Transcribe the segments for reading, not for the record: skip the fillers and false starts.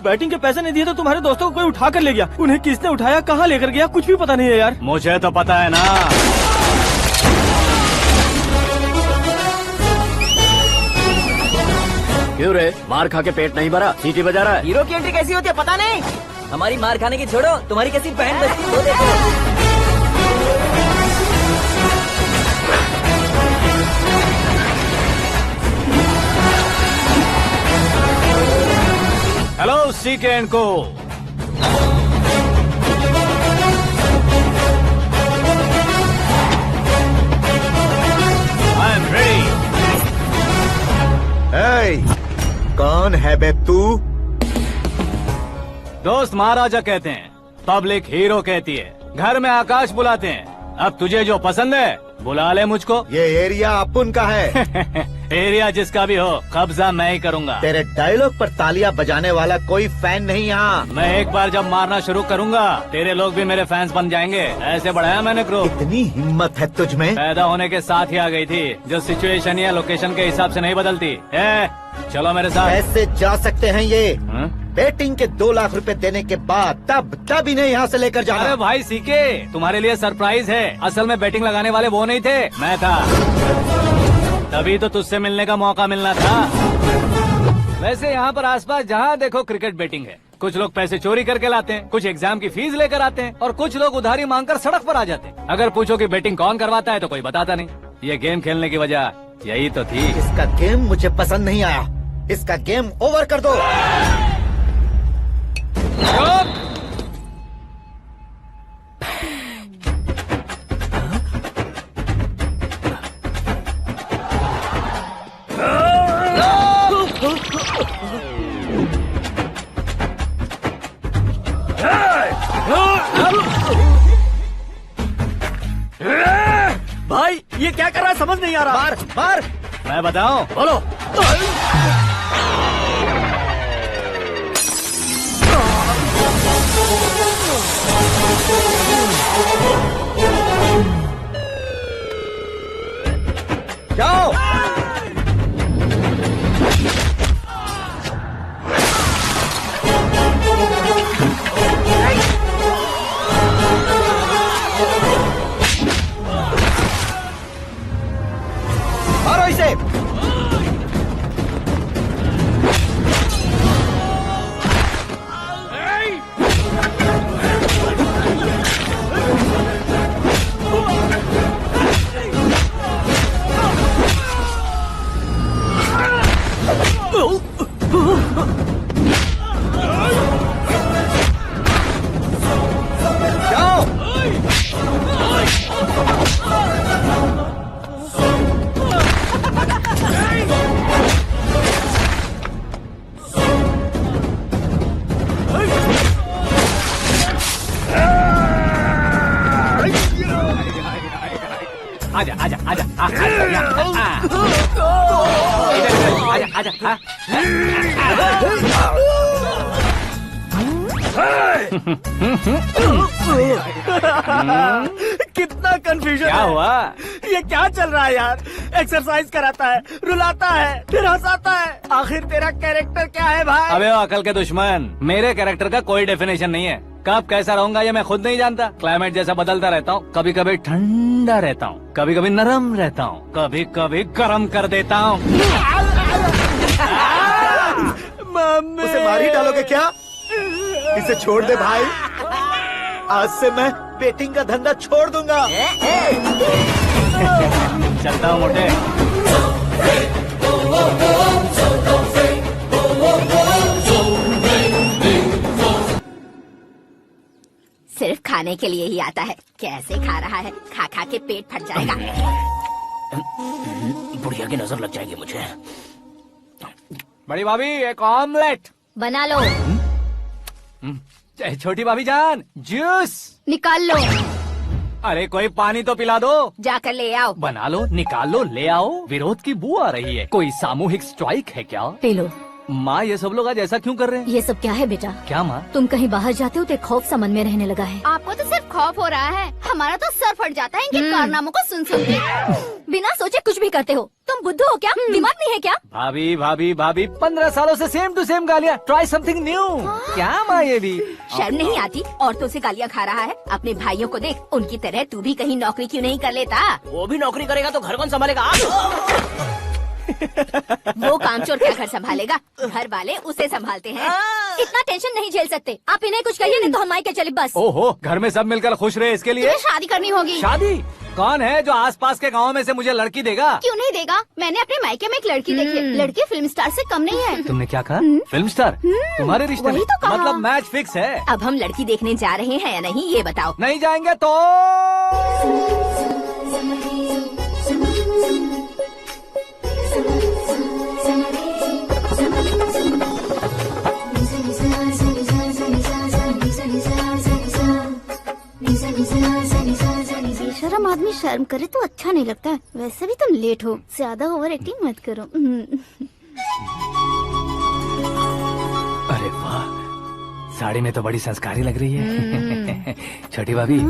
Batting के पैसे नहीं दिए तो तुम्हारे दोस्तों को कोई उठा कर ले गया। उन्हें किसने उठाया, कहाँ लेकर गया, कुछ भी पता नहीं है यार। मुझे तो पता है ना। क्यों रे, मार खा के पेट नहीं भरा, सीटी बजा रहा है? हीरो की एंट्री कैसी होती है पता नहीं। हमारी मार खाने की छोड़ो, तुम्हारी कैसी बैंड बजती है वो देखो। हेलो सीके एंड को। I am ready. कौन है बे तू? दोस्त महाराजा कहते हैं, पब्लिक हीरो कहती है, घर में आकाश बुलाते हैं। अब तुझे जो पसंद है बुला ले मुझको। ये एरिया अपुन का है। एरिया जिसका भी हो, कब्जा मैं ही करूंगा। तेरे डायलॉग पर तालियां बजाने वाला कोई फैन नहीं यहाँ। मैं एक बार जब मारना शुरू करूंगा, तेरे लोग भी मेरे फैंस बन जाएंगे। ऐसे बढ़ाया मैंने ग्रुप। इतनी हिम्मत है तुझ में? पैदा होने के साथ ही आ गई थी, जो सिचुएशन या लोकेशन के हिसाब से नहीं बदलती। चलो मेरे साथ। कैसे जा सकते हैं ये? हाँ? बेटिंग के 2 लाख रुपए देने के बाद तब इन्हें यहाँ से लेकर जाना। अरे भाई सीके, तुम्हारे लिए सरप्राइज है। असल में बैटिंग लगाने वाले वो नहीं थे, मैं था। तभी तो तुझसे मिलने का मौका मिलना था। वैसे यहाँ पर आसपास जहाँ देखो क्रिकेट बैटिंग है। कुछ लोग पैसे चोरी करके लाते हैं, कुछ एग्जाम की फीस लेकर आते हैं, और कुछ लोग उधारी मांगकर सड़क पर आ जाते हैं। अगर पूछो कि बैटिंग कौन करवाता है तो कोई बताता नहीं। ये गेम खेलने की वजह यही तो थी। इसका गेम मुझे पसंद नहीं आया। इसका गेम ओवर कर दो। भाई ये क्या कर रहा है समझ नहीं आ रहा। मार मार। मैं बताऊं? बोलो। जाओ। मारो इसे। जाओ। आजा आजा आजा आजा आजा आजा। कितना कंफ्यूजन क्या है। हुआ? ये क्या चल रहा है यार? एक्सरसाइज कराता है, रुलाता है, फिर हंसाता है। आखिर तेरा कैरेक्टर क्या है भाई? अबे ओ अकल के दुश्मन, मेरे कैरेक्टर का कोई डेफिनेशन नहीं है। कब कैसा रहूंगा ये मैं खुद नहीं जानता। क्लाइमेट जैसा बदलता रहता हूँ। कभी कभी ठंडा रहता हूँ, कभी कभी नरम रहता हूँ, कभी कभी गर्म कर देता हूँ। मम्मी। उसे मार ही डालोगे क्या? इसे छोड़ दे भाई। आज से मैं बेटिंग का धंधा छोड़ दूंगा। चलता हूँ मोटे। सिर्फ खाने के लिए ही आता है। कैसे खा रहा है, खा खा के पेट फट जाएगा। बुढ़िया की नजर लग जाएगी मुझे। बड़ी भाभी एक ऑमलेट। बना लो। छोटी भाभी जान जूस निकाल लो। अरे कोई पानी तो पिला दो। जाकर ले आओ। बना लो, निकाल लो, ले आओ। विरोध की बू आ रही है। कोई सामूहिक स्ट्राइक है क्या? P low. माँ ये सब लोग आज ऐसा क्यों कर रहे हैं? ये सब क्या है बेटा? क्या माँ? तुम कहीं बाहर जाते हो तो एक खौफ सा मन में रहने लगा है। आपको तो सिर्फ खौफ हो रहा है, हमारा तो सर फट जाता है इनके कारनामों को सुन सुन के। बिना सोचे कुछ भी करते हो। तुम बुद्धू हो क्या? दिमाग नहीं है क्या? भाभी भाभी भाभी 15 सालों से सेम टू सेम गालियाँ। Try something new. क्या माँ ये भी? शर्म नहीं आती? औरतों से गालियाँ खा रहा है। अपने भाइयों को देख, उनकी तरह तू भी कहीं नौकरी क्यों नहीं कर लेता? वो भी नौकरी करेगा तो घर कौन संभालेगा? आप वो कामचोर क्या घर संभालेगा? घर वाले उसे संभालते हैं। इतना टेंशन नहीं झेल सकते। आप इन्हें कुछ कहिए नहीं तो हम मायके चले बस। ओहो, घर में सब मिलकर खुश रहे इसके लिए। तुम्हें शादी करनी होगी। शादी? कौन है जो आसपास के गाँव में से मुझे लड़की देगा? क्यों नहीं देगा? मैंने अपने मायके में एक लड़की देखी है। लड़की फिल्म स्टार से कम नहीं है। तुमने क्या कहा? Film star? तुम्हारे रिश्ते में? वही तो कहा। मतलब मैच फिक्स है? अब हम लड़की देखने जा रहे हैं या नहीं ये बताओ। नहीं जाएंगे तो? बेशरम आदमी शर्म करे तो अच्छा नहीं लगता। वैसे भी तुम लेट हो, ज्यादा ओवर एक्टिंग मत करो। अरे वाह, साड़ी में तो बड़ी संस्कारी लग रही है। छोटी भाभी,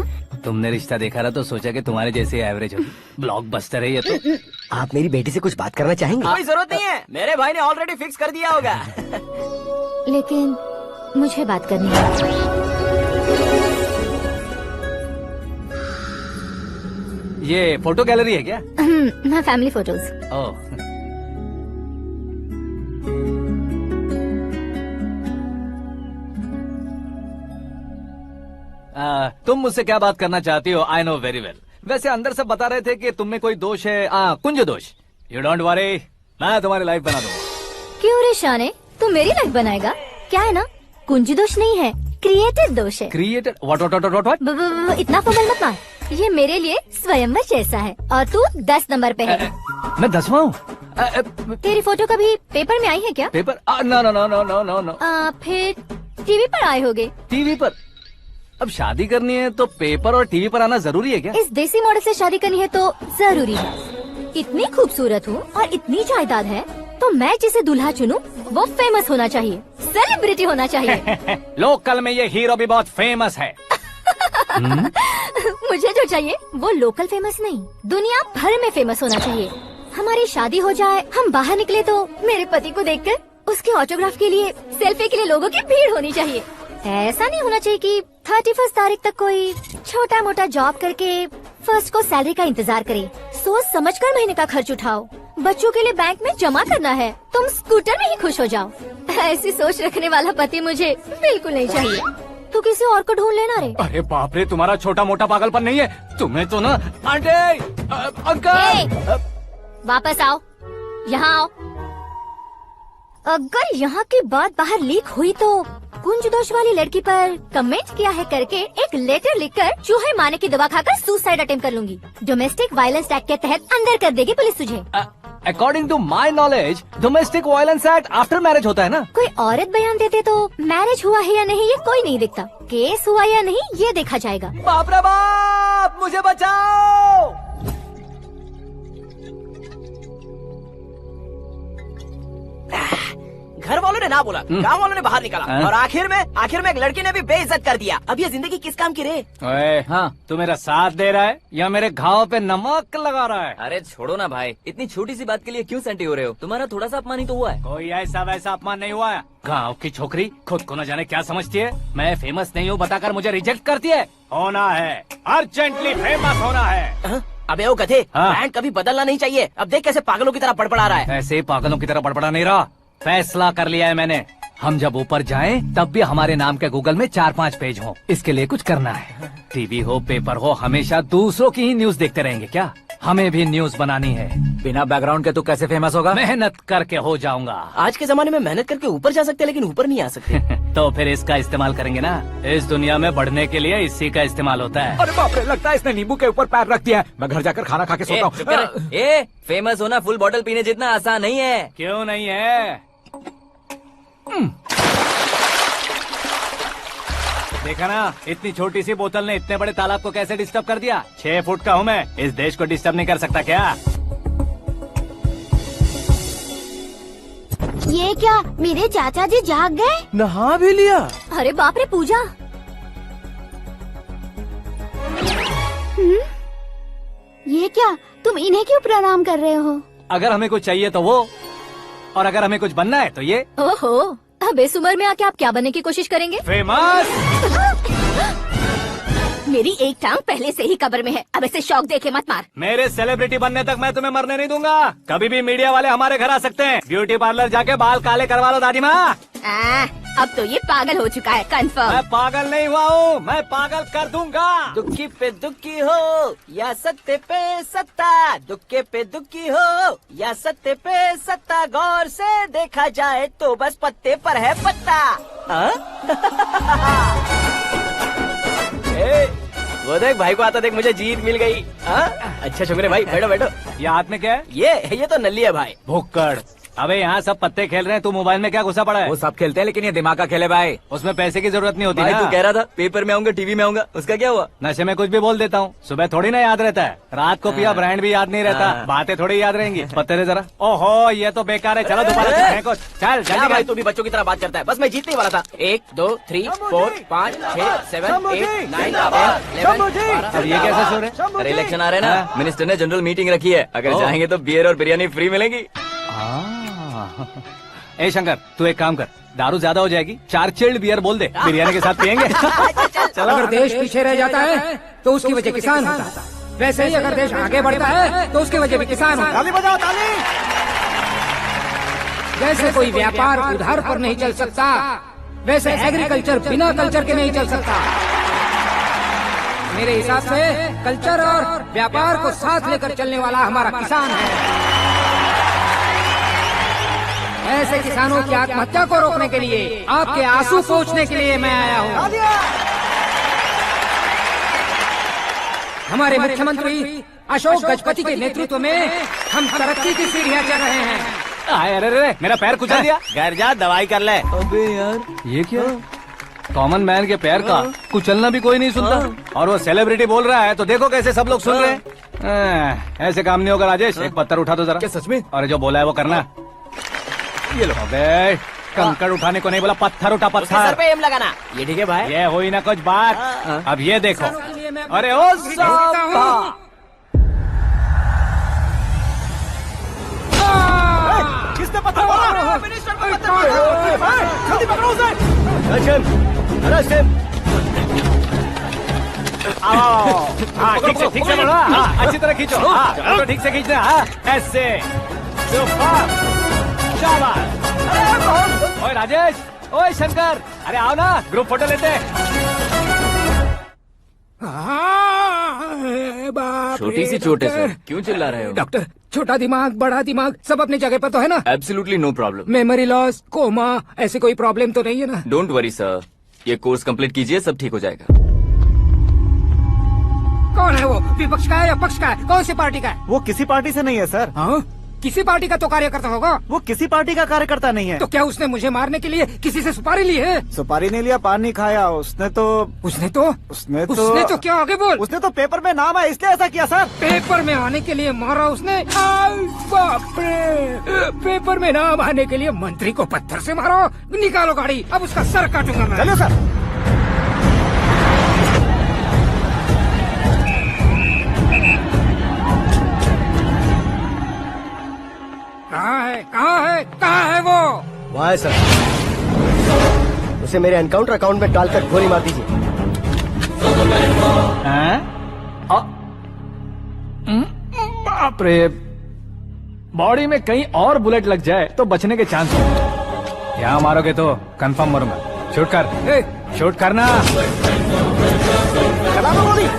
तुमने रिश्ता देखा था तो सोचा कि तुम्हारे जैसे एवरेज होगी। ब्लॉकबस्टर है ये तो। आप मेरी बेटी से कुछ बात करना चाहेंगे? कोई जरूरत नहीं है, मेरे भाई ने ऑलरेडी फिक्स कर दिया होगा। लेकिन मुझे बात करनी है। ये फोटो गैलरी है क्या? मैं फैमिली फोटोज। ओह, तुम मुझसे क्या बात करना चाहती हो? I know very well. वैसे अंदर सब बता रहे थे कि तुम में कोई दोष है। कुंज दोष। यू डोंट वरी, मैं तुम्हारी लाइफ बना दूंगा। क्यों रे शाने, तू मेरी लाइफ बनाएगा? क्या है ना, कुंज दोष नहीं है, क्रिएटेड दोष है। क्रिएटेड? व्हाट? इतना फबल मत मार। ये मेरे लिए स्वयंवर जैसा है और तू 10 नंबर पे है। मैं 10वां हूँ? तेरी फोटो कभी पेपर में आई है क्या? Paper? No no no no no no no. फिर टीवी पर आए होगे। टीवी पर? अब शादी करनी है तो पेपर और टीवी पर आना जरूरी है क्या? इस देसी मॉडल से शादी करनी है तो जरूरी है। इतनी खूबसूरत हूँ और इतनी जायदाद है तो मैं जिसे दूल्हा चुनूं वो फेमस होना चाहिए, सेलिब्रिटी होना चाहिए। लोकल में ये हीरो भी बहुत फेमस है। मुझे जो चाहिए वो लोकल फेमस नहीं, दुनिया भर में फेमस होना चाहिए। हमारी शादी हो जाए, हम बाहर निकले तो मेरे पति को देखकर उसके ऑटोग्राफ के लिए, सेल्फी के लिए लोगों की भीड़ होनी चाहिए। ऐसा नहीं होना चाहिए कि 31 तारीख तक कोई छोटा मोटा जॉब करके फर्स्ट को सैलरी का इंतजार करे। सोच समझकर महीने का खर्च उठाओ। बच्चों के लिए बैंक में जमा करना है, तुम स्कूटर में ही खुश हो जाओ। ऐसी सोच रखने वाला पति मुझे बिल्कुल नहीं चाहिए। तू किसी और को ढूंढ लेना रे। अरे बाप रे, तुम्हारा छोटा मोटा पागलपन नहीं है। तुम्हें तो ना आंटी, अंकल। वापस आओ, यहाँ आओ। अगर यहाँ की बात बाहर लीक हुई तो कुंज दोष वाली लड़की पर कमेंट किया है करके एक लेटर लिखकर चूहे मारने की दवा खाकर सुसाइड अटेम्प्ट कर लूंगी। डोमेस्टिक वायलेंस एक्ट के तहत अंदर कर देगी पुलिस तुझे। According to my knowledge domestic violence act after marriage होता है ना? कोई औरत बयान देते तो मैरिज हुआ है या नहीं ये कोई नहीं दिखता, केस हुआ या नहीं ये देखा जाएगा। बाप रे बाप, मुझे बचाओ। घर वालों ने ना बोला, गांव वालों ने बाहर निकाला और आखिर में एक लड़की ने भी बेइज्जत कर दिया। अब ये जिंदगी किस काम की रे? ओए, हाँ, तू मेरा साथ दे रहा है या मेरे घाव पे नमक लगा रहा है? अरे छोड़ो ना भाई, इतनी छोटी सी बात के लिए क्यों सेंटी हो रहे हो? तुम्हारा थोड़ा सा अपमान ही तो हुआ है। कोई ऐसा वैसा अपमान नहीं हुआ है। गाँव की छोकरी खुद को न जाने क्या समझती है। मैं फेमस नहीं हूँ बताकर मुझे रिजेक्ट करती है। होना है, अर्जेंटली फेमस होना है। अबे ओ गधे, हाँ। ब्रांड कभी बदलना नहीं चाहिए। अब देख कैसे पागलों की तरह बड़बड़ा रहा है। ऐसे पागलों की तरह बड़बड़ा नहीं रहा, फैसला कर लिया है मैंने। हम जब ऊपर जाएं तब भी हमारे नाम के गूगल में 4-5 पेज हो। इसके लिए कुछ करना है। टीवी हो, पेपर हो, हमेशा दूसरों की ही न्यूज देखते रहेंगे क्या? हमें भी न्यूज बनानी है। बिना बैकग्राउंड के तू कैसे फेमस होगा? मेहनत करके हो जाऊंगा। आज के जमाने में मेहनत करके ऊपर जा सकते हैं लेकिन ऊपर नहीं आ सकते। तो फिर इसका इस्तेमाल करेंगे ना। इस दुनिया में बढ़ने के लिए इसी का इस्तेमाल होता है। अरे बाप रे, लगता है इसने नींबू के ऊपर पैर रख दिया है। मैं घर जाकर खाना खा के सोता हूँ। फेमस होना फुल बॉटल पीने जितना आसान नहीं है। क्यों नहीं है? देखा ना, इतनी छोटी सी बोतल ने इतने बड़े तालाब को कैसे डिस्टर्ब कर दिया। 6 फुट का हूँ मैं, इस देश को डिस्टर्ब नहीं कर सकता क्या? ये क्या मेरे चाचा जी जाग गए? नहा भी लिया? अरे बाप रे पूजा, ये क्या तुम इन्हें क्यों प्रणाम कर रहे हो? अगर हमें कुछ चाहिए तो वो, और अगर हमें कुछ बनना है तो ये। ओहो, अब इस उम्र में आके आप क्या बनने की कोशिश करेंगे? फेमस। मेरी एक टांग पहले से ही कब्र में है, अब इसे शौक देके मत मार। मेरे सेलिब्रिटी बनने तक मैं तुम्हें मरने नहीं दूंगा। कभी भी मीडिया वाले हमारे घर आ सकते हैं। ब्यूटी पार्लर जाके बाल काले करवा लो दादी माँ। अब तो ये पागल हो चुका है, कंफर्म। मैं पागल नहीं हुआ हूँ, मैं पागल कर दूंगा। दुखी पे दुखी हो या सत्ते पे सत्ता, दुखे पे दुखी हो या सत्ते पे सत्ता, गौर से देखा जाए तो बस पत्ते पर है पत्ता। ए, वो देख भाई को आता देख, मुझे जीत मिल गई। अच्छा शुक्र है भाई, बैठो बैठो। ये हाथ में क्या है? ये तो नल्ली है भाई। भुक्कड़। अबे यहाँ सब पत्ते खेल रहे हैं, तू मोबाइल में क्या घुसा पड़ा है? वो सब खेलते हैं लेकिन ये दिमाग का खेल है भाई। उसमें पैसे की जरूरत नहीं होती भाई ना। तू कह रहा था पेपर में आऊंगा, टीवी में आऊंगा, उसका क्या हुआ? नशे में कुछ भी बोल देता हूँ, सुबह थोड़ी ना याद रहता है। रात को पिया ब्रांड भी याद नहीं रहता, बातें थोड़ी याद रहेंगी। पत्ते दे जरा। ओहो ये तो बेकार है, चलो दोबारा से फेंको। चल क्या जल्दी भाई तू भी बच्चों की तरह बात करता है। बस मैं जीतने वाला था। 1 2 3 4 5 6 7 8 9 10 अब ये कैसे सो रहे? अरे इलेक्शन आ रहे हैं ना, मिनिस्टर ने जनरल मीटिंग रखी है, अगर जाएंगे तो बियर और बिरयानी फ्री मिलेगी। ए शंकर तू एक काम कर, दारू ज्यादा हो जाएगी, 4 चिल्ड बियर बोल दे, बिरयानी के साथ पियेंगे। चलो। अगर देश पीछे रह जाता है तो उसकी वजह किसान होता है, वैसे ही अगर देश आगे बढ़ता है तो उसकी वजह भी किसान होता है। ताली बजाओ ताली। जैसे कोई व्यापार उधार पर नहीं चल सकता, वैसे एग्रीकल्चर बिना कल्चर के नहीं चल सकता। मेरे हिसाब से कल्चर और व्यापार को साथ लेकर चलने वाला हमारा किसान है। ऐसे किसानों की आत्महत्या को रोकने के लिए, आपके आंसू पोंछने के लिए मैं आया हूँ। हमारे मुख्यमंत्री अशोक गजपति के नेतृत्व में हम तरक्की की सीढ़ियाँ चढ़ रहे हैं। अरे अरे मेरा पैर कुचल दिया। घर जा दवाई कर ले। अबे यार ये क्या? कॉमन मैन के पैर का कुचलना भी कोई नहीं सुनता, और वो सेलिब्रिटी बोल रहा है तो देखो कैसे सब लोग सुन रहे हैं। ऐसे काम नहीं होगा राजेश, एक पत्थर उठा दो जरा। क्या सच में? और जो बोला है वो करना। ये लो। अबे कंकड़ उठाने को नहीं बोला, पत्थर उठा उसके सर पत्थर। पे एम लगाना, ये ठीक है भाई। ये हुई ना कुछ बात। अब ये देखो। अरे ओ साहब, किसने पत्थर मारा? मिनिस्टर को पत्थर मारा। जल्दी पकड़ो उसे। अरे हाँ ठीक से बढ़ो। हाँ अच्छी तरह खींचो। हाँ चलो ठीक से खींचना। हाँ ऐसे। शाबाश। ओए राजेश, ओए शंकर, अरे आओ ना ग्रुप फोटो लेते हैं। छोटी सी चोट है सर, क्यों चिल्ला रहे हो? डॉक्टर, छोटा दिमाग बड़ा दिमाग सब अपनी जगह पर तो है ना? Absolutely no problem. Memory loss, coma, ऐसी कोई प्रॉब्लम तो नहीं है ना? डोंट वरी सर, ये कोर्स कंप्लीट कीजिए, सब ठीक हो जाएगा। कौन है वो? विपक्ष का है या पक्ष का है? कौन सी पार्टी का है? वो किसी पार्टी से नहीं है सर। हाँ? किसी पार्टी का तो कार्यकर्ता होगा। वो किसी पार्टी का कार्यकर्ता नहीं है। तो क्या उसने मुझे मारने के लिए किसी से सुपारी ली है? सुपारी नहीं लिया, पान नहीं खाया। उसने तो क्या आगे बोल? उसने तो पेपर में नाम है इसलिए ऐसा किया सर। पेपर में आने के लिए मारा उसने? बाप रे! पेपर में नाम आने के लिए मंत्री को पत्थर से मारो? निकालो गाड़ी, अब उसका सर काटूंगा मैं। चलो सर। कहाँ है वो? वहाँ है सर, उसे मेरे एनकाउंटर अकाउंट में डालकर गोली मार दीजिए। बाप रे, बॉडी में कहीं और बुलेट लग जाए तो बचने के चांस हो। यहाँ मारोगे तो कंफर्म मरूंगा। शूट कर, शूट करना।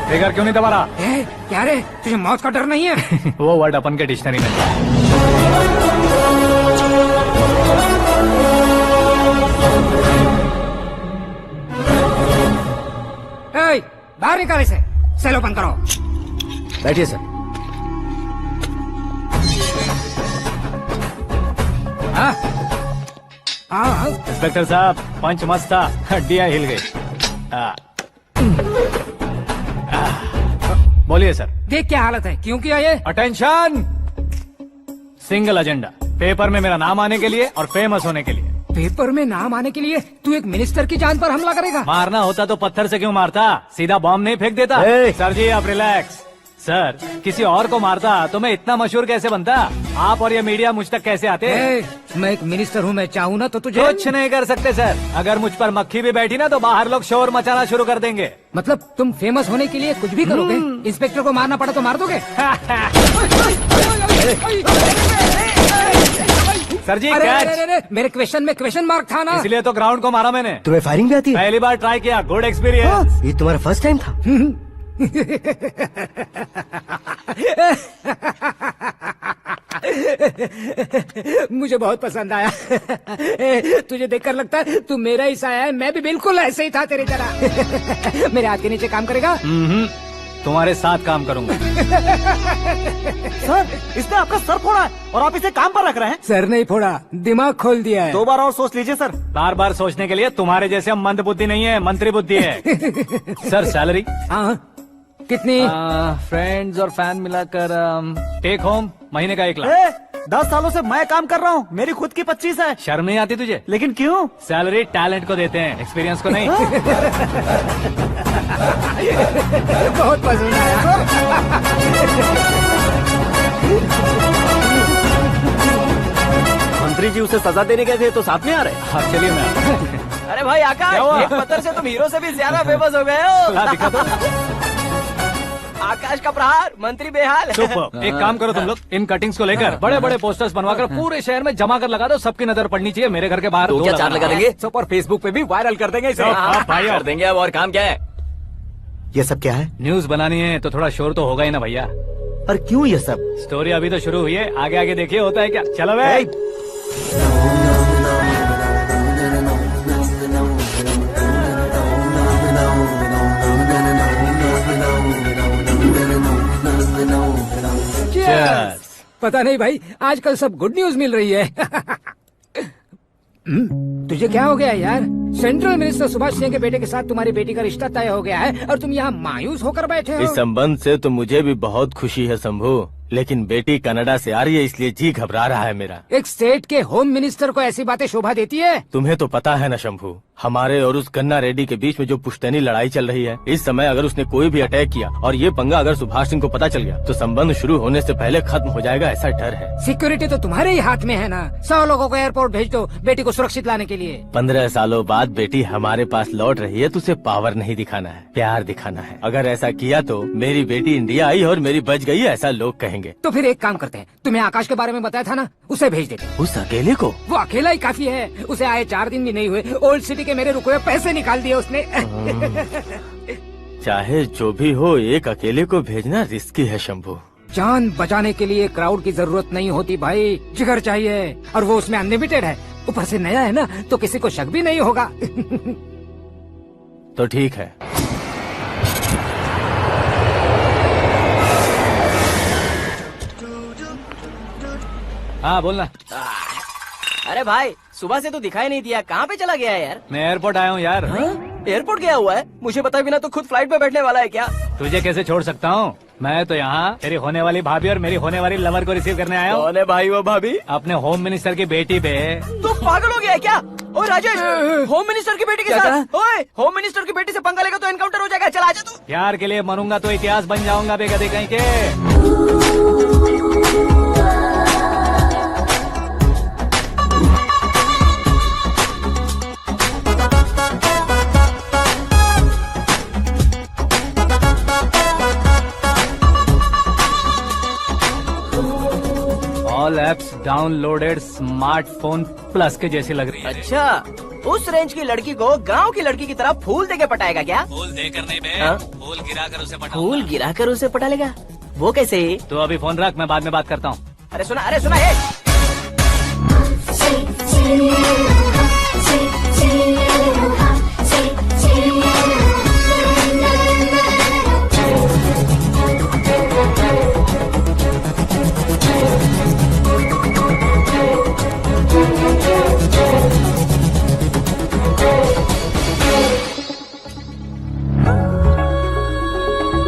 फिगर क्यों नहीं दबा रहा? क्या रे, तुझे मौत का डर नहीं है? वो वर्ड अपन के डिक्शनरी में। बाहर निकाल इसे, सेल ओपन करो। बैठिए सर। इंस्पेक्टर साहब, पंच मस्त था, हड्डियां हिल गई। बोलिए सर। देख क्या हालत है, क्यों किया ये? अटेंशन, सिंगल एजेंडा, पेपर में मेरा नाम आने के लिए और फेमस होने के लिए। पेपर में नाम आने के लिए तू एक मिनिस्टर की जान पर हमला करेगा? मारना होता तो पत्थर से क्यों मारता, सीधा बॉम्ब नहीं फेंक देता। सर जी आप रिलैक्स। सर किसी और को मारता तो मैं इतना मशहूर कैसे बनता? आप और ये मीडिया मुझ तक कैसे आते? मैं एक मिनिस्टर हूँ, मैं चाहूँ ना तो तुझे कुछ नहीं कर सकते सर। अगर मुझ पर मक्खी भी बैठी ना तो बाहर लोग शोर मचाना शुरू कर देंगे। मतलब तुम फेमस होने के लिए कुछ भी करोगे? इंस्पेक्टर को मारना पड़ा तो मार दोगे? सर जी अरे, मेरे क्वेश्चन में क्वेश्चन मार्क था ना, इसलिए तो ग्राउंड को मारा मैंने। तुम्हें फायरिंग भी आती है? पहली बार ट्राई किया, गुड एक्सपीरियंस। ये तुम्हारा फर्स्ट टाइम था? मुझे बहुत पसंद आया। तुझे देखकर लगता है तू मेरा ही साया है। मैं भी बिल्कुल ऐसे ही था तेरी तरह। मेरे हाथ के नीचे काम करेगा? तुम्हारे साथ काम करूंगा। सर इसने आपका सर फोड़ा है और आप इसे काम पर रख रहे हैं। सर नहीं फोड़ा, दिमाग खोल दिया है। 2 बार और सोच लीजिए सर। बार बार सोचने के लिए तुम्हारे जैसे मंद बुद्धि नहीं है, मंत्री बुद्धि है। Sir salary? हाँ कितनी? फ्रेंड्स और फैन मिलाकर टेक होम महीने का 1 लाख। 10 सालों से मैं काम कर रहा हूँ, मेरी खुद की 25 है। शर्म नहीं आती तुझे? लेकिन क्यों? सैलरी टैलेंट को देते हैं, एक्सपीरियंस को नहीं। बहुत पसंद आया। मंत्री जी उसे सजा देने गए थे तो साथ में आ रहे। हाँ चलिए मैं आता हूं। अरे भाई आकाश, एक पत्थर से तुम हीरो से भी ज्यादा फेमस हो गए हो। दिखा दो। आकाश का प्रहार, मंत्री बेहाल। सुपर। एक काम करो तुम लोग, इन कटिंग्स को लेकर बड़े बड़े पोस्टर्स बनवाकर पूरे शहर में जमा कर लगा दो। सबकी नजर पड़नी चाहिए। मेरे घर के बाहर तो 2 क्या 4 लगा देंगे? सब और फेसबुक पे भी वायरल कर देंगे इसे। भाई कर देंगे। अब और काम क्या है? ये सब क्या है? न्यूज बनानी है तो थोड़ा शोर तो होगा ही ना भैया। पर क्यों ये सब? स्टोरी अभी तो शुरू हुई है, आगे आगे देखिए होता है क्या। चलो भाई। पता नहीं भाई, आजकल सब गुड न्यूज मिल रही है। तुझे क्या हो गया यार? सेंट्रल मिनिस्टर सुभाष सिंह के बेटे के साथ तुम्हारी बेटी का रिश्ता तय हो गया है और तुम यहाँ मायूस होकर बैठे हो। इस संबंध से तो मुझे भी बहुत खुशी है शंभू, लेकिन बेटी कनाडा से आ रही है इसलिए जी घबरा रहा है मेरा। एक स्टेट के होम मिनिस्टर को ऐसी बातें शोभा देती है? तुम्हें तो पता है ना शंभू, हमारे और उस गन्ना रेड्डी के बीच में जो पुश्तैनी लड़ाई चल रही है। इस समय अगर उसने कोई भी अटैक किया और ये पंगा अगर सुभाष सिंह को पता चल गया तो संबंध शुरू होने से पहले खत्म हो जाएगा, ऐसा डर है। सिक्योरिटी तो तुम्हारे ही हाथ में है ना। 100 लोगों को एयरपोर्ट भेज दो बेटी को सुरक्षित लाने के लिए। 15 सालों बाद बेटी हमारे पास लौट रही है तो उसे पावर नहीं दिखाना है, प्यार दिखाना है। अगर ऐसा किया तो मेरी बेटी इंडिया आई और मेरी बच गई, ऐसा लोग कहेंगे। तो फिर एक काम करते हैं, तुम्हें आकाश के बारे में बताया था ना, उसे भेज देते। उस अकेले को? वो अकेला ही काफी है। उसे आए 4 दिन भी नहीं हुए, ओल्ड सिटी के मेरे रुके हुए पैसे निकाल दिए उसने। चाहे जो भी हो, एक अकेले को भेजना रिस्की है शंभू। जान बचाने के लिए क्राउड की जरूरत नहीं होती भाई, जिगर चाहिए, और वो उसमें अनलिमिटेड है। ऊपर से नया है ना तो किसी को शक भी नहीं होगा। तो ठीक है। हाँ बोलना। अरे भाई सुबह से तो दिखाई नहीं दिया, कहाँ पे चला गया है यार? मैं एयरपोर्ट आया हूँ यार। एयरपोर्ट गया हुआ है? मुझे बताए बिना तो खुद फ्लाइट पे बैठने वाला है क्या? तुझे कैसे छोड़ सकता हूँ? मैं तो यहाँ तेरी होने वाली भाभी और मेरी होने वाली लवर को रिसीव करने आया हूँ। कौन है भाई वो भाभी? अपने होम मिनिस्टर की बेटी पे। तू पागल हो गया है क्या? ओए राजेश, होम मिनिस्टर की बेटी के साथ? ओए होम मिनिस्टर की बेटी से पंगा लेगा तो एनकाउंटर हो जाएगा। चल आजा तू। प्यार के लिए मरूंगा तो इतिहास बन जाऊंगा बेगदे कहीं के। All apps downloaded smartphone plus के जैसी लग रही है। अच्छा, उस रेंज की लड़की को गांव की लड़की की तरह फूल देके पटाएगा क्या? फूल देकर नहीं बे, हाँ? फूल गिराकर उसे पटाऊंगा। फूल गिराकर उसे पटा लेगा? वो कैसे? तो अभी फोन रख, मैं बाद में बात करता हूँ। अरे सुना ये।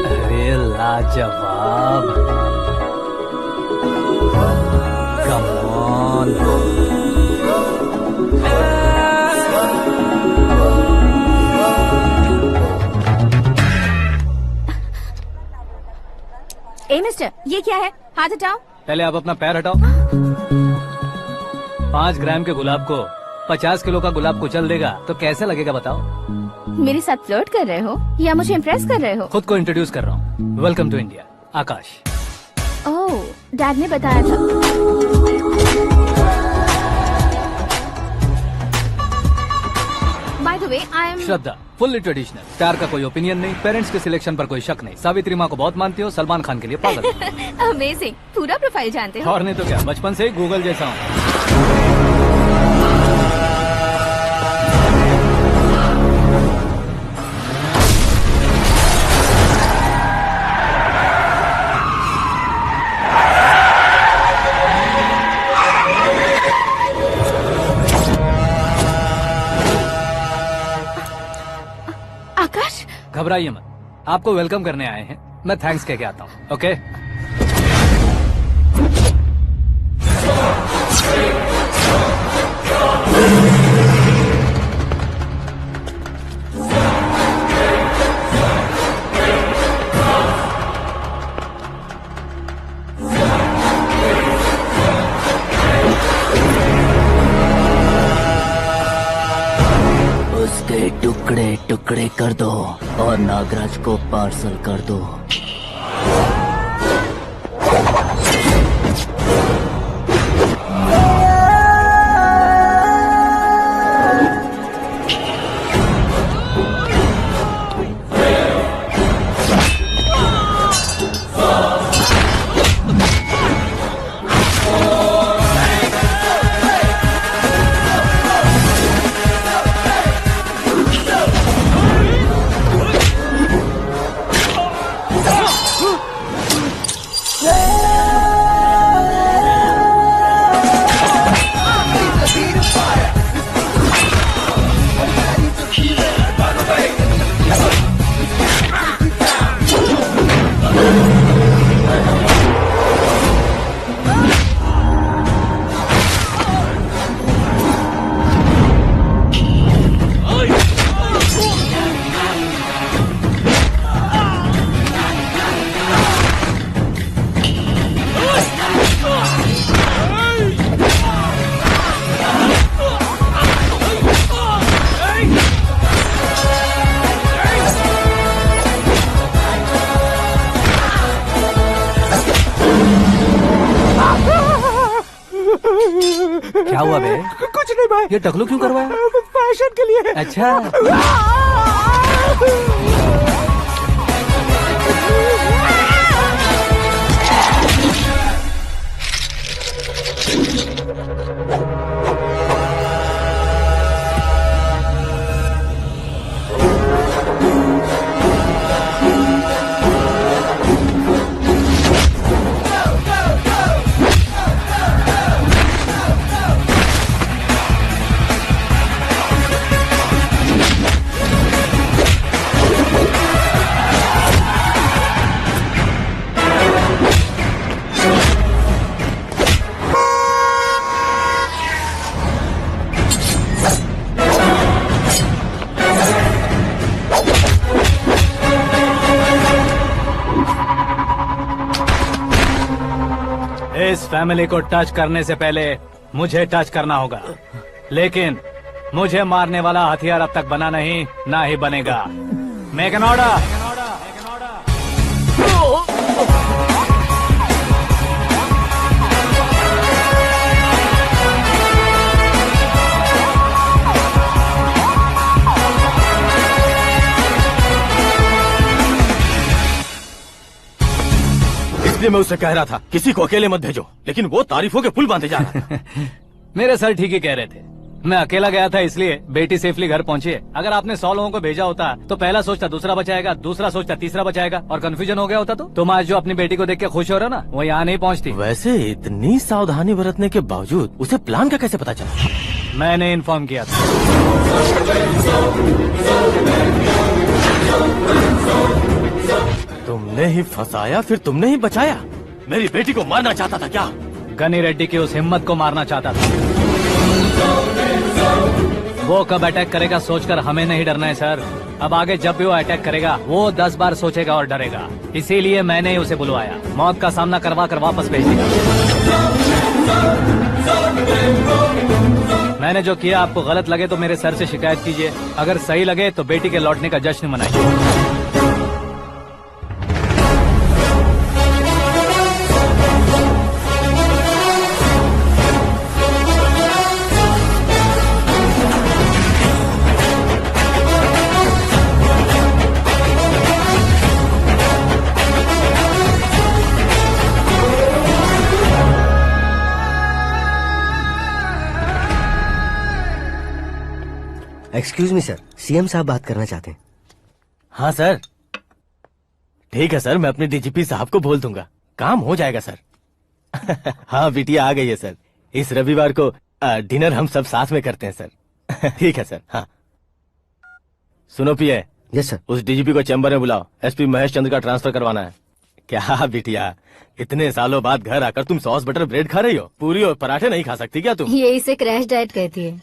अरे लाजवाब, कम ऑन। मिस्टर, ये क्या है? हाथ हटाओ। पहले आप अपना पैर हटाओ। 5 ग्राम के गुलाब को 50 किलो का गुलाब कुचल देगा तो कैसे लगेगा बताओ? मेरे साथ फ्लर्ट कर रहे हो या मुझे इम्प्रेस कर रहे हो? खुद को इंट्रोड्यूस कर रहा हूँ। Welcome to India, Akash. Oh, dad ने बताया था। By the way, I am Shraddha, fully traditional. प्यार का कोई ओपिनियन नहीं, पेरेंट्स के सिलेक्शन पर कोई शक नहीं। सावित्री माँ को बहुत मानती हो, सलमान खान के लिए पागल। अमेजिंग, पूरा प्रोफाइल जानते हो। और नहीं तो क्या, बचपन से ही गूगल जैसा हूँ। आकाश, घबराइए मत, आपको वेलकम करने आए हैं। मैं थैंक्स कह के आता हूँ। ओके? उसके टुकड़े टुकड़े कर दो और नागराज को पार्सल कर दो। क्या हुआ बे? कुछ नहीं भाई। ये टकलू क्यों करवाया? फैशन के लिए। अच्छा। इस फैमिली को टच करने से पहले मुझे टच करना होगा, लेकिन मुझे मारने वाला हथियार अब तक बना नहीं, ना ही बनेगा। Make an order. इसलिए मैं उससे कह रहा था किसी को अकेले मत भेजो, लेकिन वो तारीफों के पुल बांधे जा रहा था। मेरे सर ठीक ही कह रहे थे। मैं अकेला गया था इसलिए बेटी सेफली घर पहुंची है। अगर आपने 100 लोगों को भेजा होता तो पहला सोचता दूसरा बचाएगा, दूसरा सोचता तीसरा बचाएगा, और कंफ्यूजन हो गया होता। तो तुम आज जो अपनी बेटी को देख के खुश हो रहे हो ना, वो यहाँ नहीं पहुँचती। वैसे इतनी सावधानी बरतने के बावजूद उसे प्लान का कैसे पता चला? मैंने इन्फॉर्म किया था। तुमने ही फंसाया, फिर तुमने ही बचाया। मेरी बेटी को मारना चाहता था क्या? गनी रेड्डी की उस हिम्मत को मारना चाहता था। वो कब अटैक करेगा सोचकर हमें नहीं डरना है सर। अब आगे जब भी वो अटैक करेगा वो 10 बार सोचेगा और डरेगा। इसीलिए मैंने ही उसे बुलवाया। मौत का सामना करवा कर वापस भेज दिया। मैंने जो किया आपको गलत लगे तो मेरे सर से शिकायत कीजिए, अगर सही लगे तो बेटी के लौटने का जश्न मनाइए। एक्सक्यूज मी सर, सीएम साहब बात करना चाहते हैं। हाँ सर, ठीक है सर, मैं अपने डीजीपी साहब को बोल दूंगा, काम हो जाएगा सर। हाँ बिटिया आ गई है सर। इस रविवार को डिनर हम सब साथ में करते हैं सर। ठीक है सर। हाँ सुनो पिए। Yes sir. उस डीजीपी को चैम्बर में बुलाओ, एसपी महेश चंद्र का ट्रांसफर करवाना है। क्या बिटिया, इतने सालों बाद घर आकर तुम सॉस बटर ब्रेड खा रही हो? पूरी और पराठे नहीं खा सकती क्या तुम? ये इसे क्रैश डाइट कहती है।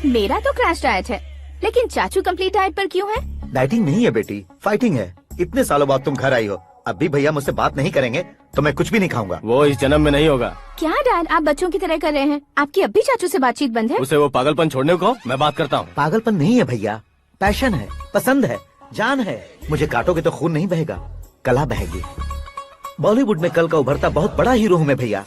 मेरा तो क्रैश डाइट है, लेकिन चाचू कंप्लीट डाइट पर क्यों है? डाइटिंग नहीं है बेटी, फाइटिंग है। इतने सालों बाद तुम घर आई हो, अब भी भैया मुझसे बात नहीं करेंगे तो मैं कुछ भी नहीं खाऊंगा। वो इस जन्म में नहीं होगा। क्या डैड, आप बच्चों की तरह कर रहे हैं? आपकी अब भी चाचू से बातचीत बंद है? उसे वो पागलपन छोड़ने को मैं बात करता हूँ। पागलपन नहीं है भैया, पैशन है, पसंद है, जान है। मुझे काटोगे तो खून नहीं बहेगा, कला बहेगी। बॉलीवुड में कल का उभरता बहुत बड़ा हीरो हूँ मैं भैया।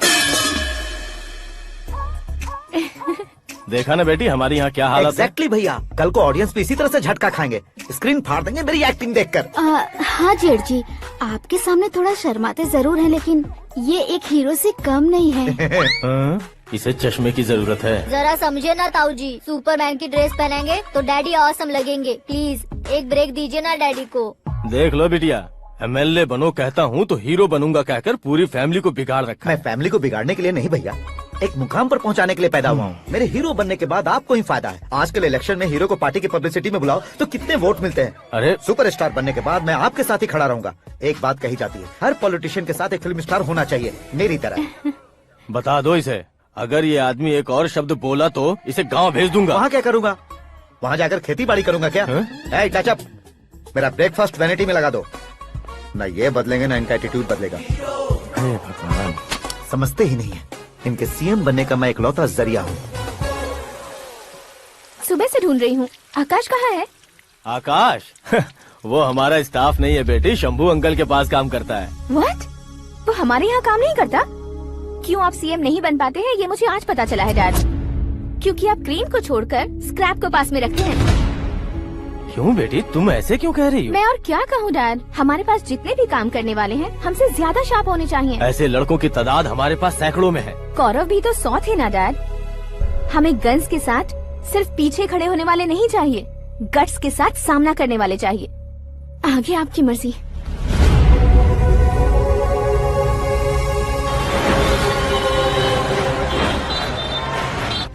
देखा ना बेटी हमारी यहाँ क्या हालत है। एग्जैक्टली भैया, कल को ऑडियंस भी इसी तरह से झटका खाएंगे, स्क्रीन फाड़ देंगे मेरी एक्टिंग देखकर। हाँ जेठ जी, आपके सामने थोड़ा शर्माते जरूर हैं, लेकिन ये एक हीरो से कम नहीं है। इसे चश्मे की जरूरत है। जरा समझे ना ताऊ जी, सुपरमैन की ड्रेस पहनेंगे तो डैडी ऑसम लगेंगे। प्लीज एक ब्रेक दीजिए ना डैडी को। देख लो बिटिया, एमएलए बनो कहता हूँ तो हीरो बनूंगा कहकर पूरी फैमिली को बिगाड़ रखा है। मैं फैमिली को बिगाड़ने के लिए नहीं भैया, एक मुकाम पर पहुंचाने के लिए पैदा हुआ हूँ। मेरे हीरो बनने के बाद आपको ही फायदा है। आजकल इलेक्शन में हीरो को पार्टी की पब्लिसिटी में बुलाओ तो कितने वोट मिलते हैं। अरे सुपरस्टार बनने के बाद मैं आपके साथ ही खड़ा रहूंगा। एक बात कही जाती है, हर पॉलिटिशियन के साथ एक फिल्म स्टार होना चाहिए, मेरी तरह। बता दो इसे, अगर ये आदमी एक और शब्द बोला तो इसे गाँव भेज दूंगा। वहाँ क्या करूँगा? वहाँ जाकर खेती बाड़ी करूँगा क्या? टच अप, मेरा ब्रेकफास्ट वैनिटी में लगा दो। न ये बदलेंगे न इनका एटीट्यूड बदलेगा। समझते ही नहीं है, इनके सीएम बनने का मैं इकलौता जरिया हूँ। सुबह से ढूंढ रही हूँ, आकाश कहाँ है? आकाश? वो हमारा स्टाफ नहीं है बेटी, शंभू अंकल के पास काम करता है। व्हाट? वो हमारे यहाँ काम नहीं करता? क्यों आप सीएम नहीं बन पाते हैं ये मुझे आज पता चला है डैड। क्योंकि आप क्रीम को छोड़कर स्क्रैप को पास में रखते हैं। क्यों बेटी, तुम ऐसे क्यों कह रही हो? मैं और क्या कहूँ डैड, हमारे पास जितने भी काम करने वाले हैं हमसे ज्यादा शार्प होने चाहिए। ऐसे लड़कों की तादाद हमारे पास सैकड़ों में है। कौरव भी तो 100 थे ना डैड। हमें गन्स के साथ सिर्फ पीछे खड़े होने वाले नहीं चाहिए, गट्स के साथ सामना करने वाले चाहिए। आगे आपकी मर्जी।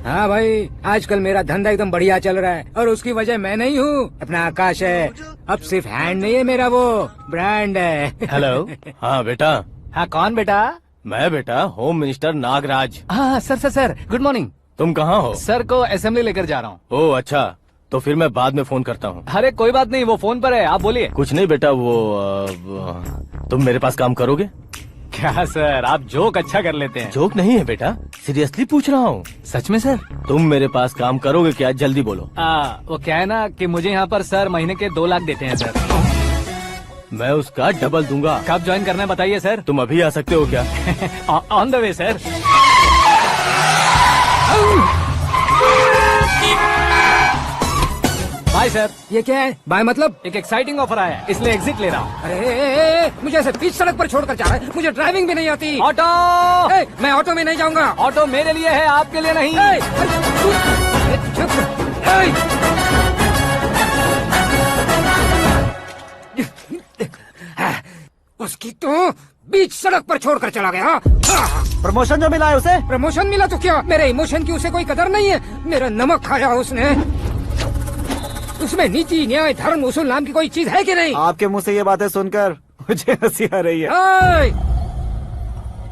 हाँ भाई, आजकल मेरा धंधा एकदम बढ़िया चल रहा है और उसकी वजह मैं नहीं हूँ, अपना आकाश है। अब सिर्फ हैंड नहीं है मेरा, वो ब्रांड है। हेलो। हाँ बेटा। हाँ कौन बेटा? मैं बेटा होम मिनिस्टर नागराज। हाँ सर गुड मॉर्निंग। तुम कहाँ हो? सर को असेंबली लेकर जा रहा हूँ। ओह अच्छा, तो फिर मैं बाद में फोन करता हूँ। अरे कोई बात नहीं, वो फोन पर है, आप बोलिए। कुछ नहीं बेटा, तुम मेरे पास काम करोगे? क्या सर, आप जोक अच्छा कर लेते हैं। जोक नहीं है बेटा, सीरियसली पूछ रहा हूँ। सच में सर? तुम मेरे पास काम करोगे क्या? जल्दी बोलो। वो क्या है ना कि मुझे यहाँ पर सर महीने के 2 लाख देते हैं सर। मैं उसका डबल दूंगा। कब ज्वाइन करना है बताइए सर। तुम अभी आ सकते हो क्या? On the way sir. Bye sir. ये क्या है? बाय मतलब? एक एक्साइटिंग ऑफर आया है, इसलिए एग्जिट ले रहा हूँ। अरे मुझे ऐसे बीच सड़क पर छोड़कर जा रहा है, मुझे ड्राइविंग भी नहीं आती। ऑटो! मैं ऑटो में नहीं जाऊंगा। ऑटो मेरे लिए है, आपके लिए नहीं। उसकी तो बीच सड़क पर छोड़कर चला गया। प्रमोशन जो मिला है उसे? प्रमोशन मिला तो क्या, मेरे इमोशन की उसे कोई कदर नहीं है। मेरा नमक खाया उसने। उसमें नीति न्याय धर्म उसूल नाम की कोई चीज है कि नहीं? आपके मुंह से ये बातें सुनकर मुझे हंसी आ रही है।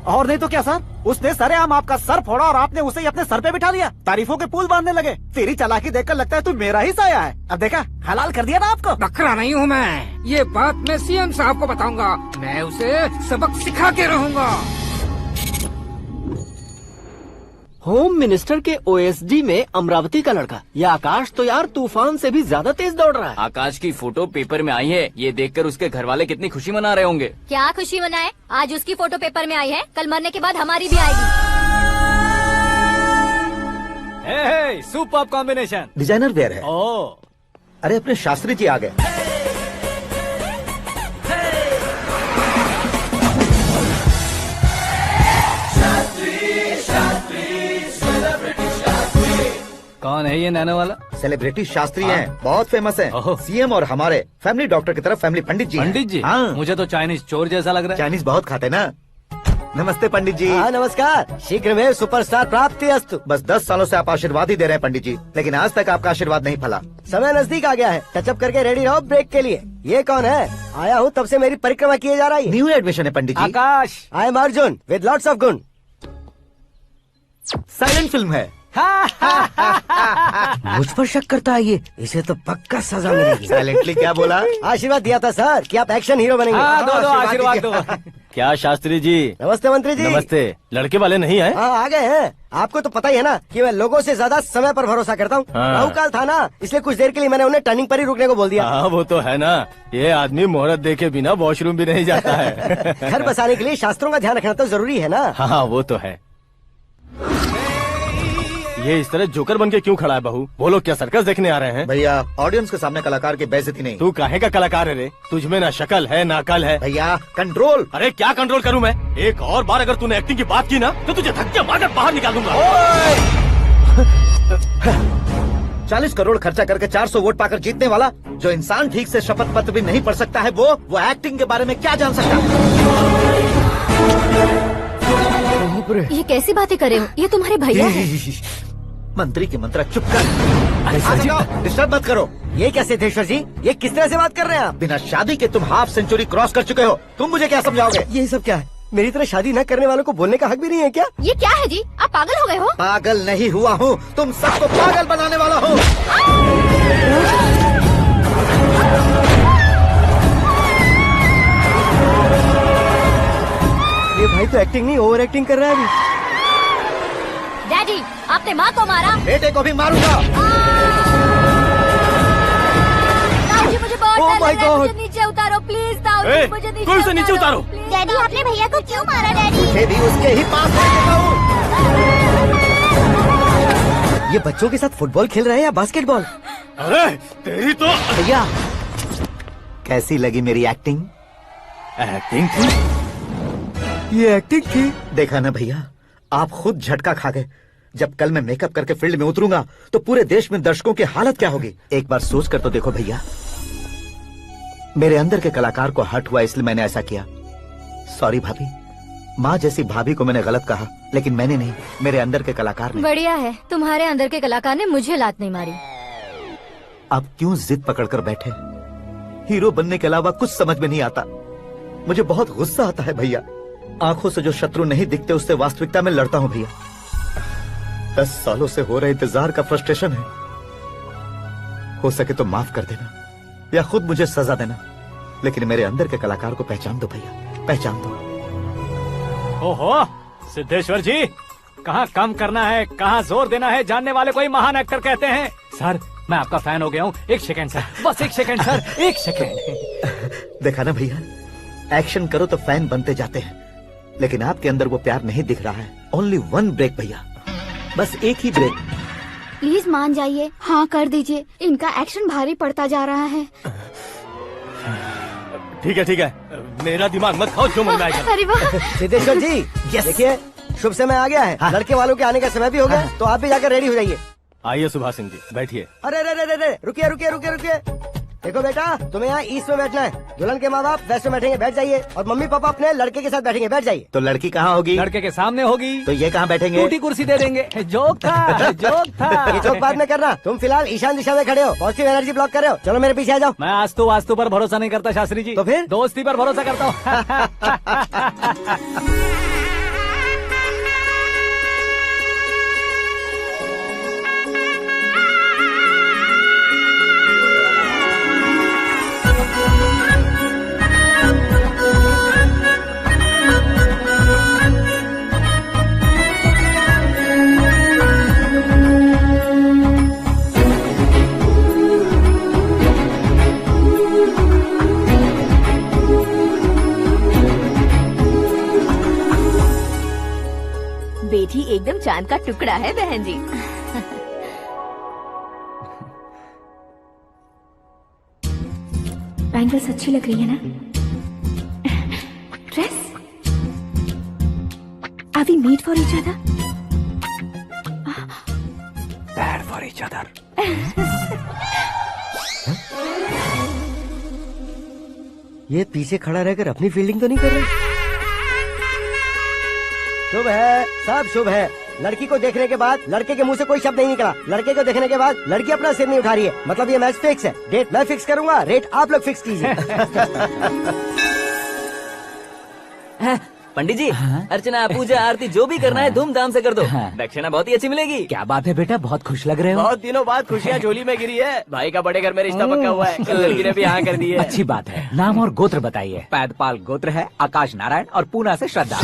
और नहीं तो क्या सर, उसने सरेआम आपका सर फोड़ा और आपने उसे ही अपने सर पे बिठा लिया। तारीफों के पुल बांधने लगे। तेरी चालाकी देखकर लगता है तू मेरा ही साया है। अब देखा, हलाल कर दिया ना आपको। बकरा नहीं हूँ मैं, ये बात मैं सीएम साहब को बताऊंगा। मैं उसे सबक सिखा के रहूंगा। होम मिनिस्टर के ओएसडी में अमरावती का लड़का, ये आकाश तो यार तूफान से भी ज्यादा तेज दौड़ रहा है। आकाश की फोटो पेपर में आई है, ये देखकर उसके घर वाले कितनी खुशी मना रहे होंगे। क्या खुशी मनाए, आज उसकी फोटो पेपर में आई है, कल मरने के बाद हमारी भी आएगी। Superb combination. डिजाइनर वेयर है। ओह, अरे अपने शास्त्री जी आ गए। कौन है ये नैनो वाला? सेलिब्रिटी शास्त्री हैं, बहुत फेमस हैं। ओहो। सीएम और हमारे फैमिली डॉक्टर की तरफ फैमिली पंडित जी हैं। पंडित जी? हाँ। मुझे तो चाइनीज चोर जैसा लग रहा है। चाइनीज बहुत खाते ना। नमस्ते पंडित जी। हाँ नमस्कार, शीघ्र में सुपरस्टार प्राप्ति अस्तु। बस 10 सालों से आप आशीर्वाद ही दे रहे हैं पंडित जी, लेकिन आज तक आपका आशीर्वाद नहीं फला। समय नजदीक आ गया है, टचअप करके रेडी रहो ब्रेक के लिए। ये कौन है? आया हूँ तब से मेरी परिक्रमा किए जा रही है। न्यू एडमिशन है Pandit ji. Akash. I am Arjun with lots of गुण। साइलेंट फिल्म है। मुझ पर शक करता है ये, इसे तो पक्का सजा मिलेगी। साइलेंटली क्या बोला? आशीर्वाद दिया था सर कि आप एक्शन हीरो बनेंगे। हाँ, दो आशीर्वाद दो। क्या शास्त्री जी? नमस्ते मंत्री जी। नमस्ते। लड़के वाले नहीं आए? हाँ आ गए हैं। आपको तो पता ही है ना कि मैं लोगों से ज्यादा समय पर भरोसा करता हूँ। हाँ। राहु काल था ना, इसलिए कुछ देर के लिए मैंने उन्हें टर्निंग पर ही रुकने को बोल दिया। हाँ वो तो है ना, ये आदमी मुहूर्त देखे बिना वॉशरूम भी नहीं जाता है। घर बसाने के लिए शास्त्रों का ध्यान रखना तो जरूरी है ना। हाँ वो तो है। ये इस तरह जोकर बन के क्यों खड़ा है बहू? वो लोग क्या सर्कस देखने आ रहे हैं? भैया ऑडियंस के सामने कलाकार की बेइज्जती नहीं। तू काहे का कलाकार है रे? तुझमें ना शक्ल है ना अकल है। भैया कंट्रोल। अरे क्या कंट्रोल करूं मैं? एक और बार अगर तूने एक्टिंग की बात की ना तो तुझे धक्के मारकर बाहर निकाल दूंगा। 40 करोड़ खर्चा करके 400 वोट पाकर जीतने वाला, जो इंसान ठीक से शपथ पत्र भी नहीं पढ़ सकता है, वो एक्टिंग के बारे में क्या जान सकता है? ये कैसी बातें कर रहे हो? ये तुम्हारे भैया हैं। मंत्री की मंत्रा चुप कर। डिस्टर्ब मत करो। ये क्या सिद्धेश्वर जी, ये किस तरह से बात कर रहे हैं आप? बिना शादी के तुम हाफ सेंचुरी क्रॉस कर चुके हो, तुम मुझे क्या समझाओगे? ये सब क्या है? मेरी तरह शादी न करने वालों को बोलने का हक भी नहीं है क्या? ये क्या है जी, आप पागल हो गए हो? पागल नहीं हुआ हूँ, तुम सबको पागल बनाने वाला हूँ। ये भाई तो एक्टिंग नहीं ओवर एक्टिंग कर रहा है अभी। डैडी, आपने माँ को मारा। बेटे को भी मारूंगा। ताऊजी, मुझे बहुत Oh डर my लग रहा है, God! मुझे नीचे उतारो प्लीज। ताऊजी, ए, मुझे कोई उसे नीचे उतारो। प्लीज। डैडी आपने भैया को क्यों मारा डैडी? मुझे भी उसके ही पास भेजना हूँ। ये बच्चों के साथ फुटबॉल खेल रहे हैं या बास्केटबॉल? अरे तेरी तो भैया कैसी लगी मेरी एक्टिंग? एक्टिंग ये एक्टिंग थी। देखा ना भैया, आप खुद झटका खा गए। जब कल मैं मेकअप करके फील्ड में उतरूंगा तो पूरे देश में दर्शकों की हालत क्या होगी? एक बार सोच कर तो देखो भैया। मेरे अंदर के कलाकार को हर्ट हुआ इसलिए मैंने ऐसा किया। सॉरी भाभी। माँ जैसी भाभी को मैंने गलत कहा, लेकिन मैंने नहीं, मेरे अंदर के कलाकार ने। बढ़िया है, तुम्हारे अंदर के कलाकार ने मुझे लात नहीं मारी। आप क्यों जिद पकड़कर बैठे? हीरो बनने के अलावा कुछ समझ में नहीं आता। मुझे बहुत गुस्सा आता है भैया। आंखों से जो शत्रु नहीं दिखते उससे वास्तविकता में लड़ता हूँ भैया। 10 सालों से हो रहे इंतजार का फ्रस्ट्रेशन है। हो सके तो माफ कर देना या खुद मुझे सजा देना, लेकिन मेरे अंदर के कलाकार को पहचान दो भैया, पहचान दो। ओहो सिद्धेश्वर जी, कहाँ कम करना है, कहाँ जोर देना है, जानने वाले को ही महान एक्टर कहते हैं। सर मैं आपका फैन हो गया हूँ। एक सेकंड सर, बस एक सेकंड सर, एक सेकंड। देखा ना भैया, एक्शन करो तो फैन बनते जाते हैं, लेकिन आपके अंदर वो प्यार नहीं दिख रहा है। ओनली 1 ब्रेक भैया, बस एक ही ब्रेक। प्लीज मान जाइए, हाँ कर दीजिए। इनका एक्शन भारी पड़ता जा रहा है। ठीक है, मेरा दिमाग मत खाओ, जो मन में आएगा। अरे वाह। सिद्धेश्वर जी देखिए, शुभ समय आ गया है। हाँ। लड़के वालों के आने का समय भी हो गया, तो आप भी जाकर रेडी हो जाइए। आइए सुभाष सिंह जी, बैठिए। अरे रे रे रे रे, रुकिए। देखो बेटा, तुम्हें यहाँ ईस्ट में बैठना है। दुल्हन के माँ बाप वेस्ट में बैठेंगे, बैठ जाइए। और मम्मी पापा अपने लड़के के साथ बैठेंगे, बैठ जाइए। तो लड़की कहाँ होगी? लड़के के सामने होगी। तो ये कहाँ बैठेंगे? टूटी कुर्सी दे देंगे। जोक था, जोक था। ये जोक बाद में करना। तुम फिलहाल ईशान दिशा में खड़े हो, पॉजिटिव एनर्जी ब्लॉक कर रहे हो। चलो मेरे पीछे आ जाओ। मैं आस्तु वास्तु पर भरोसा नहीं करता शास्त्री जी। तो फिर? दोस्ती पर भरोसा करता हूँ। चांद का टुकड़ा है बहन जी। बैंगल्स अच्छी लग रही है ना? Dress? Are we made for each other? Bad for each other. ये पीछे खड़ा रहकर अपनी फील्डिंग तो नहीं कर रहा? शुभ है, सब शुभ है। लड़की को देखने के बाद लड़के के मुंह से कोई शब्द नहीं निकला। लड़के को देखने के बाद लड़की अपना सिर नहीं उठा रही है। मतलब ये मैच फिक्स है। डेट मैं फिक्स करूंगा, रेट आप लोग फिक्स कीजिए। पंडित जी, अर्चना पूजा आरती जो भी करना है धूमधाम से कर दो। दक्षिणा बहुत ही अच्छी मिलेगी। क्या बात है बेटा, बहुत खुश लग रहे हो। बहुत दिनों बाद खुशियाँ झोली में गिरी है। भाई का बड़े घर में रिश्ता पक्का हुआ है। कल लड़की ने भी हाँ कर दी है। अच्छी बात है। नाम और गोत्र बताइए। पैदपाल गोत्र है, आकाश नारायण और पूना से श्रद्धा।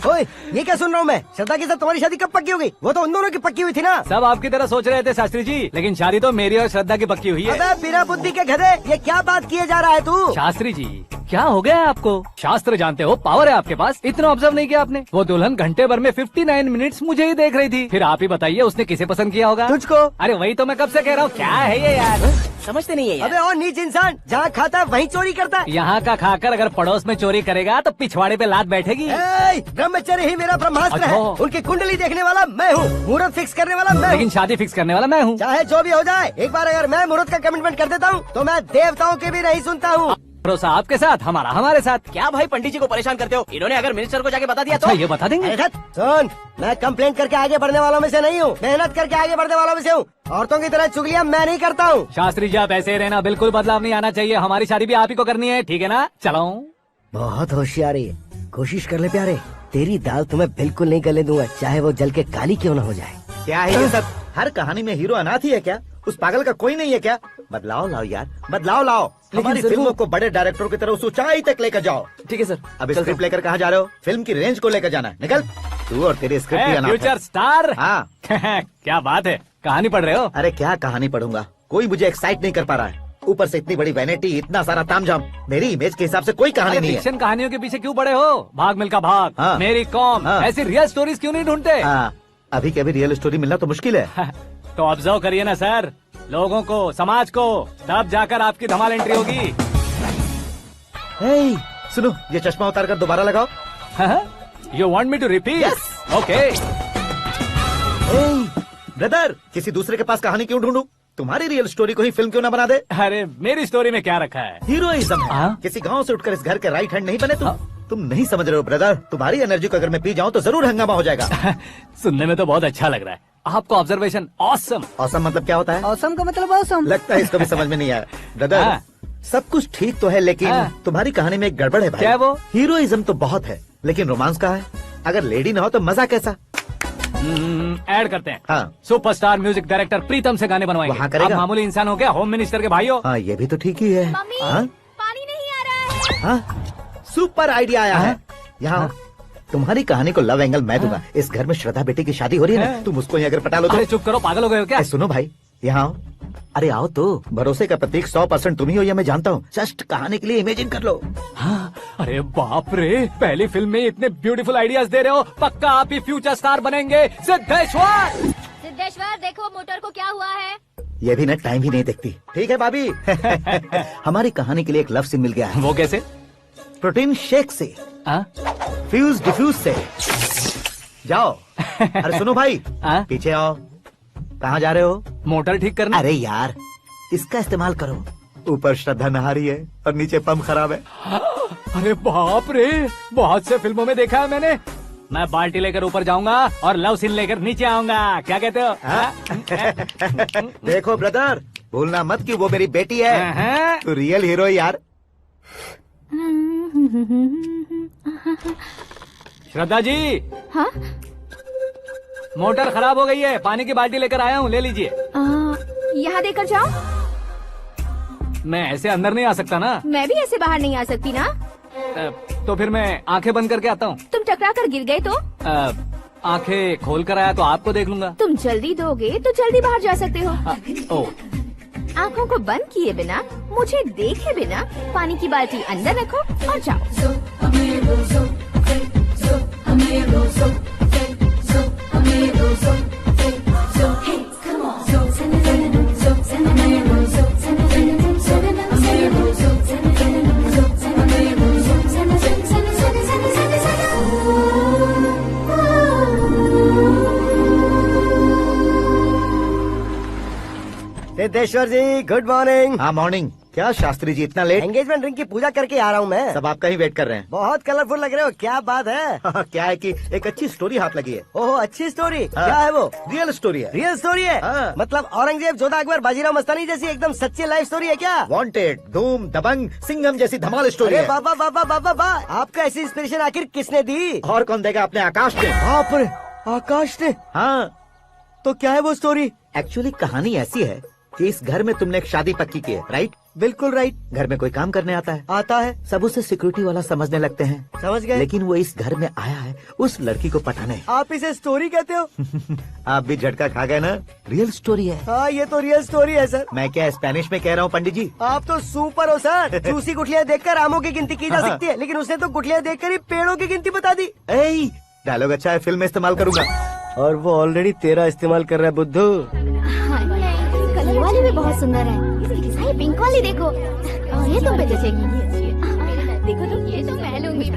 ओए, ये क्या सुन रहा हूँ मैं? श्रद्धा के साथ तुम्हारी शादी कब पक्की हो गई? वो तो उन दोनों की पक्की हुई थी ना। सब आपकी तरह सोच रहे थे शास्त्री जी, लेकिन शादी तो मेरी और श्रद्धा की पक्की हुई है। अबे बिना बुद्धि के गधे, ये क्या बात किए जा रहा है तू? शास्त्री जी, क्या हो गया है आपको? शास्त्र जानते हो, पावर है आपके पास। इतना ऑब्जर्व नहीं किया आपने? वो दुल्हन घंटे भर में 59 मिनट्स मुझे ही देख रही थी। फिर आप ही बताइए उसने किसे पसंद किया होगा? तुझको। अरे वही तो मैं कब से कह रहा हूँ, क्या है ये यार? समझते नहीं है यार। अबे और नीच इंसान, जहाँ खाता है वहीं चोरी करता है। यहाँ का खाकर अगर पड़ोस में चोरी करेगा तो पिछवाड़े पे लात बैठेगी। ब्रह्मचर्य ही मेरा ब्रह्मास्त्र है। अच्छा। उनकी कुंडली देखने वाला मैं हूँ, मुहूर्त फिक्स करने वाला मैं हूँ। लेकिन शादी फिक्स करने वाला मैं हूँ। चाहे जो भी हो जाए, एक बार अगर मैं मुहूर्त का कमिटमेंट कर देता हूँ तो मैं देवताओं के भी नहीं सुनता हूँ। भरोसा आपके साथ, हमारा हमारे साथ। क्या भाई पंडित जी को परेशान करते हो? इन्होंने अगर मिनिस्टर को जाके बता दिया अच्छा, तो ये बता देंगे? अरे सुन, मैं कंप्लेंट करके आगे बढ़ने वालों में से नहीं हूँ, मेहनत करके आगे बढ़ने वालों में से हूँ। औरतों की तरह चुगलियाँ मैं नहीं करता हूँ। शास्त्री जी आप ऐसे ही रहना, बिल्कुल बदलाव नहीं आना चाहिए। हमारी शादी भी आप ही को करनी है, ठीक है ना? चलो। बहुत होशियारी है, कोशिश कर ले प्यारे। तेरी दाल तुम्हें बिल्कुल नहीं गलने दूंगा, चाहे वो जल के काली क्यों न हो जाए। क्या है ये सब? हर कहानी में हीरो अनाथ ही है क्या? उस पागल का कोई नहीं है क्या? बदलाव लाओ यार, बदलाव लाओ। हमारी फिल्मों को बड़े डायरेक्टरों की तरह उस ऊंचाई तक लेकर जाओ। ठीक है सर। अब स्क्रिप्ट लेकर कहाँ जा रहे हो? फिल्म की रेंज को लेकर जाना। निकल तू और तेरे स्क्रिप्ट भी अनाथ है। Future star. हाँ। क्या बात है, कहानी पढ़ रहे हो? अरे क्या कहानी पढ़ूंगा, कोई मुझे एक्साइट नहीं कर पा रहा है। ऊपर से इतनी बड़ी वैनिटी, इतना सारा तामझाम। मेरी इमेज के हिसाब से कोई कहानी नहीं है। फिक्शन कहानियों के पीछे क्यों पड़े हो? भाग मिल्खा भाग, हाँ। मेरी कॉम, हाँ। ऐसी रियल स्टोरीज क्यों नहीं ढूंढते? हाँ, अभी के अभी रियल स्टोरी मिलना तो मुश्किल है। तो ऑब्जर्व करिए ना सर, लोगों को, समाज को, तब जाकर आपकी धमाल एंट्री होगी। सुनो, ये चश्मा उतार कर दोबारा लगाओ। You want me to repeat? Okay. Brother, किसी दूसरे के पास कहानी क्यों ढूंढूं? तुम्हारी रियल स्टोरी को ही फिल्म क्यों ना बना दे? अरे मेरी स्टोरी में क्या रखा है? हीरोइज्म है। किसी गांव से उठकर इस घर के राइट हैंड नहीं बने तुम। तुम नहीं समझ रहे हो ब्रदर, तुम्हारी एनर्जी को अगर मैं पी जाऊं तो जरूर हंगामा हो जाएगा। सुनने में तो बहुत अच्छा लग रहा है। आपको ऑब्जर्वेशन ऑसम। ऑसम मतलब क्या होता है? औसम का मतलब औसम। लगता है इसको भी समझ में नहीं आया। ब्रदर, सब कुछ ठीक तो है, लेकिन तुम्हारी कहानी में एक गड़बड़ है भाई। क्या वो? हीरोइज्म तो बहुत है, लेकिन रोमांस का है। अगर लेडी ना हो तो मजा कैसा? ऐड करते हैं। हाँ। सुपरस्टार म्यूजिक डायरेक्टर प्रीतम से गाने बनवाएंगे। वहाँ करेगा? आप मामूली इंसान हो क्या? होम मिनिस्टर के भाई हो। हाँ, ये भी तो ठीक ही है। मम्मी, हाँ? पानी नहीं आ रहा है। हाँ? सुपर आइडिया आया है। यहाँ तुम्हारी कहानी को लव एंगल मैं दूंगा। इस घर में श्रद्धा बेटी की शादी हो रही है ना, तुम उसको ही अगर पटा लो तो। अरे चुप करो, पागल हो गए हो क्या? सुनो भाई, यहाँ आओ। अरे आओ तो, भरोसे का प्रतीक 100% तुम ही हो, ये मैं जानता हूँ। जस्ट कहानी के लिए इमेजिन कर लो। हाँ, अरे बाप रे, पहली फिल्म में इतने ब्यूटीफुल आइडियाज दे रहे हो। पक्का आप ही फ्यूचर स्टार बनेंगे। सिद्धेश्वर, सिद्धेश्वर देखो मोटर को क्या हुआ है। ये भी ना टाइम ही नहीं देखती। ठीक है भाभी। हमारी कहानी के लिए एक लव सीन मिल गया है। वो कैसे? प्रोटीन शेक से, फ्यूज डिफ्यूज से। जाओ। अरे सुनो भाई, पीछे आओ। कहाँ जा रहे हो? मोटर ठीक करना। अरे यार, इसका इस्तेमाल करो। ऊपर श्रद्धा नहा रही है और नीचे पंप खराब है। अरे बाप रे, बहुत से फिल्मों में देखा है मैंने। मैं बाल्टी लेकर ऊपर जाऊंगा और लव सीन लेकर नीचे आऊंगा। क्या कहते हो? देखो ब्रदर, भूलना मत कि वो मेरी बेटी है। तू रियल हीरो यार। श्रद्धा जी। हाँ? मोटर खराब हो गई है, पानी की बाल्टी लेकर आया हूँ, ले लीजिए। यहाँ देकर जाओ। मैं ऐसे अंदर नहीं आ सकता ना। मैं भी ऐसे बाहर नहीं आ सकती ना। तो फिर मैं आंखें बंद करके आता हूँ। तुम टकरा कर गिर गए तो? आंखें खोल कर आया तो आपको देख लूंगा। तुम जल्दी दोगे तो जल्दी बाहर जा सकते हो। आँखों को बंद किए बिना, मुझे देखे बिना पानी की बाल्टी अंदर रखो और जाओ। सिद्धेश्वर जी गुड मॉर्निंग। हाँ मॉर्निंग। क्या शास्त्री जी इतना लेट? एंगेजमेंट रिंग की पूजा करके आ रहा हूँ मैं। सब आपका ही वेट कर रहे हैं। बहुत कलरफुल लग रहे हो, क्या बात है? क्या है कि एक अच्छी स्टोरी हाथ लगी है। ओह अच्छी स्टोरी, क्या है वो? रियल स्टोरी है। रियल स्टोरी है? हाँ। मतलब औरंगजेब, जोधा अकबर, बाजीराव मस्तानी जैसी एकदम सच्ची लाइफ स्टोरी है क्या? वांटेड, धूम, दबंग, सिंघम जैसी धमाल स्टोरी अरे है। बाबा बाबा बाबा बा, आपका ऐसी इंस्पिरेशन आखिर किसने दी? और कौन देगा? अपने आकाश ने। बाप रे, आकाश ने? हाँ। तो क्या है वो स्टोरी? एक्चुअली कहानी ऐसी है कि इस घर में तुमने एक शादी पक्की की है, राइट? बिल्कुल राइट। घर में कोई काम करने आता है? आता है। सब उसे सिक्योरिटी वाला समझने लगते हैं। समझ गए। लेकिन वो इस घर में आया है उस लड़की को पटाने। आप इसे स्टोरी कहते हो? आप भी झटका खा गए ना? रियल स्टोरी है। हाँ ये तो रियल स्टोरी है सर। मैं क्या स्पेनिश में कह रहा हूँ पंडित जी? आप तो सुपर हो सर। चूसी गुठलियाँ देखकर आमों की गिनती की जा सकती है, लेकिन उसने तो गुठलियाँ देखकर ही पेड़ों की गिनती बता दी। डायलॉग अच्छा है, फिल्म में इस्तेमाल करूंगा। और वो ऑलरेडी तेरा इस्तेमाल कर रहा है बुद्धू। कलर वाली भी बहुत सुंदर है। ये पिंक वाली देखो, और ये तुम पे जचेगी। देखो तो ये तो मैं लूंगी।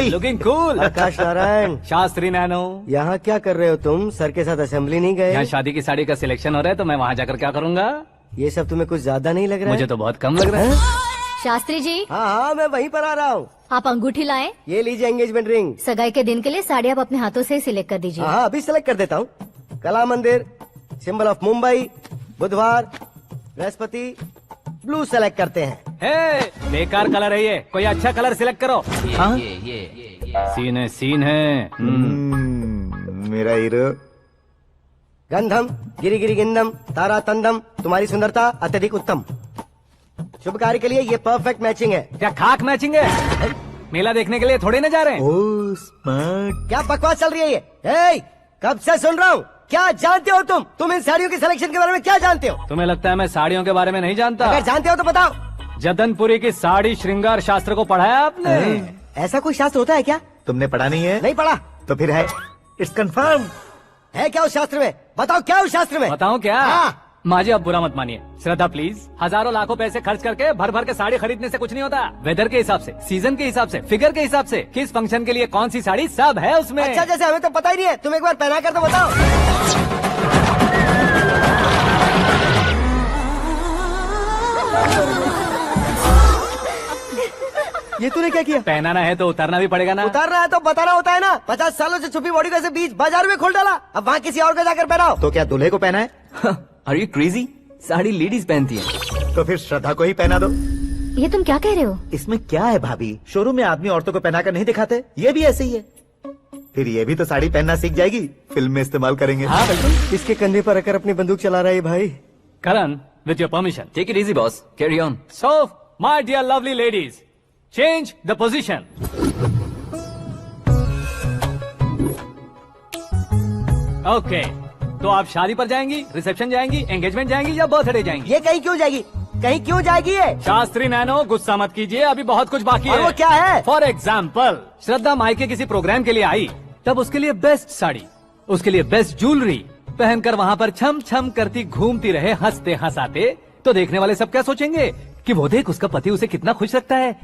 Looking cool. Akash Narayan. Shastri Nano. यहाँ क्या कर रहे हो तुम? सर के साथ असेंबली नहीं गए? यहाँ शादी की साड़ी का सिलेक्शन हो रहा है तो मैं वहाँ जाकर क्या करूँगा? ये सब तुम्हें कुछ ज्यादा नहीं लग रहा है? मुझे तो बहुत कम लग रहा है। शास्त्री जी। हाँ हाँ मैं वहीं पर आ रहा हूँ। आप अंगूठी लाएं। ये लीजिए एंगेजमेंट रिंग। सगाई के दिन के लिए साड़ी आप अपने हाथों से सिलेक्ट कर दीजिए। हाँ अभी सिलेक्ट कर देता हूँ। कला मंदिर, सिंबल ऑफ मुंबई, बुधवार, बृहस्पति, ब्लू सेलेक्ट करते हैं। बेकार कलर है ये, कोई अच्छा कलर सिलेक्ट करो। हाँ? सीन है। मेरा हीरो। गंधम, गिरी गिरी गिंदम, तारा तंदम, तुम्हारी सुंदरता अत्यधिक उत्तम। शुभ कार्य के लिए ये परफेक्ट मैचिंग है। क्या खाक मैचिंग है? मेला देखने के लिए थोड़ी न जा रहे हैं। Oh smart. क्या बकवास चल रही है ये? कब से सुन रहा हूँ। क्या जानते हो तुम इन साड़ियों के सिलेक्शन के बारे में क्या जानते हो? तुम्हें लगता है मैं साड़ियों के बारे में नहीं जानता? अगर जानते हो तो बताओ। जदनपुरी की साड़ी श्रृंगार शास्त्र को पढ़ा है आपने? ऐसा कोई शास्त्र होता है क्या? तुमने पढ़ा नहीं है? नहीं पढ़ा। तो फिर है, इट्स कंफर्म। है क्या उस शास्त्र में? बताओ क्या उस शास्त्र में? बताऊं क्या? हाँ। माँ जी आप बुरा मत मानिए। श्रद्धा प्लीज। हजारों लाखों पैसे खर्च करके भर भर के साड़ी खरीदने से कुछ नहीं होता। वेदर के हिसाब से, सीजन के हिसाब से, फिगर के हिसाब से, किस फंक्शन के लिए कौन सी साड़ी, सब है उसमें। अच्छा जैसे हमें तो पता ही नहीं है, तुम एक बार पहना कर तो बताओ। ये तूने क्या किया? पहनाना है तो उतारना भी पड़ेगा ना। उतारना है तो बताना होता है ना। 50 सालों से छुपी बॉडी को ऐसे बीच बाजार में खोल डाला, अब वहाँ किसी और को जाकर पहनाओ। तो क्या दूल्हे को पहना है? Are you crazy? Sari ladies पहनती है। तो फिर श्रद्धा को ही पहना दो। ये तुम क्या कह रहे हो? इसमें क्या है भाभी? शोरूम में आदमी औरतों को पहनाकर नहीं दिखाते? ये भी ऐसे ही है। फिर ये भी तो साड़ी पहनना सीख जाएगी, फिल्म में इस्तेमाल करेंगे। हाँ बिल्कुल। इसके कंधे पर रखकर अपनी बंदूक चला रहा है भाई। करण, with your permission. Take it easy, boss. Carry on. So, my dear lovely ladies, change the position. Okay. तो आप शादी पर जाएंगी, रिसेप्शन जाएंगी, एंगेजमेंट जाएंगी या बर्थडे जाएंगी? ये कहीं क्यों जाएगी? कहीं क्यों जाएगी ये? शास्त्री नैनो गुस्सा मत कीजिए, अभी बहुत कुछ बाकी है। और वो क्या है? फॉर एग्जाम्पल, श्रद्धा मायके किसी प्रोग्राम के लिए आई, तब उसके लिए बेस्ट साड़ी, उसके लिए बेस्ट ज्वेलरी पहनकर वहाँ पर छम छम करती घूमती रहे हंसते हंसाते, तो देखने वाले सब क्या सोचेंगे कि वो देख उसका पति उसे कितना खुश रखता है।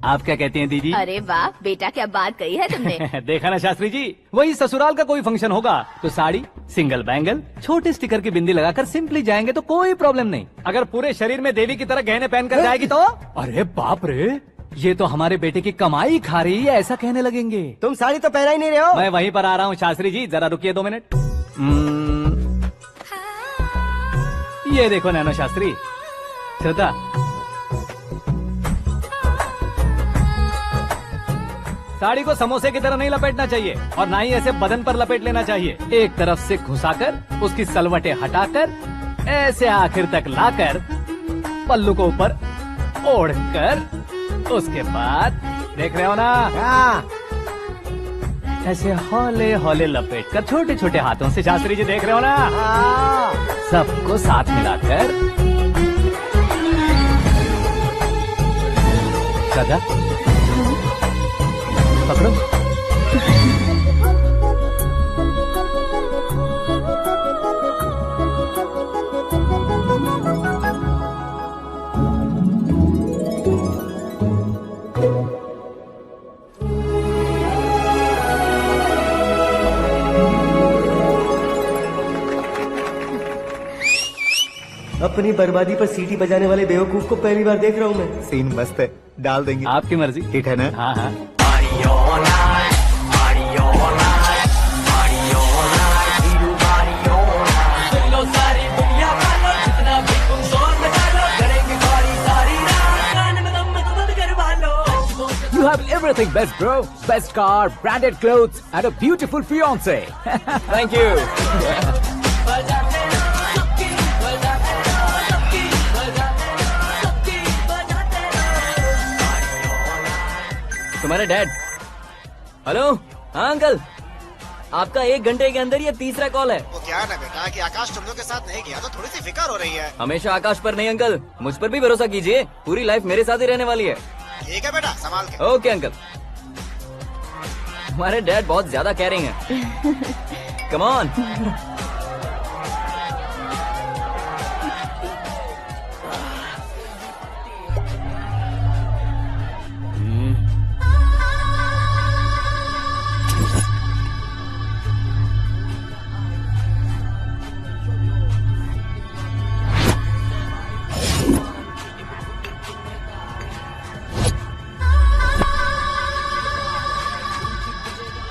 आप क्या कहती हैं दीदी? अरे वाह बेटा, क्या बात कही है तुमने। देखा ना शास्त्री जी, वही ससुराल का कोई फंक्शन होगा तो साड़ी, सिंगल बैंगल, छोटे स्टिकर की बिंदी लगाकर सिंपली जाएंगे तो कोई प्रॉब्लम नहीं। अगर पूरे शरीर में देवी की तरह गहने पहनकर जाएगी तो अरे बाप रे, ये तो हमारे बेटे की कमाई खा रही है, ऐसा कहने लगेंगे। तुम साड़ी तो पहना ही नहीं रहे हो। मैं वहीं पर आ रहा हूँ शास्त्री जी, जरा रुकिए 2 मिनट। ये देखो नैनो शास्त्री, श्रद्धा, साड़ी को समोसे की तरह नहीं लपेटना चाहिए और ना ही ऐसे बदन पर लपेट लेना चाहिए। एक तरफ से घुसाकर, उसकी सलवटें हटाकर, ऐसे आखिर तक लाकर, पल्लू को ऊपर ओढ़कर, उसके बाद देख रहे हो ना, ऐसे हौले हौले लपेट कर छोटे छोटे हाथों से, शास्त्री जी देख रहे हो ना, सबको साथ मिलाकर, सदा पकड़ो। अपनी बर्बादी पर सीटी बजाने वाले बेवकूफ को पहली बार देख रहा हूँ मैं। सीन मस्त है, डाल देंगे। आपकी मर्जी। हिट है ना? हाँ हाँ। You have everything best, bro. Best car, branded clothes, and a beautiful fiance. Thank you. तुम्हारे डैड। हेलो। हाँ अंकल, आपका 1 घंटे के अंदर ये तीसरा कॉल है। वो क्या है ना बेटा कि आकाश तुम लोग के साथ नहीं गया तो थोड़ी सी फिक्र हो रही है। हमेशा आकाश पर नहीं अंकल, मुझ पर भी भरोसा कीजिए। पूरी लाइफ मेरे साथ ही रहने वाली है। ठीक है बेटा, संभाल के। Okay uncle. हमारे डैड बहुत ज्यादा केयरिंग है। Come on.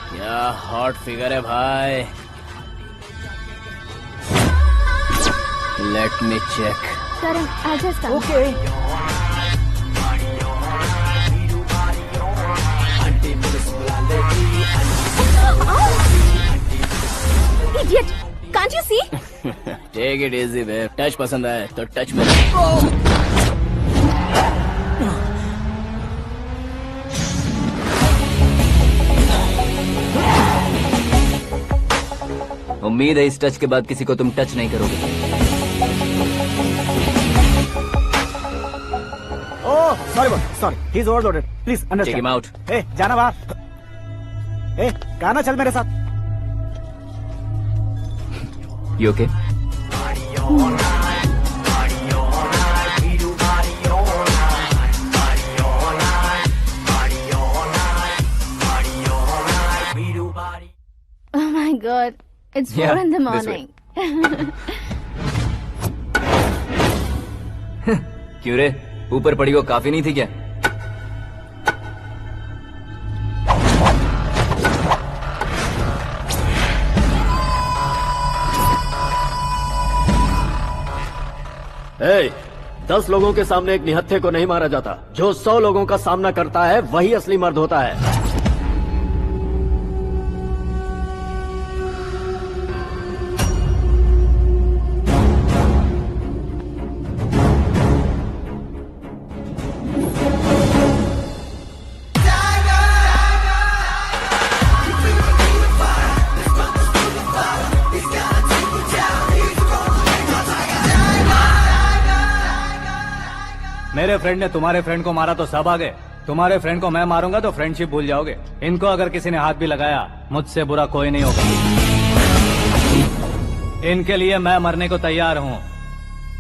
क्या हॉट फिगर है भाई। Let me check. Karan, I'll just come. Okay. Idiot! Can't you see? Take it easy babe. Touch पसंद आए तो टच में। उम्मीद है इस टच के बाद किसी को तुम टच नहीं करोगे। Oh sorry sorry, he is overloaded, please take understand. Him out. ए जाना बाहर। ए गाना चल मेरे साथ। You okay? Oh my God! It's 4 Yeah, in the this way. morning. क्यों रे, ऊपर पड़ी वो काफी नहीं थी क्या? ए, 10 लोगों के सामने एक निहत्थे को नहीं मारा जाता। जो 100 लोगों का सामना करता है वही असली मर्द होता है। मेरे फ्रेंड ने तुम्हारे फ्रेंड को मारा तो सब आ गए। तुम्हारे फ्रेंड को मैं मारूंगा तो फ्रेंडशिप भूल जाओगे। इनको अगर किसी ने हाथ भी लगाया, मुझसे बुरा कोई नहीं होगा। इनके लिए मैं मरने को तैयार हूँ,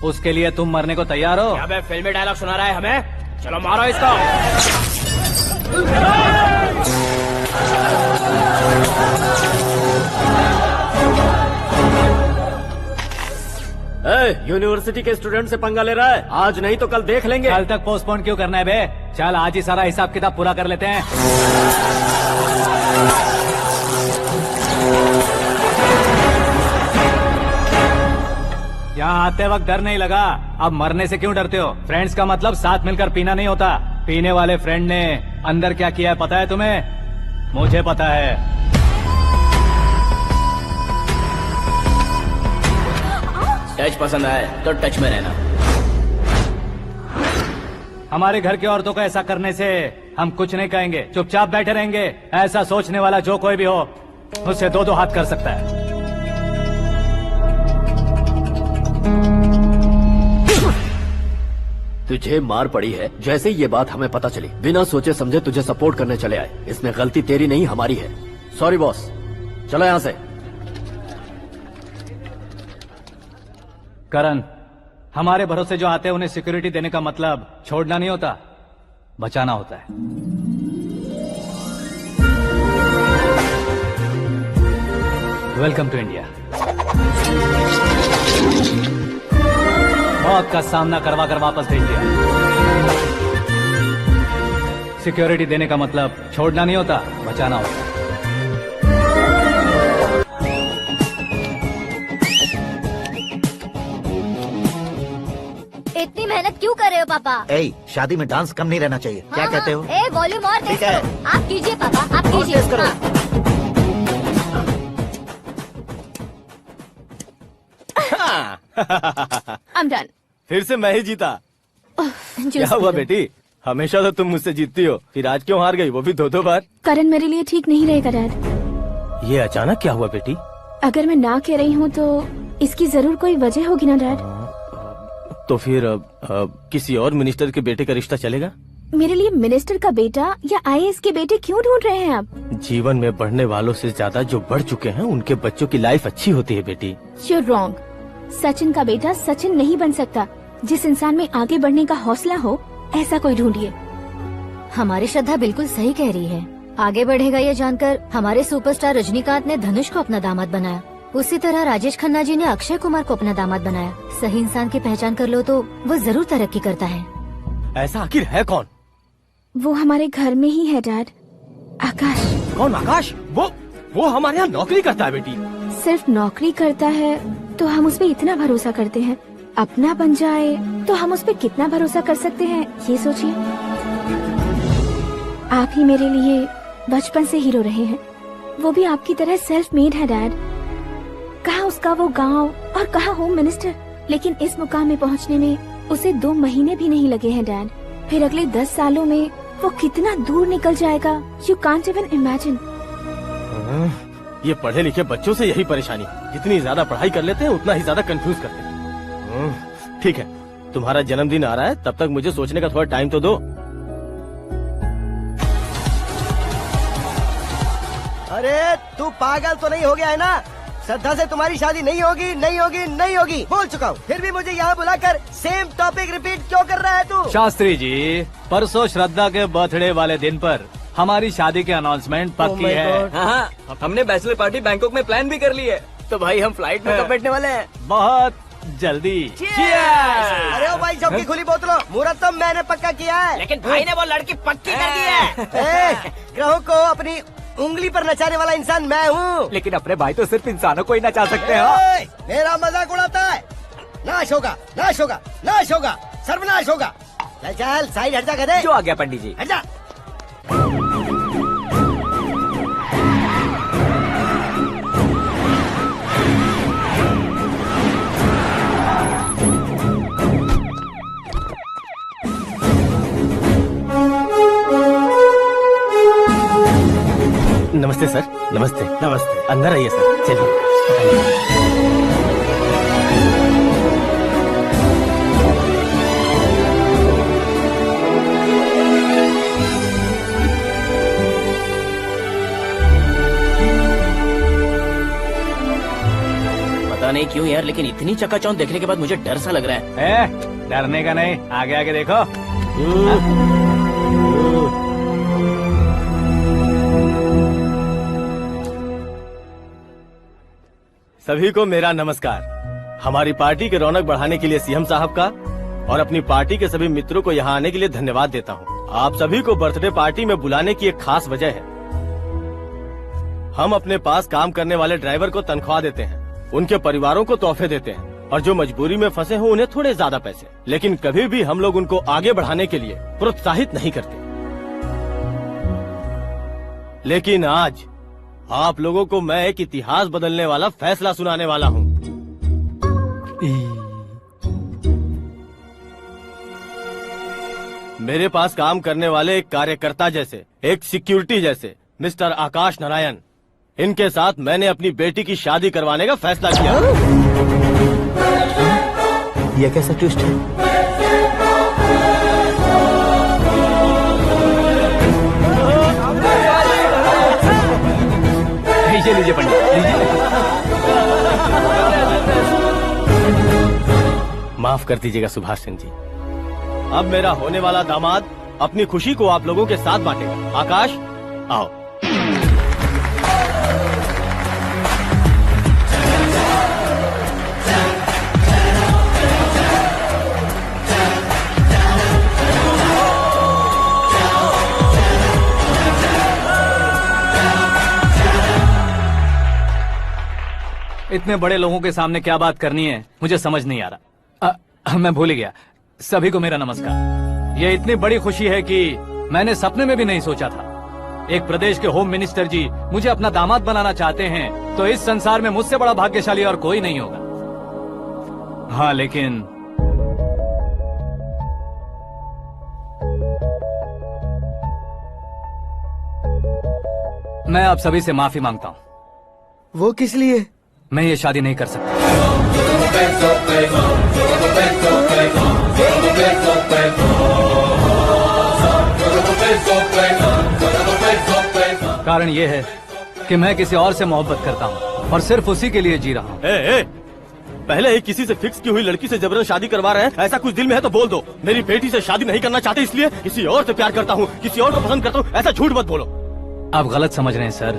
उसके लिए तुम मरने को तैयार हो? क्या फिल्मी डायलॉग सुना रहा है हमें? चलो मारो इसको। यूनिवर्सिटी के स्टूडेंट से पंगा ले रहा है। आज नहीं तो कल देख लेंगे। कल तक पोस्टपोन क्यों करना है बे? चल आज ही सारा हिसाब किताब पूरा कर लेते हैं। यहाँ आते वक्त डर नहीं लगा, अब मरने से क्यों डरते हो? फ्रेंड्स का मतलब साथ मिलकर पीना नहीं होता। पीने वाले फ्रेंड ने अंदर क्या किया है पता है तुम्हें? मुझे पता है। टच पसंद आए तो टच में रहना। हमारे घर की औरतों को ऐसा करने से हम कुछ नहीं कहेंगे, चुपचाप बैठे रहेंगे। ऐसा सोचने वाला जो कोई भी हो, उससे 2-2 हाथ कर सकता है। तुझे मार पड़ी है। जैसे ही ये बात हमें पता चली, बिना सोचे समझे तुझे सपोर्ट करने चले आए। इसमें गलती तेरी नहीं हमारी है। सॉरी बॉस, चलो यहाँ से। करण, हमारे भरोसे जो आते हैं उन्हें सिक्योरिटी देने का मतलब छोड़ना नहीं होता, बचाना होता है। Welcome to India. मौत का सामना करवा कर वापस भेज दिया। सिक्योरिटी देने का मतलब छोड़ना नहीं होता, बचाना होता है। इतनी मेहनत क्यों कर रहे हो पापा? ए, शादी में डांस कम नहीं रहना चाहिए। क्या कहते हो? ए, वॉल्यूम और तेज ठीक है। करो। आप कीजिए पापा, आप और कीजिए। तेज करो। I'm done. फिर से मैं ही जीता। क्या हुआ बेटी? हमेशा तो तुम मुझसे जीतती हो, फिर आज क्यों हार गई, वो भी 2-2 बार? करण मेरे लिए ठीक नहीं रहेगा डैड। ये अचानक क्या हुआ बेटी? अगर मैं ना कह रही हूँ तो इसकी जरूर कोई वजह होगी ना डैड। तो फिर किसी और मिनिस्टर के बेटे का रिश्ता चलेगा? मेरे लिए मिनिस्टर का बेटा या IAS के बेटे क्यों ढूंढ रहे हैं आप? जीवन में बढ़ने वालों से ज्यादा जो बढ़ चुके हैं उनके बच्चों की लाइफ अच्छी होती है बेटी। You're wrong. सचिन का बेटा सचिन नहीं बन सकता। जिस इंसान में आगे बढ़ने का हौसला हो, ऐसा कोई ढूंढिए। हमारी श्रद्धा बिल्कुल सही कह रही है। आगे बढ़ेगा ये जानकर हमारे सुपरस्टार रजनीकांत ने धनुष को अपना दामाद बनाया। उसी तरह राजेश खन्ना जी ने अक्षय कुमार को अपना दामाद बनाया। सही इंसान की पहचान कर लो तो वो जरूर तरक्की करता है। ऐसा आखिर है कौन? वो हमारे घर में ही है डैड, आकाश। कौन आकाश? वो हमारे यहाँ नौकरी करता है बेटी। सिर्फ नौकरी करता है तो हम उस पर इतना भरोसा करते हैं। अपना बन जाए तो हम उस पर कितना भरोसा कर सकते हैं, ये सोचिए। आप ही मेरे लिए बचपन से हीरो रहे हैं। वो भी आपकी तरह सेल्फ मेड है डैड। कहाँ उसका वो गांव और कहाँ होम मिनिस्टर, लेकिन इस मुकाम में पहुँचने में उसे 2 महीने भी नहीं लगे हैं डैड। फिर अगले 10 सालों में वो कितना दूर निकल जाएगा, यू कांट इवन इमेजिन। ये पढ़े लिखे बच्चों से यही परेशानी, जितनी ज्यादा पढ़ाई कर लेते हैं उतना ही ज्यादा कंफ्यूज करते हैं। ठीक है, तुम्हारा जन्मदिन आ रहा है, तब तक मुझे सोचने का थोड़ा टाइम तो दो। अरे तू पागल तो नहीं हो गया है ना? श्रद्धा से तुम्हारी शादी नहीं होगी, नहीं होगी, नहीं होगी, बोल चुका हूँ। फिर भी मुझे यहाँ बुलाकर सेम टॉपिक रिपीट क्यों कर रहा है तू? शास्त्री जी, परसों श्रद्धा के बर्थडे वाले दिन पर हमारी शादी की अनाउंसमेंट पक्की है। हाँ, हमने बैचलर पार्टी बैंकॉक में प्लान भी कर ली है। तो भाई हम फ्लाइट में कब बैठने वाले हैं? बहुत जल्दी। अरे ओ भाई, सबकी खुली बोतलों, मुहूर्त तो मैंने पक्का किया है। लेकिन भाई ने वो लड़की पक्की कर दी है। ग्रहों को अपनी उंगली पर नचाने वाला इंसान मैं हूँ। लेकिन अपने भाई तो सिर्फ इंसानों को ही नचा सकते हैं। मेरा मजाक उड़ाता है। नाश होगा, नाश होगा, नाश होगा, सर्वनाश होगा। चल चल, साइड हट जा गधे। जो आ गया पंडित जी। हट जा। नमस्ते सर। नमस्ते। नमस्ते। अंदर आइए सर, चलिए। पता नहीं क्यों यार, लेकिन इतनी चकाचौंध देखने के बाद मुझे डर सा लग रहा है। डरने का नहीं, आगे आगे देखो। सभी को मेरा नमस्कार। हमारी पार्टी के रौनक बढ़ाने के लिए सीएम साहब का और अपनी पार्टी के सभी मित्रों को यहाँ आने के लिए धन्यवाद देता हूँ। आप सभी को बर्थडे पार्टी में बुलाने की एक खास वजह है। हम अपने पास काम करने वाले ड्राइवर को तनख्वाह देते हैं, उनके परिवारों को तोहफे देते हैं और जो मजबूरी में फंसे हो उन्हें थोड़े ज्यादा पैसे। लेकिन कभी भी हम लोग उनको आगे बढ़ाने के लिए प्रोत्साहित नहीं करते। लेकिन आज आप लोगों को मैं एक इतिहास बदलने वाला फैसला सुनाने वाला हूँ। मेरे पास काम करने वाले एक कार्यकर्ता जैसे, एक सिक्योरिटी जैसे मिस्टर आकाश नारायण, इनके साथ मैंने अपनी बेटी की शादी करवाने का फैसला किया। यह कैसा ट्विस्ट है? लीजिए लीजिए पंडित लीजिए। माफ कर दीजिएगा सुभाष सिंह जी। अब मेरा होने वाला दामाद अपनी खुशी को आप लोगों के साथ बांटेगा। आकाश आओ। इतने बड़े लोगों के सामने क्या बात करनी है मुझे समझ नहीं आ रहा। मैं भूल ही गया। सभी को मेरा नमस्कार। ये इतनी बड़ी खुशी है कि मैंने सपने में भी नहीं सोचा था। एक प्रदेश के होम मिनिस्टर जी मुझे अपना दामाद बनाना चाहते हैं तो इस संसार में मुझसे बड़ा भाग्यशाली और कोई नहीं होगा। हाँ लेकिन मैं आप सभी से माफी मांगता हूँ। वो किस लिए? मैं ये शादी नहीं कर सकता। कारण ये है कि मैं किसी और से मोहब्बत करता हूँ और सिर्फ उसी के लिए जी रहा हूँ। पहले ही किसी से फिक्स की हुई लड़की से जबरन शादी करवा रहे हैं। ऐसा कुछ दिल में है तो बोल दो। मेरी बेटी से शादी नहीं करना चाहते इसलिए किसी और से प्यार करता हूँ, किसी और को पसंद करता हूँ, ऐसा झूठ मत बोलो। आप गलत समझ रहे हैं सर।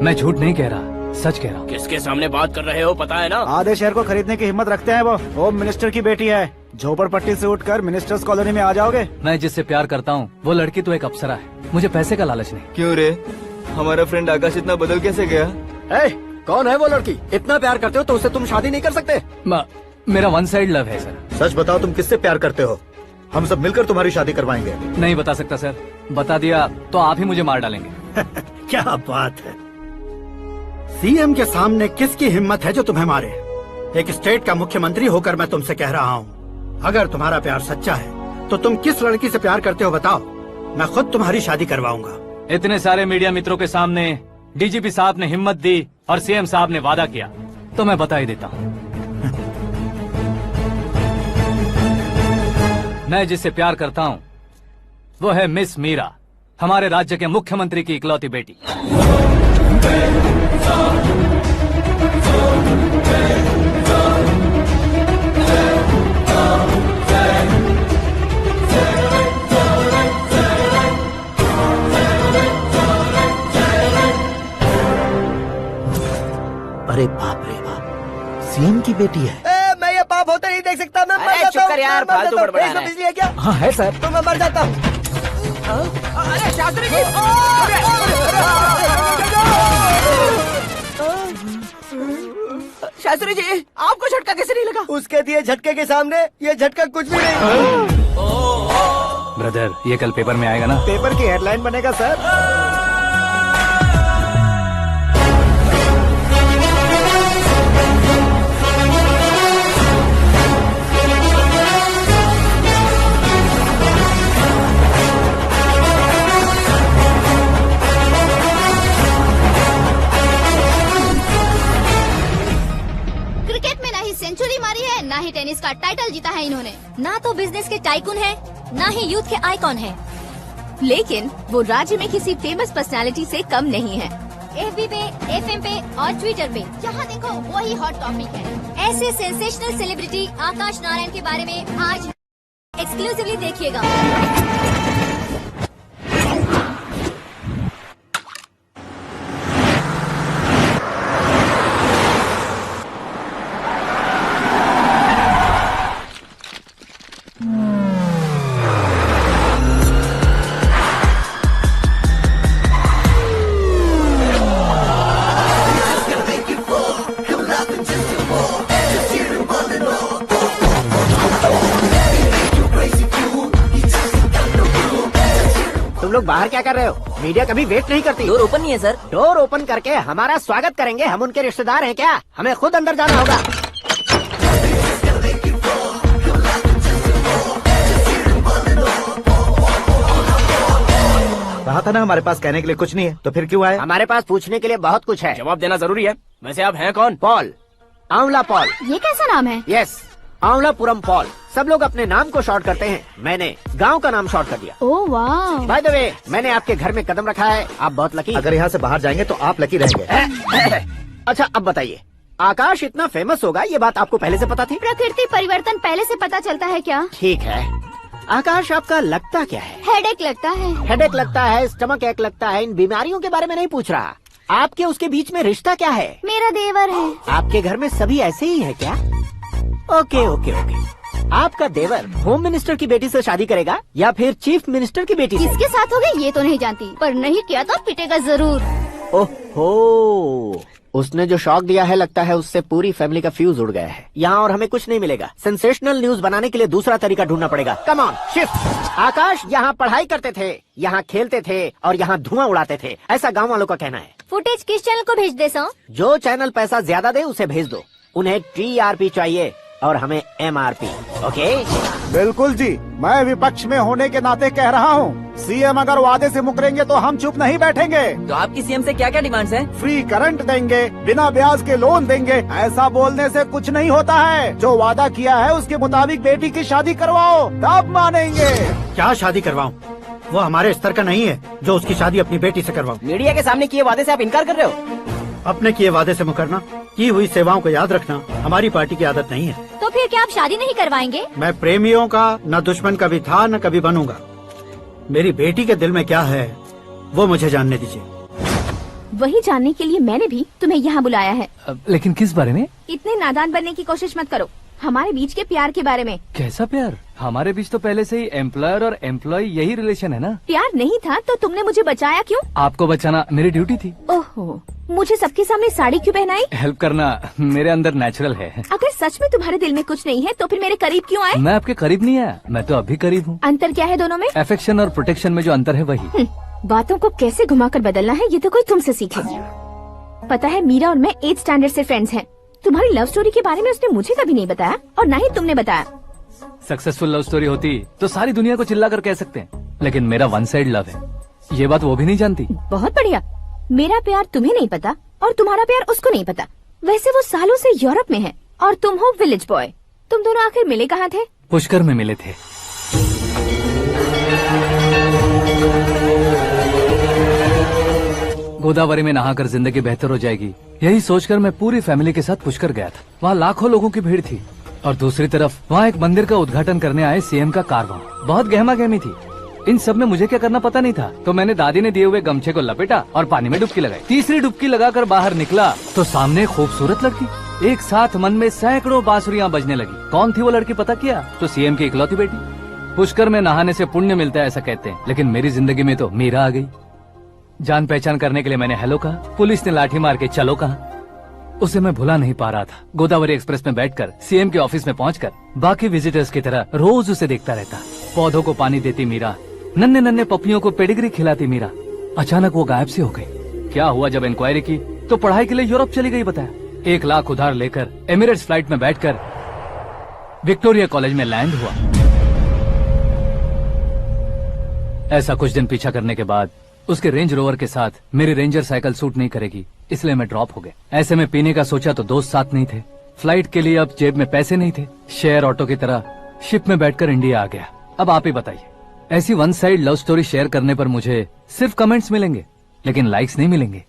मैं झूठ नहीं कह रहा, सच कह रहा हूँ। किसके सामने बात कर रहे हो पता है ना? आधे शहर को खरीदने की हिम्मत रखते हैं वो। होम मिनिस्टर की बेटी है। झोपड़पट्टी से उठकर मिनिस्टर्स कॉलोनी में आ जाओगे। मैं जिससे प्यार करता हूँ वो लड़की तो एक अप्सरा है। मुझे पैसे का लालच नहीं। क्यों रे, हमारा फ्रेंड आकाश इतना बदल कैसे गया? कौन है वो लड़की? इतना प्यार करते हो तो उससे तुम शादी नहीं कर सकते? मेरा वन साइड लव है सर। सच बताओ तुम किससे प्यार करते हो? हम सब मिलकर तुम्हारी शादी करवाएंगे। नहीं बता सकता सर। बता दिया तो आप ही मुझे मार डालेंगे। क्या बात है। सीएम के सामने किसकी हिम्मत है जो तुम्हें मारे? एक स्टेट का मुख्यमंत्री होकर मैं तुमसे कह रहा हूँ, अगर तुम्हारा प्यार सच्चा है तो तुम किस लड़की से प्यार करते हो बताओ। मैं खुद तुम्हारी शादी करवाऊंगा। इतने सारे मीडिया मित्रों के सामने डीजीपी साहब ने हिम्मत दी और सीएम साहब ने वादा किया तो मैं बता ही देता हूँ। मैं जिससे प्यार करता हूँ वो है मिस मीरा, हमारे राज्य के मुख्यमंत्री की इकलौती बेटी। अरे बाप रे बाप, सीएम की बेटी है। मैं ये पाप होते नहीं देख सकता। मैं मर जाता हूँ यार, फालतू बड़बड़ा रहा है। बिजली है क्या? हाँ है सर। तो मैं मर जाता हूँ। अरे शास्त्री जी! शास्त्री जी, आपको झटका कैसे नहीं लगा? उसके दिए झटके के सामने ये झटका कुछ भी नहीं। ब्रदर ये कल पेपर में आएगा ना? पेपर की हेडलाइन बनेगा सर। सेंचुरी मारी है, ना ही टेनिस का टाइटल जीता है इन्होंने। ना तो बिजनेस के टाइकून है, ना ही यूथ के आइकॉन है। लेकिन वो राज्य में किसी फेमस पर्सनालिटी से कम नहीं है। FB पे, FM पे और ट्विटर पे जहाँ देखो वही हॉट टॉपिक है। ऐसे सेंसेशनल सेलिब्रिटी आकाश नारायण के बारे में आज एक्सक्लूसिवली देखिएगा। लोग बाहर क्या कर रहे हो? मीडिया कभी वेट नहीं करती। डोर ओपन नहीं है सर। डोर ओपन करके हमारा स्वागत करेंगे। हम उनके रिश्तेदार हैं क्या? हमें खुद अंदर जाना होगा। कहा था ना हमारे पास कहने के लिए कुछ नहीं है, तो फिर क्यों आए? हमारे पास पूछने के लिए बहुत कुछ है। जवाब देना जरूरी है। वैसे आप हैं कौन? पॉल, आंवला पॉल। ये कैसा नाम है? Yes, Anwalapuram fall. सब लोग अपने नाम को शॉर्ट करते हैं, मैंने गांव का नाम शॉर्ट कर दिया। ओह वाह। बाय द वे, मैंने आपके घर में कदम रखा है, आप बहुत लकी। अगर यहाँ से बाहर जाएंगे तो आप लकी रहेंगे। अच्छा अब बताइए, आकाश इतना फेमस होगा ये बात आपको पहले से पता थी? प्रकृति परिवर्तन पहले से पता चलता है क्या? ठीक है, आकाश आपका लगता क्या है? हेडेक लगता है। हेडेक लगता है, स्टमक एक लगता है, इन बीमारियों के बारे में नहीं पूछ रहा। आपके उसके बीच में रिश्ता क्या है? मेरा देवर है। आपके घर में सभी ऐसे ही है क्या? Okay okay okay. आपका देवर होम मिनिस्टर की बेटी से शादी करेगा या फिर चीफ मिनिस्टर की बेटी से? किसके साथ होगा ये तो नहीं जानती, पर नहीं किया तो पिटेगा जरूर। ओहो, उसने जो शॉक दिया है लगता है उससे पूरी फैमिली का फ्यूज उड़ गया है। यहाँ और हमें कुछ नहीं मिलेगा, सेंसेशनल न्यूज बनाने के लिए दूसरा तरीका ढूंढना पड़ेगा। Come on shift. आकाश यहाँ पढ़ाई करते थे, यहाँ खेलते थे और यहाँ धुआं उड़ाते थे, ऐसा गाँव वालों का कहना है। फुटेज किस चैनल को भेज दे सो? जो चैनल पैसा ज्यादा दे उसे भेज दो। उन्हें TRP चाहिए और हमें MRP। ओके बिल्कुल जी, मैं विपक्ष में होने के नाते कह रहा हूँ, सीएम अगर वादे से मुकरेंगे तो हम चुप नहीं बैठेंगे। तो आपकी सीएम से क्या क्या डिमांड्स हैं? फ्री करंट देंगे, बिना ब्याज के लोन देंगे। ऐसा बोलने से कुछ नहीं होता है, जो वादा किया है उसके मुताबिक बेटी की शादी करवाओ, तब मानेंगे। क्या शादी करवाऊं? वो हमारे स्तर का नहीं है जो उसकी शादी अपनी बेटी से करवाऊं। मीडिया के सामने किए वादे से आप इनकार कर रहे हो? अपने किए वादे से मुकरना, की हुई सेवाओं को याद रखना हमारी पार्टी की आदत नहीं है। तो फिर क्या आप शादी नहीं करवाएंगे? मैं प्रेमियों का न दुश्मन कभी था न कभी बनूंगा। मेरी बेटी के दिल में क्या है वो मुझे जानने दीजिए। वही जानने के लिए मैंने भी तुम्हें यहाँ बुलाया है। लेकिन किस बारे में? इतने नादान बनने की कोशिश मत करो, हमारे बीच के प्यार के बारे में। कैसा प्यार? हमारे बीच तो पहले से ही एम्प्लॉयर और एम्प्लॉय यही रिलेशन है ना। प्यार नहीं था तो तुमने मुझे बचाया क्यों? आपको बचाना मेरी ड्यूटी थी। ओहो, मुझे सबके सामने साड़ी क्यों पहनाई? हेल्प करना मेरे अंदर नेचुरल है। अगर सच में तुम्हारे दिल में कुछ नहीं है तो फिर मेरे करीब क्यों आए? मैं आपके करीब नहीं आया, मैं तो अभी करीब हूँ। अंतर क्या है दोनों में? अफेक्शन और प्रोटेक्शन में जो अंतर है वही। बातों को कैसे घुमाकर बदलना है ये तो कोई तुमसे सीखे। पता है मीरा और मैं 8th स्टैंडर्ड से फ्रेंड्स हैं। तुम्हारी लव स्टोरी के बारे में उसने मुझे कभी नहीं बताया और न ही तुमने बताया। सक्सेसफुल लव स्टोरी होती तो सारी दुनिया को चिल्ला कर कह सकते हैं, लेकिन मेरा वन साइड लव है, ये बात वो भी नहीं जानती। बहुत बढ़िया, मेरा प्यार तुम्हें नहीं पता और तुम्हारा प्यार उसको नहीं पता। वैसे वो सालों से यूरोप में है और तुम हो विलेज बॉय। तुम दोनों आखिर मिले कहाँ थे? पुष्कर में मिले थे। गोदावरी में नहाकर जिंदगी बेहतर हो जाएगी, यही सोचकर मैं पूरी फैमिली के साथ पुष्कर गया था। वहाँ लाखों लोगों की भीड़ थी और दूसरी तरफ वहाँ एक मंदिर का उद्घाटन करने आए सीएम का कारवां। बहुत गहमा गहमी थी। इन सब में मुझे क्या करना पता नहीं था, तो मैंने दादी ने दिए हुए गमछे को लपेटा और पानी में डुबकी लगाई। तीसरी डुबकी लगाकर बाहर निकला तो सामने खूबसूरत लड़की। एक साथ मन में सैकड़ों बांसुरियां बजने लगी। कौन थी वो लड़की पता किया? तो सीएम की इकलौती बेटी। पुष्कर में नहाने से पुण्य मिलता है ऐसा कहते हैं, लेकिन मेरी जिंदगी में तो मीरा आ गई। जान पहचान करने के लिए मैंने हेलो कहा, पुलिस ने लाठी मार के चलो कहा। उसे मैं भुला नहीं पा रहा था। गोदावरी एक्सप्रेस में बैठकर सीएम के ऑफिस में पहुंचकर बाकी विजिटर्स की तरह रोज उसे देखता रहता। पौधों को पानी देती मीरा, नन्हे नन्हे पपियों को पेडिग्री खिलाती मीरा। अचानक वो गायब सी हो गई। क्या हुआ? जब इंक्वायरी की तो पढ़ाई के लिए यूरोप चली गई बताया। 1 लाख उधार लेकर एमिरेट्स फ्लाइट में बैठकर विक्टोरिया कॉलेज में लैंड हुआ। ऐसा कुछ दिन पीछा करने के बाद उसके रेंज रोवर के साथ मेरी रेंजर साइकिल सूट नहीं करेगी, इसलिए मैं ड्रॉप हो गया। ऐसे में पीने का सोचा तो दोस्त साथ नहीं थे। फ्लाइट के लिए अब जेब में पैसे नहीं थे। शेयर ऑटो की तरह शिप में बैठकर इंडिया आ गया। अब आप ही बताइए, ऐसी one side love story share करने पर मुझे सिर्फ कमेंट्स मिलेंगे, लेकिन लाइक्स नहीं मिलेंगे।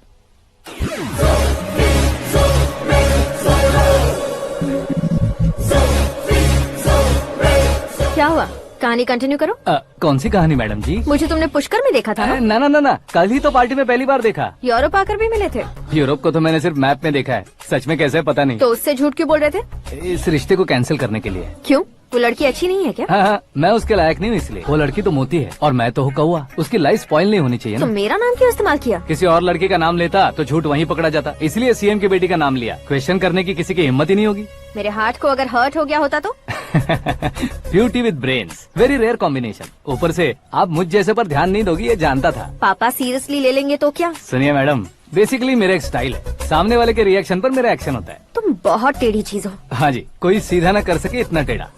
क्या हुआ? कहानी कंटिन्यू करो। कौन सी कहानी मैडम जी? मुझे तुमने पुष्कर में देखा था ना? ना, कल ही तो पार्टी में पहली बार देखा। यूरोप आकर भी मिले थे? यूरोप को तो मैंने सिर्फ मैप में देखा है, सच में कैसे है पता नहीं। तो उससे झूठ क्यों बोल रहे थे? इस रिश्ते को कैंसिल करने के लिए। क्यों? वो लड़की अच्छी नहीं है क्या? हाँ, मैं उसके लायक नहीं हूँ इसलिए। वो लड़की तो मोती है और मैं तो हूँ कौवा। उसकी लाइफ स्पॉइल नहीं होनी चाहिए तो ना। मेरा नाम क्यों इस्तेमाल किया? किसी और लड़की का नाम लेता तो झूठ वहीं पकड़ा जाता, इसलिए सीएम की बेटी का नाम लिया। क्वेश्चन करने की किसी की हिम्मत ही नहीं होगी। मेरे हार्ट को अगर हर्ट हो गया होता तो? Beauty with brains, very rare combination. ऊपर से आप मुझ जैसे पर ध्यान नहीं दोगी ये जानता था। पापा सीरियसली ले लेंगे तो क्या? सुनिए मैडम, बेसिकली मेरा एक स्टाइल है, सामने वाले के रिएक्शन पर मेरा एक्शन होता है। तुम बहुत टेढ़ी चीज हो। हाँ जी, कोई सीधा न कर सके इतना टेढ़ा।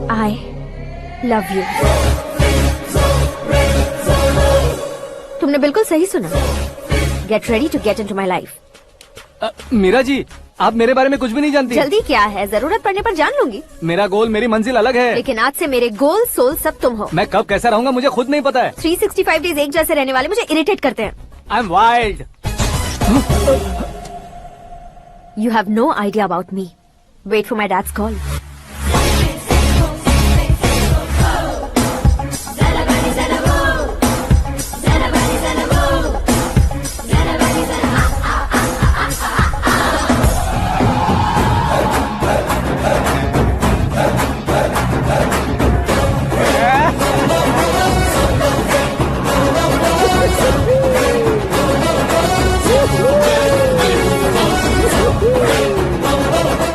I love you। तुमने बिल्कुल सही सुना। Get ready to get into my life। Meera ji, आप मेरे बारे में कुछ भी नहीं जानती। जल्दी क्या है, जरूरत पड़ने पर जान लूंगी। मेरा गोल, मेरी मंजिल अलग है। लेकिन आज से मेरे गोल सोल सब तुम हो। मैं कब कैसा रहूंगा मुझे खुद नहीं पता है। 365 डेज एक जैसे रहने वाले मुझे इरिटेट करते हैं। I am wild. You have no idea about me. Wait for my dad's call.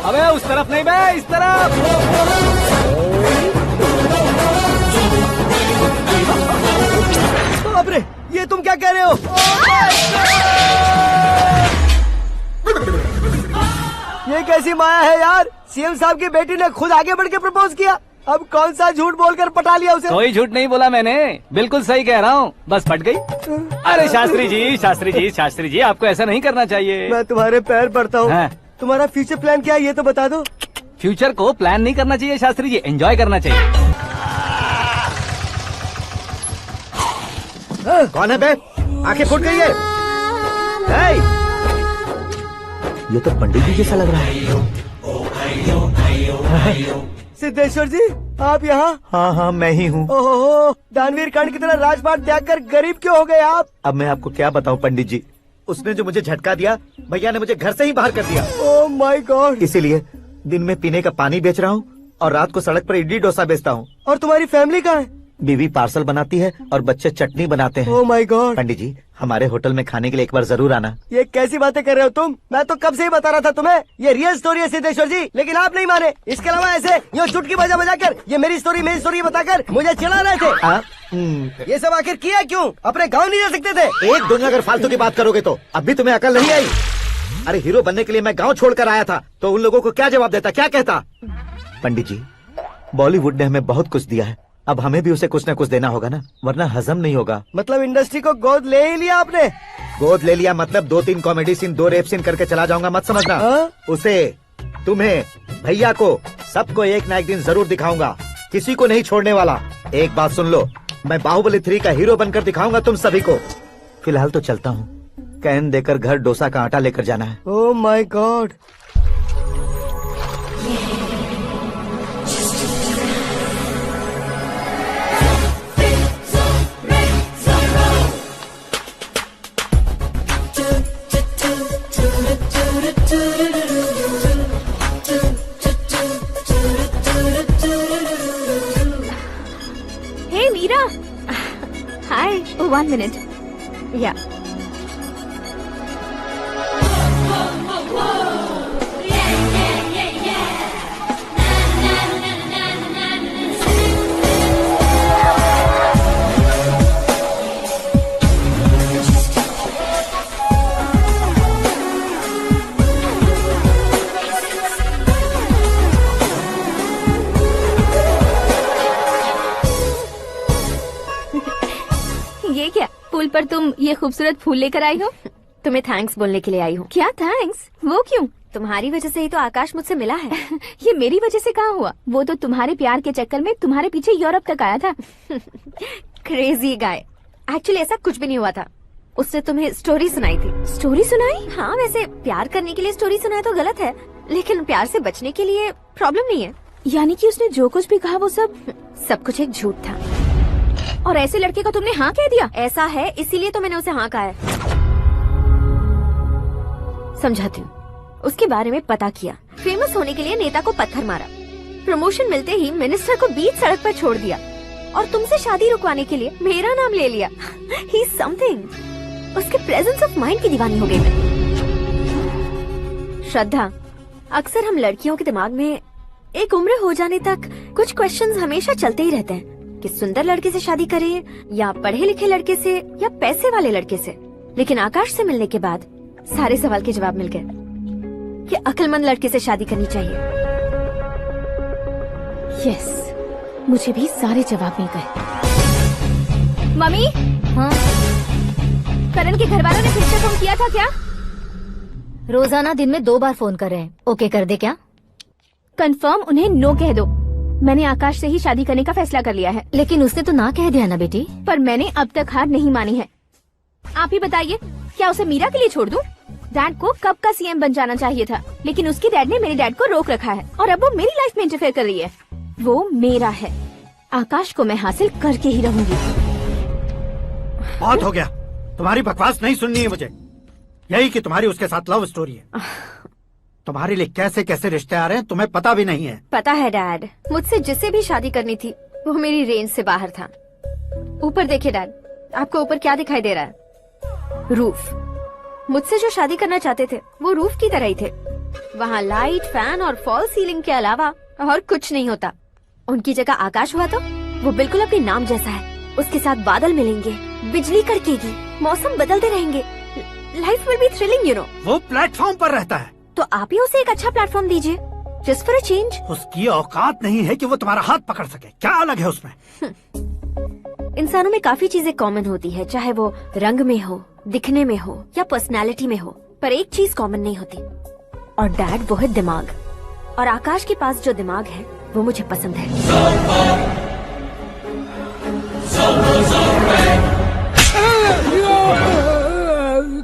अबे उस तरफ नहीं बे, इस तरफ। बाप रे, ये तुम क्या कह रहे हो? ये कैसी माया है यार? सीएम साहब की बेटी ने खुद आगे बढ़ के प्रपोज किया। अब कौन सा झूठ बोलकर पटा लिया उसे? कोई झूठ नहीं बोला मैंने, बिल्कुल सही कह रहा हूँ, बस फट गई। अरे शास्त्री जी, शास्त्री जी, शास्त्री जी, आपको ऐसा नहीं करना चाहिए। मैं तुम्हारे पैर पड़ता हूँ। हाँ। तुम्हारा फ्यूचर प्लान क्या है ये तो बता दो। फ्यूचर को प्लान नहीं करना चाहिए शास्त्री जी, एंजॉय करना चाहिए। कौन है बे? आंखें फूट गई है। ये तो पंडित जी जैसा लग रहा है। सिद्धेश्वर जी, आप यहाँ? हाँ हाँ, मैं ही हूँ। ओहो, दानवीर कर्ण की तरह राजपाट त्याग कर गरीब क्यों हो गए आप? अब मैं आपको क्या बताऊँ पंडित जी, उसने जो मुझे झटका दिया, भैया ने मुझे घर से ही बाहर कर दिया। ओह माय गॉड। इसीलिए दिन में पीने का पानी बेच रहा हूँ और रात को सड़क पर इडली डोसा बेचता हूँ। और तुम्हारी फैमिली कहाँ है? बीवी पार्सल बनाती है और बच्चे चटनी बनाते हैं। ओह माय गॉड। पंडित जी, हमारे होटल में खाने के लिए एक बार जरूर आना। ये कैसी बातें कर रहे हो तुम? मैं तो कब से ही बता रहा था तुम्हें, ये रियल स्टोरी है सिद्धेश्वर जी, लेकिन आप नहीं माने। इसके अलावा ऐसे यूँ चुटकी बजा बजा कर ये मेरी स्टोरी बताकर मुझे चिढ़ा रहे थे। ये सब आखिर किया क्यों? अपने गाँव नहीं जा सकते थे? एक दूंगा अगर फालतू की बात करोगे तो। अब भी तुम्हें अकल नहीं आई? अरे हीरो बनने के लिए मैं गाँव छोड़कर आया था, तो उन लोगों को क्या जवाब देता, क्या कहता? पंडित जी, बॉलीवुड ने हमें बहुत कुछ दिया है, अब हमें भी उसे कुछ न कुछ देना होगा ना, वरना हजम नहीं होगा। मतलब इंडस्ट्री को गोद ले ही लिया आपने? गोद ले लिया मतलब 2-3 कॉमेडी सीन, 2 रेप सीन करके चला जाऊंगा मत समझना। उसे, तुम्हें, भैया को, सबको एक ना एक दिन जरूर दिखाऊंगा, किसी को नहीं छोड़ने वाला। एक बात सुन लो, मैं बाहुबली 3 का हीरो बनकर दिखाऊंगा तुम सभी को। फिलहाल तो चलता हूँ, कैन देकर घर डोसा का आटा लेकर जाना है। Oh my god. Hey Meera, hi. 1 minute. या ये क्या, पुल पर तुम ये खूबसूरत फूल लेकर आई हो? तुम्हें थैंक्स बोलने के लिए आई हूँ। क्या थैंक्स? वो क्यों? तुम्हारी वजह से ही तो आकाश मुझसे मिला है। ये मेरी वजह से कहाँ हुआ? वो तो तुम्हारे प्यार के चक्कर में तुम्हारे पीछे यूरोप तक आया था। Crazy guy. एक्चुअली ऐसा कुछ भी नहीं हुआ था, उसने तुम्हें स्टोरी सुनाई थी। स्टोरी सुनाई? हाँ, वैसे प्यार करने के लिए स्टोरी सुनाए तो गलत है, लेकिन प्यार से बचने के लिए प्रॉब्लम नहीं है। यानी कि उसने जो कुछ भी कहा वो सब कुछ एक झूठ था। और ऐसे लड़के को तुमने हाँ कह दिया? ऐसा है, इसीलिए तो मैंने उसे हाँ कहा है। समझाती हूँ। उसके बारे में पता किया, फेमस होने के लिए नेता को पत्थर मारा, प्रमोशन मिलते ही मिनिस्टर को बीच सड़क पर छोड़ दिया और तुमसे शादी रुकवाने के लिए मेरा नाम ले लिया। He is something. उसके प्रेजेंस ऑफ माइंड की दीवानी हो गई मैं। श्रद्धा, अक्सर हम लड़कियों के दिमाग में एक उम्र हो जाने तक कुछ क्वेश्चंस हमेशा चलते ही रहते हैं कि सुंदर लड़के से शादी करें या पढ़े लिखे लड़के से या पैसे वाले लड़के से। लेकिन आकाश से मिलने के बाद सारे सवाल के जवाब मिल गए कि अक्लमंद लड़के से शादी करनी चाहिए। यस, मुझे भी सारे जवाब मिल गए। मम्मी, हाँ? करण के घर वालों ने फिर से फोन किया था क्या? रोजाना दिन में 2 बार फोन कर रहे हैं। ओके कर दे क्या? कंफर्म उन्हें नो कह दो। मैंने आकाश से ही शादी करने का फैसला कर लिया है। लेकिन उसने तो ना कह दिया ना बेटी। पर मैंने अब तक हार नहीं मानी है। आप ही बताइए, क्या उसे मीरा के लिए छोड़ दूं? डैड को कब का सीएम बन जाना चाहिए था, लेकिन उसके डैड ने मेरे डैड को रोक रखा है और अब वो मेरी लाइफ में इंटरफेयर कर रही है। वो मेरा है। आकाश को मैं हासिल करके ही रहूंगी। बहुत हो गया, तुम्हारी बकवास नहीं सुननी है मुझे। यही कि तुम्हारी उसके साथ लव स्टोरी है। तुम्हारे लिए कैसे कैसे रिश्ते आ रहे हैं तुम्हें पता भी नहीं है। पता है डैड, मुझसे जिसे भी शादी करनी थी वो मेरी रेंज से बाहर था। ऊपर देखिए डैड, आपको ऊपर क्या दिखाई दे रहा है? रूफ। मुझसे जो शादी करना चाहते थे वो रूफ की तरह ही थे। वहाँ लाइट, फैन और फॉल सीलिंग के अलावा और कुछ नहीं होता। उनकी जगह आकाश हुआ तो वो बिल्कुल अपने नाम जैसा है। उसके साथ बादल मिलेंगे, बिजली कड़केगी, मौसम बदलते रहेंगे। Life will be thrilling, you know. वो प्लेटफॉर्म पर रहता है तो आप ही उसे एक अच्छा प्लेटफॉर्म दीजिए, जस्ट फॉर अ चेंज। उसकी औकात नहीं है कि वो तुम्हारा हाथ पकड़ सके। क्या अलग है उसमें? इंसानों में काफी चीजें कॉमन होती है, चाहे वो रंग में हो, दिखने में हो या पर्सनालिटी में हो, पर एक चीज कॉमन नहीं होती, और डैड वो है दिमाग। और आकाश के पास जो दिमाग है वो मुझे पसंद है।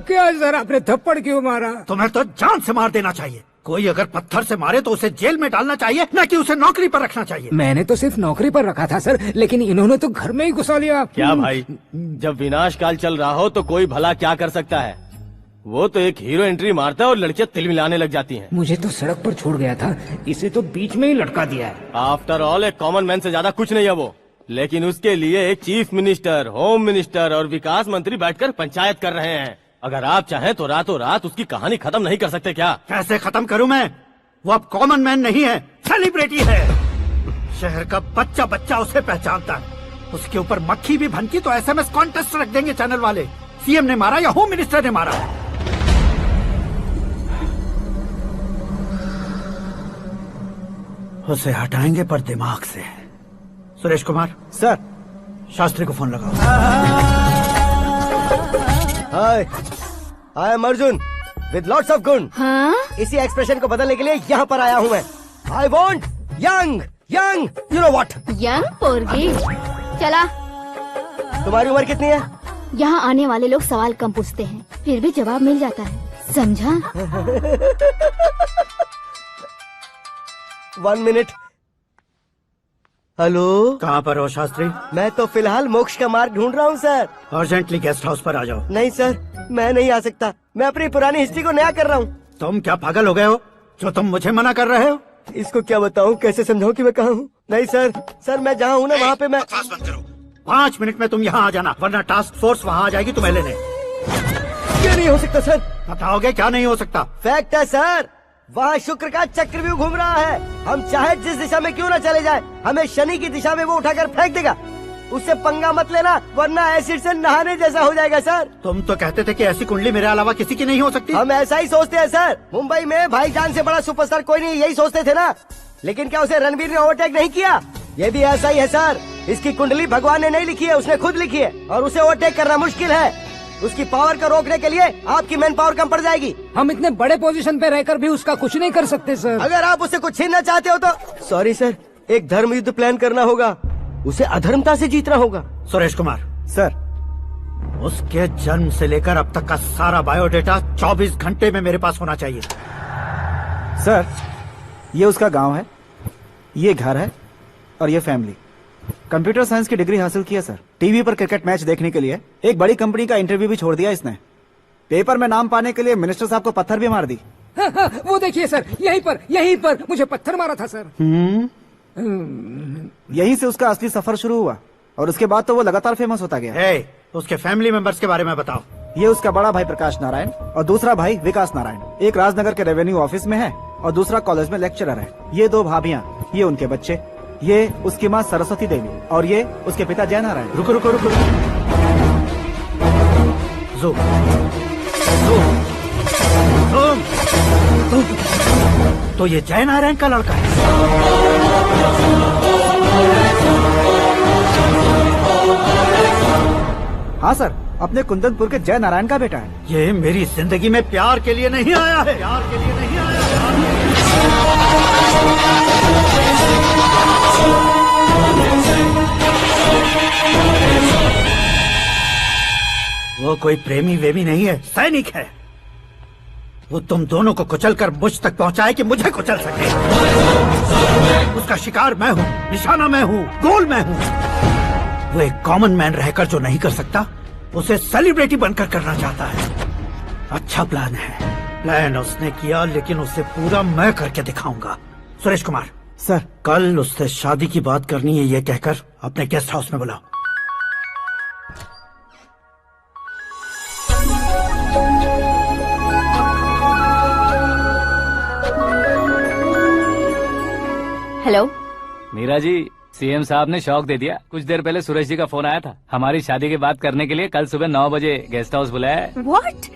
क्या सर, आपने थप्पड़ क्यों मारा? तुम्हें तो जान से मार देना चाहिए। कोई अगर पत्थर से मारे तो उसे जेल में डालना चाहिए, न कि उसे नौकरी पर रखना चाहिए। मैंने तो सिर्फ नौकरी पर रखा था सर, लेकिन इन्होंने तो घर में ही घुसा लिया। क्या भाई, जब विनाश काल चल रहा हो तो कोई भला क्या कर सकता है? वो तो एक हीरो एंट्री मारता है और लड़कियां तिल मिलाने लग जाती हैं। मुझे तो सड़क पर छोड़ गया था, इसे तो बीच में ही लटका दिया है। आफ्टर ऑल एक कॉमन मैन से ज्यादा कुछ नहीं है वो, लेकिन उसके लिए एक चीफ मिनिस्टर, होम मिनिस्टर और विकास मंत्री बैठकर पंचायत कर रहे हैं। अगर आप चाहें तो रातों रात उसकी कहानी खत्म नहीं कर सकते क्या? कैसे खत्म करूं मैं? वो अब कॉमन मैन नहीं है, सेलिब्रिटी है। शहर का बच्चा बच्चा उसे पहचानता है। उसके ऊपर मक्खी भी भनकी तो SMS कॉन्टेस्ट रख देंगे चैनल वाले। सीएम ने मारा या होम मिनिस्टर ने मारा? उसे हटाएंगे पर दिमाग से। सुरेश कुमार सर, शास्त्री को फोन लगाओ। Hi, I am Arjun with lots of गुण। हाँ? इसी एक्सप्रेशन को बदलने के लिए यहाँ पर आया हूँ मैं। I want young young, you know what? Young पोरगी। चला। तुम्हारी उम्र कितनी है? यहाँ आने वाले लोग सवाल कम पूछते हैं, फिर भी जवाब मिल जाता है, समझा? 1 मिनट। हेलो, कहाँ पर हो शास्त्री? मैं तो फिलहाल मोक्ष का मार्ग ढूंढ रहा हूँ सर। अर्जेंटली गेस्ट हाउस पर आ जाओ। नहीं सर, मैं नहीं आ सकता। मैं अपनी पुरानी हिस्ट्री को नया कर रहा हूँ। तुम क्या पागल हो गए हो जो तुम मुझे मना कर रहे हो? इसको क्या बताऊँ, कैसे समझाऊँ कि मैं कहाँ हूँ? नहीं सर, सर मैं जहाँ हूँ ना वहाँ पे मैं। 5 मिनट में तुम यहाँ आ जाना, वरना टास्क फोर्स वहाँ आ जाएगी तुम्हें लेने। क्या नहीं हो सकता सर? बताओगे क्या नहीं हो सकता? फैक्ट है सर, वहाँ शुक्र का चक्रव्यूह घूम रहा है। हम चाहे जिस दिशा में क्यों न चले जाए, हमें शनि की दिशा में वो उठाकर फेंक देगा। उससे पंगा मत लेना, वरना एसिड से नहाने जैसा हो जाएगा सर। तुम तो कहते थे कि ऐसी कुंडली मेरे अलावा किसी की नहीं हो सकती। हम ऐसा ही सोचते हैं सर। मुंबई में भाईजान से बड़ा सुपरस्टार कोई नहीं, यही सोचते थे ना। लेकिन क्या उसे रणवीर ने ओवरटेक नहीं किया? ये भी ऐसा ही है सर। इसकी कुंडली भगवान ने नहीं लिखी है, उसने खुद लिखी है, और उसे ओवरटेक करना मुश्किल है। उसकी पावर को रोकने के लिए आपकी मैन पावर कम पड़ जाएगी। हम इतने बड़े पोजीशन पे रहकर भी उसका कुछ नहीं कर सकते सर। अगर आप उससे कुछ छीनना चाहते हो तो सॉरी सर, एक धर्म युद्ध प्लान करना होगा। उसे अधर्मता से जीतना होगा। सुरेश कुमार सर, उसके जन्म से लेकर अब तक का सारा बायोडेटा 24 घंटे में मेरे पास होना चाहिए। सर, ये उसका गांव है, ये घर है और ये फैमिली। कंप्यूटर साइंस की डिग्री हासिल की है सर। टीवी पर क्रिकेट मैच देखने के लिए एक बड़ी कंपनी का इंटरव्यू भी छोड़ दिया इसने। पेपर में नाम पाने के लिए मिनिस्टर साहब को पत्थर भी मार दी। हाँ, वो देखिए सर, यहीं पर मुझे पत्थर मारा था सर। यहीं से उसका असली सफर शुरू हुआ और उसके बाद तो वो लगातार फेमस होता गया। उसके फैमिली मेंबर्स के बारे में बताओ। ये उसका बड़ा भाई प्रकाश नारायण और दूसरा भाई विकास नारायण। एक राजनगर के रेवेन्यू ऑफिस में है और दूसरा कॉलेज में लेक्चरर है। ये 2 भाभियाँ, ये उनके बच्चे, ये उसकी माँ सरस्वती देवी और ये उसके पिता जय नारायण। रुको रुको रुको, तो ये जय नारायण का लड़का है। हाँ सर, अपने कुंदनपुर के जय नारायण का बेटा है। ये मेरी जिंदगी में प्यार के लिए नहीं आया है, प्यार के लिए नहीं आया वो कोई प्रेमी वेमी नहीं है, सैनिक है। वो तुम दोनों को कुचलकर मुझ तक पहुंचाए कि मुझे कुचल सके। उसका शिकार मैं हूँ, निशाना मैं हूँ, गोल मैं हूँ। वो एक कॉमन मैन रहकर जो नहीं कर सकता, उसे सेलिब्रिटी बनकर करना चाहता है। अच्छा प्लान है, प्लान उसने किया, लेकिन उसे पूरा मैं करके दिखाऊंगा। सुरेश कुमार सर, कल उससे शादी की बात करनी है, ये कहकर अपने गेस्ट हाउस में बुलाओ। हेलो मीरा जी, सीएम साहब ने शौक दे दिया। कुछ देर पहले सुरेश जी का फोन आया था, हमारी शादी की बात करने के लिए कल सुबह 9 बजे गेस्ट हाउस बुलाया है। What?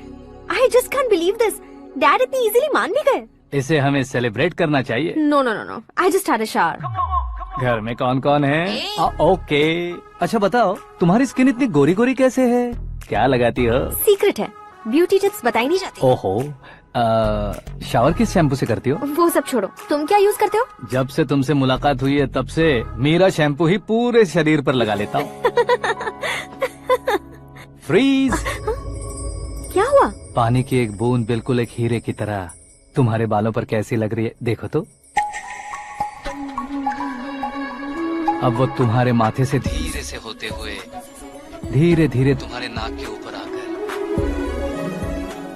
I just can't believe this. Dad इतनी इजीली मान भी गए। इसे हमें सेलिब्रेट करना चाहिए। No, no, no, no. I just had a shower. घर में कौन कौन है? ओके। अच्छा बताओ, तुम्हारी स्किन इतनी गोरी गोरी कैसे है? क्या लगाती हो? सीक्रेट है, ब्यूटी टिप्स बताई नहीं जाती। ओहो, शावर किस शैम्पू से करती हो? वो सब छोड़ो, तुम क्या यूज करते हो? जब से तुमसे मुलाकात हुई है तब से मेरा शैम्पू ही पूरे शरीर पर लगा लेता हूँ। फ्रीज। क्या हुआ? पानी की एक बूंद बिल्कुल एक हीरे की तरह तुम्हारे बालों पर कैसी लग रही है, देखो तो। अब वो तुम्हारे माथे से धीरे से होते हुए धीरे धीरे तुम्हारे नाक के ऊपर आकर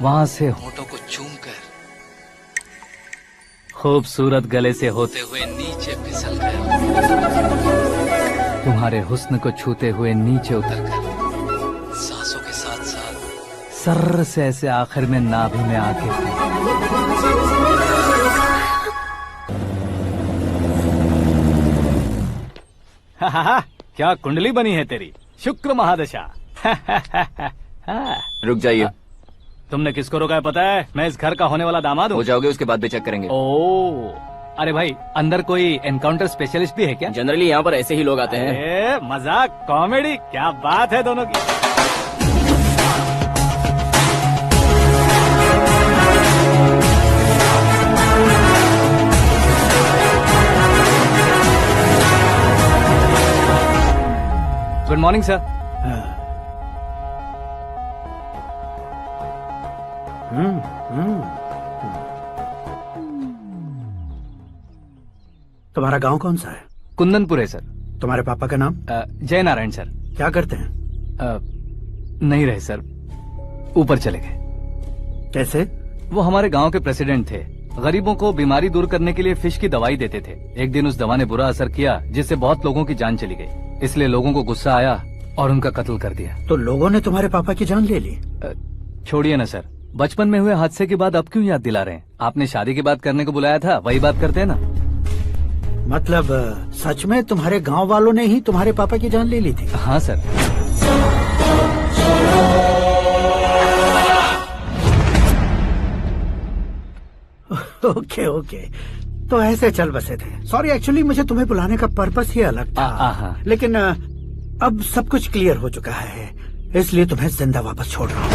वहां से होठों को चूमकर खूबसूरत गले से होते हुए नीचे फिसल कर तुम्हारे हुस्न को छूते हुए नीचे उतरकर सांसों के साथ साथ सर्र से ऐसे आखिर में नाभि में आके क्या कुंडली बनी है तेरी, शुक्र महादशा। रुक जाइए। तुमने किसको रोका है पता है? मैं इस घर का होने वाला दामाद हूँ। हो जाओगे उसके बाद भी चेक करेंगे। ओ, अरे भाई, अंदर कोई एनकाउंटर स्पेशलिस्ट भी है क्या? जनरली यहाँ पर ऐसे ही लोग आते हैं। मजाक, कॉमेडी, क्या बात है दोनों की। Good morning sir. तुम्हारा गांव कौन सा है? कुंदनपुर है सर। तुम्हारे पापा का नाम? जय नारायण सर। क्या करते हैं? नहीं रहे सर, ऊपर चले गए। कैसे? वो हमारे गांव के प्रेसिडेंट थे। गरीबों को बीमारी दूर करने के लिए फिश की दवाई देते थे। एक दिन उस दवा ने बुरा असर किया, जिससे बहुत लोगों की जान चली गई। इसलिए लोगों को गुस्सा आया और उनका कत्ल कर दिया। तो लोगों ने तुम्हारे पापा की जान ले ली? छोड़िए ना सर, बचपन में हुए हादसे के बाद अब क्यों याद दिला रहे हैं? आपने शादी की बात करने को बुलाया था, वही बात करते हैं ना। मतलब सच में तुम्हारे गांव वालों ने ही तुम्हारे पापा की जान ले ली थी? हाँ सर। ओके ओके, तो ऐसे चल बसे थे। सॉरी, एक्चुअली मुझे तुम्हें बुलाने का पर्पस ही अलग था। लेकिन अब सब कुछ क्लियर हो चुका है, इसलिए तुम्हें जिंदा वापस छोड़ रहा हूँ।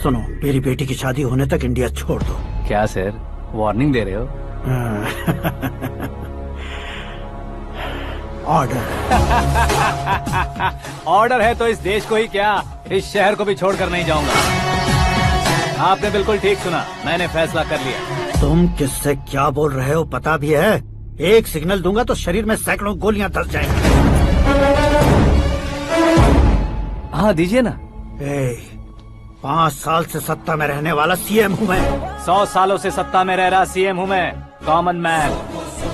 सुनो, मेरी बेटी की शादी होने तक इंडिया छोड़ दो। क्या सर, वार्निंग दे रहे हो? ऑर्डर। ऑर्डर है तो इस देश को ही क्या, इस शहर को भी छोड़कर नहीं जाऊंगा। आपने बिल्कुल ठीक सुना, मैंने फैसला कर लिया। तुम किससे क्या बोल रहे हो पता भी है? एक सिग्नल दूंगा तो शरीर में सैकड़ों गोलियां धस जाएंगी। हाँ दीजिए ना। 5 साल से सत्ता में रहने वाला सीएम हूँ मैं। 100 सालों से सत्ता में रह रहा सीएम हूँ मैं। Common man,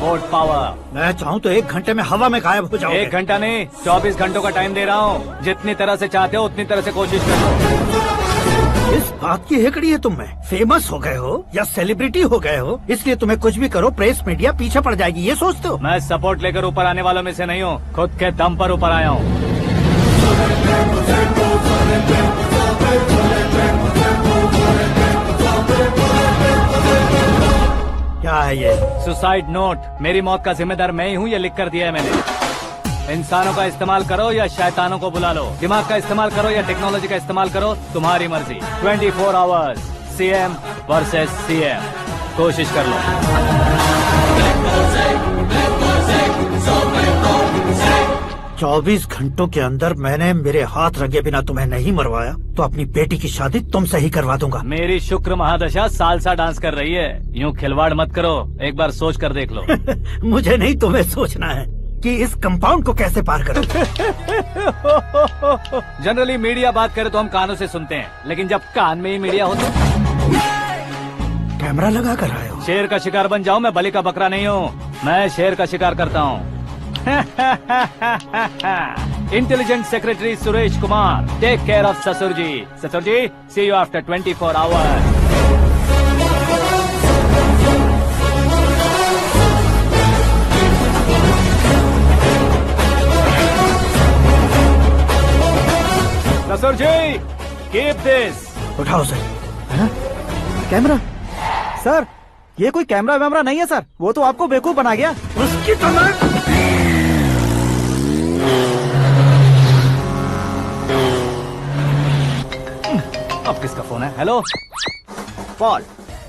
vote power. मैं चाहूँ तो 1 घंटे में हवा में गायब हो जाऊँ। 1 घंटा नहीं, 24 घंटों का टाइम दे रहा हूँ। जितनी तरह से चाहते हो उतनी तरह से कोशिश करो। इस बात की हेकड़ी है तुम में? फेमस हो गए हो या सेलिब्रिटी हो गए हो, इसलिए तुम्हें कुछ भी करो प्रेस मीडिया पीछे पड़ जाएगी, ये सोचते हो? मैं सपोर्ट लेकर ऊपर आने वालों में से नहीं हूँ, खुद के दम पर ऊपर आया हूँ। क्या है ये? Suicide note. मेरी मौत का जिम्मेदार मैं ही हूँ, ये लिख कर दिया है मैंने। इंसानों का इस्तेमाल करो या शैतानों को बुला लो, दिमाग का इस्तेमाल करो या टेक्नोलॉजी का इस्तेमाल करो, तुम्हारी मर्जी। 24 आवर्स सीएम वर्सेस सीएम, कोशिश कर लो। 24 घंटों के अंदर मैंने मेरे हाथ रंगे बिना तुम्हें नहीं मरवाया तो अपनी बेटी की शादी तुमसे ही करवा दूंगा। मेरी शुक्र महादशा सालसा डांस कर रही है, यूं खिलवाड़ मत करो, एक बार सोच कर देख लो। मुझे नहीं, तुम्हें सोचना है कि इस कंपाउंड को कैसे पार करूं। जनरली मीडिया बात करे तो हम कानों से सुनते हैं, लेकिन जब कान में ही मीडिया हो तो कैमरा लगा कर आए हो। शेर का शिकार बन जाऊं, मैं बलि का बकरा नहीं हूँ, मैं शेर का शिकार करता हूँ। Intelligent secretary Suresh Kumar, take care of ससुर जी। ससुर जी, सी यू आफ्टर 24 आवर्स। ससुर जी, कीप दिस। उठाओ सर। कैमरा सर, ये कोई कैमरा वैमरा नहीं है सर, वो तो आपको बेवकूफ बना गया। उसकी तो मैं... अब किसका फोन है? हेलो पॉल,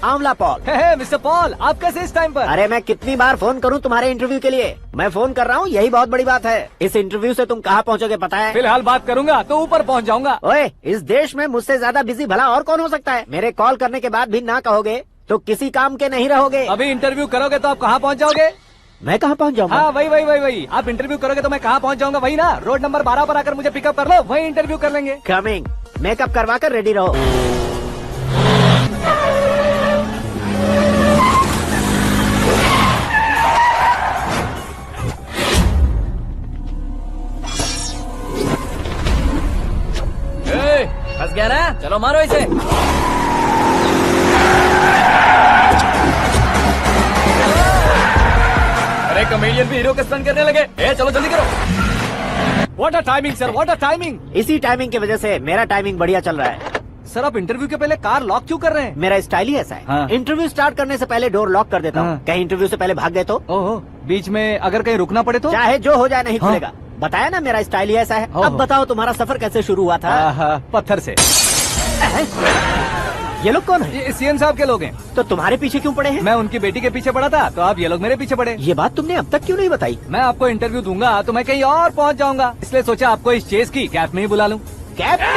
आंवला पॉल। मिस्टर पॉल, आप कैसे इस टाइम पर? अरे मैं कितनी बार फोन करूं तुम्हारे इंटरव्यू के लिए? मैं फोन कर रहा हूं, यही बहुत बड़ी बात है। इस इंटरव्यू से तुम कहां पहुंचोगे पता है? फिलहाल बात करूंगा तो ऊपर पहुंच जाऊंगा। ओए, इस देश में मुझसे ज्यादा बिजी भला और कौन हो सकता है? मेरे कॉल करने के बाद भी ना कहोगे तो किसी काम के नहीं रहोगे। अभी इंटरव्यू करोगे तो आप कहाँ पहुँच जाओगे? मैं कहाँ पहुँच जाऊंगा? हाँ, वही। आप इंटरव्यू करोगे तो मैं कहाँ पहुँच जाऊंगा? वही ना, रोड नंबर 12 पर आकर मुझे पिकअप कर लो, वही इंटरव्यू कर लेंगे। कमिंग। मेकअप करवा कर रेडी रहो। फंस गया ना, चलो मारो इसे। अरे कमेडियन भी हीरो का स्टंट करने लगे। चलो जल्दी करो। What a timing sir, what a timing. इसी टाइमिंग की वजह से मेरा टाइमिंग बढ़िया चल रहा है। सर, आप इंटरव्यू के पहले कार लॉक क्यों कर रहे हैं? मेरा स्टाइल ही ऐसा है। हाँ। इंटरव्यू स्टार्ट करने से पहले डोर लॉक कर देता हूँ। हाँ। कहीं इंटरव्यू से पहले भाग गए तो? ओहो, बीच में अगर कहीं रुकना पड़े तो? चाहे जो हो जाए नहीं हाँ। खुलेगा। बताया ना, मेरा स्टाइल ही ऐसा है। अब बताओ तुम्हारा सफर कैसे शुरू हुआ था? पत्थर से। ये लोग कौन है? ये सीएम साहब के लोग हैं। तो तुम्हारे पीछे क्यों पड़े हैं? मैं उनकी बेटी के पीछे पड़ा था, तो आप ये लोग मेरे पीछे पड़े। ये बात तुमने अब तक क्यों नहीं बताई? मैं आपको इंटरव्यू दूंगा तो मैं कहीं और पहुंच जाऊंगा, इसलिए सोचा आपको इस चेस की कैप में ही बुला लूं। कैप में?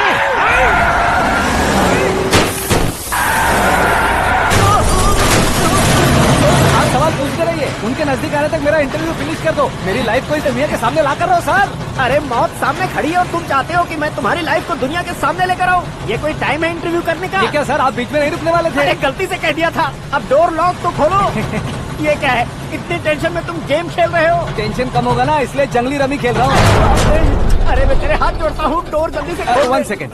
आप सवाल पूछते रहिए, उनके नजदीक आने तक मेरा इंटरव्यू फिनिश कर दो। मेरी लाइफ को इस दुनिया के सामने ला कर रहो सर। अरे मौत सामने खड़ी है और तुम चाहते हो कि मैं तुम्हारी लाइफ को दुनिया के सामने लेकर आऊं? ये कोई टाइम है इंटरव्यू करने का? ये क्या सर, आप बीच में नहीं रुकने वाले थे? अरे गलती से कह दिया था। अब डोर लॉक तो खोलो। ये क्या है? इतनी टेंशन में तुम गेम खेल रहे हो? टेंशन कम होगा ना, इसलिए जंगली रमी खेल रहा हूँ। अरे मैं तेरे हाथ जोड़ता हूँ, डोर जल्दी से खोल। 1 second.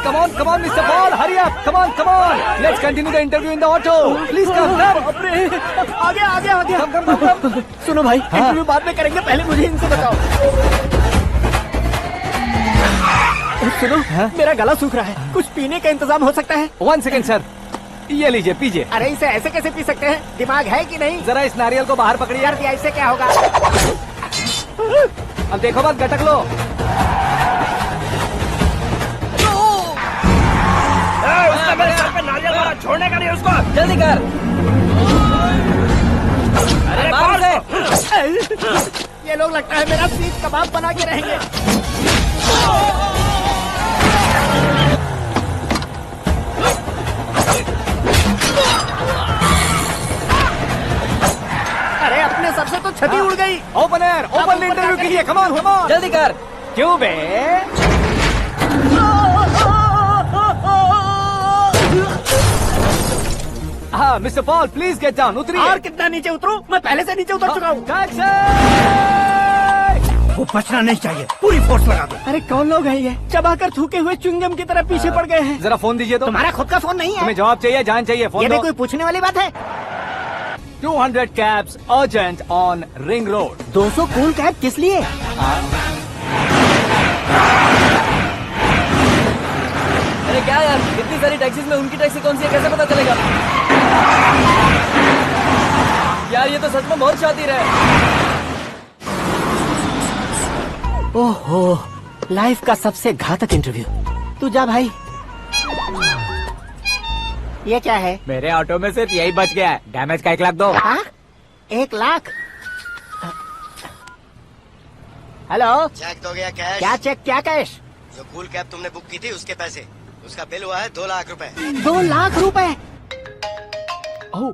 Come on, Mr. Paul, hurry up! Come on! Let's continue the interview in the auto. Please come. आगे। Come. सुनो भाई, इंटरव्यू बाद में करेंगे, पहले मुझे इनसे बताओ। सुनो, मेरा गला सूख रहा है, कुछ पीने का इंतजाम हो सकता है? 1 सेकेंड सर, ये लीजिए पीजिए। अरे इसे ऐसे कैसे पी सकते हैं? दिमाग है कि नहीं? जरा इस नारियल को बाहर पकड़िए। यार दिया, इससे क्या होगा? अब देखो बात, गटक लो। उसने मेरे सर पे नारियल मारा, छोड़ने का नहीं उसको। जल्दी कर। अरे मार उसे। ये लोग लगता है मेरा सीख कबाब बना के रहेंगे। अरे अपने सर से तो छठी उड़ गई। ओपन एयर, ओपन इंटरव्यू कीजिए। कम ऑन जल्दी कर। क्यों बे? हाँ mister Paul, please get down. उतरिए। और कितना नीचे उतरूं? मैं पहले से नीचे उतर चुका हूँ। वो बचना नहीं चाहिए, पूरी फोर्स लगा दो। अरे कौन लोग हैं ये? चबाकर थूके हुए च्युइंगम की तरह पीछे पड़ गए हैं। जरा फोन दीजिए तो। तुम्हारा खुद का फोन नहीं है? तुम्हें जवाब चाहिए, जान चाहिए, फोन ये दो। भी कोई पूछने वाली बात है? 200 cabs urgent on Ring Road. 200 cool cab किस लिए? अरे क्या यार, इतनी सारी टैक्सीज में उनकी टैक्सी कौन सी है, कैसे पता चलेगा? यार ये तो सच में बहुत शातिर है। ओहो, लाइफ का सबसे घातक इंटरव्यू। तू जा भाई। ये क्या है? मेरे ऑटो में सिर्फ यही बच गया है। डैमेज का 1 लाख दो। हाँ? 1 लाख? हेलो, चेक तो गया कैश। क्या चेक, क्या कैश? जो कूल कैब तुमने बुक की थी उसके पैसे, उसका बिल हुआ है 2 लाख रुपए। 2 लाख रुपए? ओह,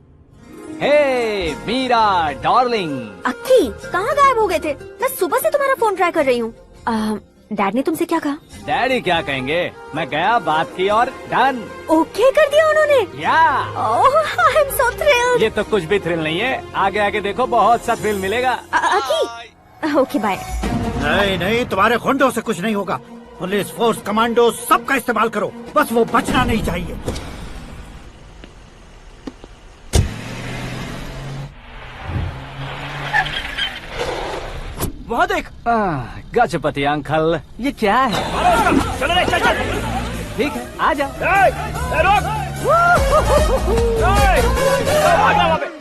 हे मीरा डार्लिंग। अक्की, कहाँ गायब हो गए थे? मैं सुबह से तुम्हारा फोन ट्राई कर रही हूँ। डैड ने तुमसे क्या कहा? डैडी क्या कहेंगे, मैं गया, बात की और डन। ओके कर दिया उन्होंने? या ओह, आई एम सो थ्रिल्ड। ये तो कुछ भी थ्रिल नहीं है, आगे आगे देखो बहुत सा थ्रिल मिलेगा। अक्की, ओके बाय। नहीं नहीं, तुम्हारे गुंडों से कुछ नहीं होगा। पुलिस फोर्स, कमांडो, सबका इस्तेमाल करो, बस वो बचना नहीं चाहिए। वहाँ देख, गजपति अंकल, ये क्या है? चलो रे, चल चल। ठीक है, आ जा। रोक। आजा वहाँ पे।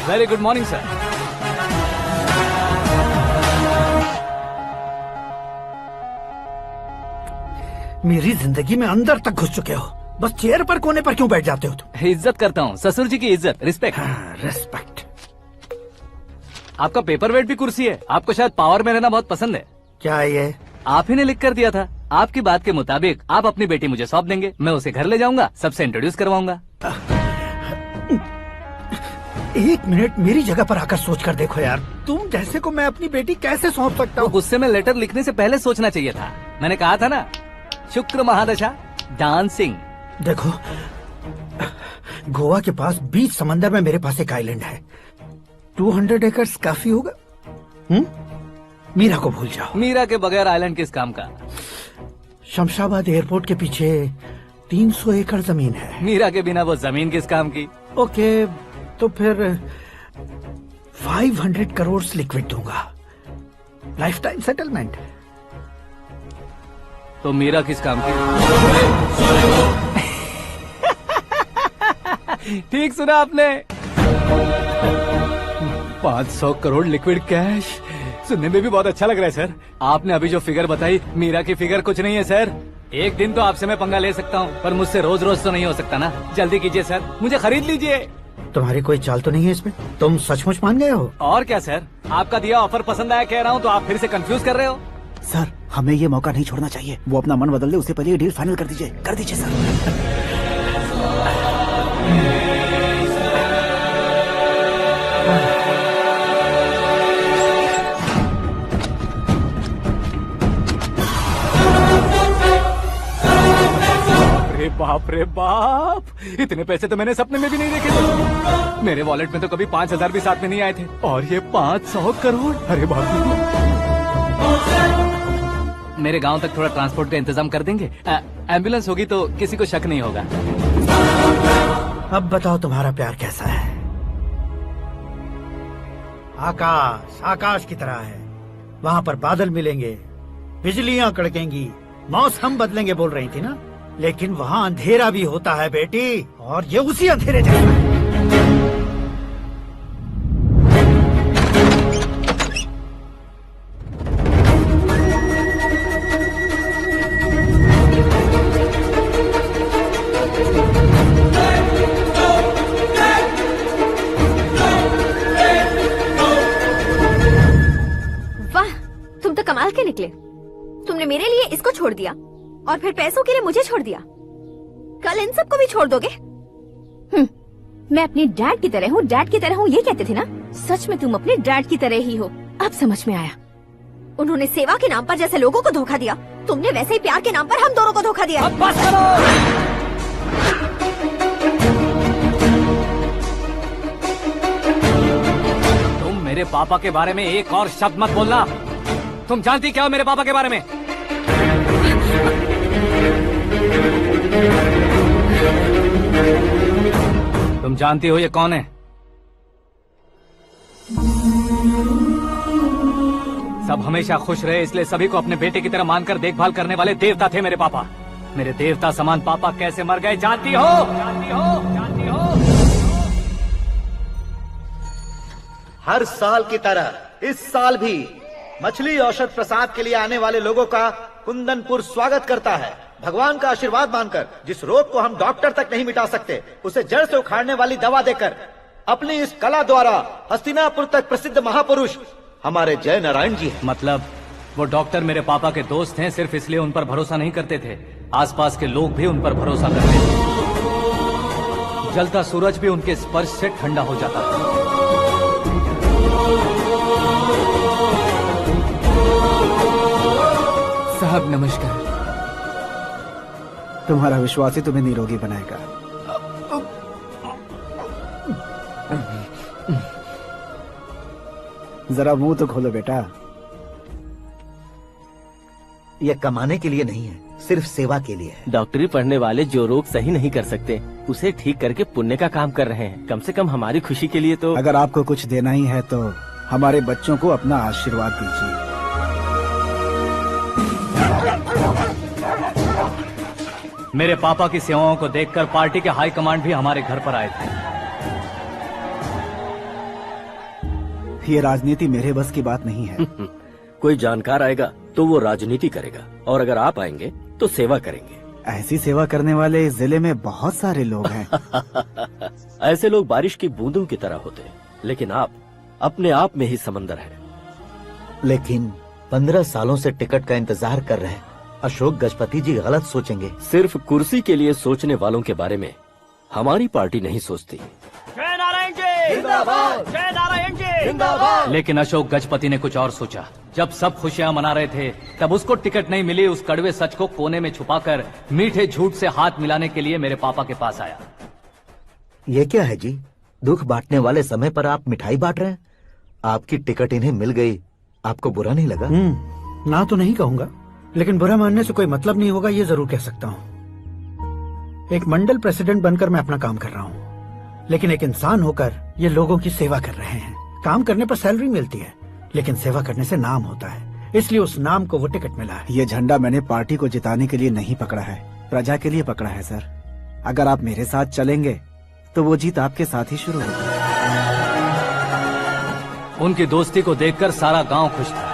Very good morning sir. मेरी जिंदगी में अंदर तक घुस चुके हो, बस चेयर पर कोने पर क्यों बैठ जाते हो तुम? इज्जत करता हूँ, ससुर जी की इज्जत, रिस्पेक्ट। रिस्पेक्ट। आपका पेपर वेट भी कुर्सी है, आपको शायद पावर में रहना बहुत पसंद है। क्या ये? आप ही ने लिख कर दिया था। आपकी बात के मुताबिक आप अपनी बेटी मुझे सौंप देंगे, मैं उसे घर ले जाऊंगा, सबसे इंट्रोड्यूस करवाऊंगा। 1 मिनट मेरी जगह पर आकर सोच कर देखो यार, तुम जैसे को मैं अपनी बेटी कैसे सौंप सकता हूँ? गुस्से में लेटर लिखने से पहले सोचना चाहिए था। मैंने कहा था ना, शुक्र महादशा डांसिंग। देखो, गोवा के पास बीच समंदर में मेरे पास एक आइलैंड है, 200 एकर्स काफी होगा। मीरा को भूल जाओ। मीरा के बगैर आइलैंड किस काम का? शमशाबाद एयरपोर्ट के पीछे 300 एकड़ जमीन है। मीरा के बिना वो जमीन किस काम की? ओके, तो फिर 500 करोड़ लिक्विड दूंगा, लाइफ टाइम सेटलमेंट। तो मीरा किस काम की? ठीक सुना आपने, 500 करोड़ लिक्विड कैश। सुनने में भी बहुत अच्छा लग रहा है सर। आपने अभी जो फिगर बताई, मीरा की फिगर कुछ नहीं है सर। एक दिन तो आपसे मैं पंगा ले सकता हूँ, पर मुझसे रोज रोज तो नहीं हो सकता ना। जल्दी कीजिए सर, मुझे खरीद लीजिए। तुम्हारी कोई चाल तो नहीं है इसमें? तुम सचमुच मान गए हो? और क्या सर, आपका दिया ऑफर पसंद आया कह रहा हूँ, तो आप फिर से कंफ्यूज कर रहे हो। सर हमें ये मौका नहीं छोड़ना चाहिए। वो अपना मन बदल ले, उससे पहले ये डील फाइनल कर दीजिए, कर दीजिए सर। अरे बाप रे बाप, इतने पैसे तो मैंने सपने में भी नहीं देखे थे। मेरे वॉलेट में तो कभी 5,000 भी साथ में नहीं आए थे, और ये 500 करोड़। अरे बाप रे। मेरे गांव तक थोड़ा ट्रांसपोर्ट का इंतजाम कर देंगे? एम्बुलेंस होगी तो किसी को शक नहीं होगा। अब बताओ तुम्हारा प्यार कैसा है? आकाश आकाश की तरह है, वहाँ पर बादल मिलेंगे, बिजलियां कड़केंगी, मौसम बदलेंगे बोल रही थी ना, लेकिन वहाँ अंधेरा भी होता है बेटी, और ये उसी अंधेरे जैसा है। वाह, तुम तो कमाल के निकले। तुमने मेरे लिए इसको छोड़ दिया और फिर पैसों के लिए मुझे छोड़ दिया। कल इन सबको भी छोड़ दोगे? मैं अपने डैड की तरह हूँ, डैड की तरह हूँ, ये कहते थे ना। सच में तुम अपने डैड की तरह ही हो, अब समझ में आया। उन्होंने सेवा के नाम पर जैसे लोगों को धोखा दिया, तुमने वैसे ही प्यार के नाम पर हम दोनों को धोखा दिया। अब बस करो। तुम मेरे पापा के बारे में एक और शब्द मत बोलना। तुम जानती क्या हो मेरे पापा के बारे में? तुम जानती हो ये कौन है? सब हमेशा खुश रहे इसलिए सभी को अपने बेटे की तरह मानकर देखभाल करने वाले देवता थे मेरे पापा। मेरे देवता समान पापा कैसे मर गए जानती हो? जानती हो? जानती हो? हर साल की तरह इस साल भी मछली औषध प्रसाद के लिए आने वाले लोगों का कुंदनपुर स्वागत करता है। भगवान का आशीर्वाद मानकर जिस रोग को हम डॉक्टर तक नहीं मिटा सकते, उसे जड़ से उखाड़ने वाली दवा देकर अपनी इस कला द्वारा हस्तिनापुर तक प्रसिद्ध महापुरुष हमारे जय नारायण जी हैं। मतलब वो डॉक्टर मेरे पापा के दोस्त हैं, सिर्फ इसलिए उन पर भरोसा नहीं करते थे, आसपास के लोग भी उन पर भरोसा करते थे। जलता सूरज भी उनके स्पर्श से ठंडा हो जाता था। साहब नमस्कार। तुम्हारा विश्वास ही तुम्हें निरोगी बनाएगा। जरा मुंह तो खोलो बेटा। यह कमाने के लिए नहीं है, सिर्फ सेवा के लिए है। डॉक्टरी पढ़ने वाले जो रोग सही नहीं कर सकते उसे ठीक करके पुण्य का काम कर रहे हैं। कम से कम हमारी खुशी के लिए तो। अगर आपको कुछ देना ही है तो हमारे बच्चों को अपना आशीर्वाद दीजिए। मेरे पापा की सेवाओं को देखकर पार्टी के हाई कमांड भी हमारे घर पर आए थे। ये राजनीति मेरे बस की बात नहीं है। कोई जानकार आएगा तो वो राजनीति करेगा, और अगर आप आएंगे तो सेवा करेंगे। ऐसी सेवा करने वाले इस जिले में बहुत सारे लोग हैं। ऐसे लोग बारिश की बूंदों की तरह होते हैं, लेकिन आप अपने आप में ही समंदर हैं। लेकिन 15 सालों से टिकट का इंतजार कर रहे अशोक गजपति जी गलत सोचेंगे। सिर्फ कुर्सी के लिए सोचने वालों के बारे में हमारी पार्टी नहीं सोचती। जय नारायण जी जिंदाबाद, जय नारायण जी जिंदाबाद। लेकिन अशोक गजपति ने कुछ और सोचा। जब सब खुशियां मना रहे थे तब उसको टिकट नहीं मिली। उस कड़वे सच को कोने में छुपाकर मीठे झूठ से हाथ मिलाने के लिए मेरे पापा के पास आया। ये क्या है जी? दुख बांटने वाले समय पर आप मिठाई बांट रहे हैं। आपकी टिकट इन्हें मिल गई, आपको बुरा नहीं लगा? ना तो नहीं कहूंगा, लेकिन बुरा मानने से कोई मतलब नहीं होगा, ये जरूर कह सकता हूँ। एक मंडल प्रेसिडेंट बनकर मैं अपना काम कर रहा हूँ, लेकिन एक इंसान होकर ये लोगों की सेवा कर रहे हैं। काम करने पर सैलरी मिलती है, लेकिन सेवा करने से नाम होता है, इसलिए उस नाम को वो टिकट मिला है। ये झंडा मैंने पार्टी को जिताने के लिए नहीं पकड़ा है, प्रजा के लिए पकड़ा है सर। अगर आप मेरे साथ चलेंगे तो वो जीत आपके साथ ही शुरू होगी। उनकी दोस्ती को देखकर सारा गांव खुश था,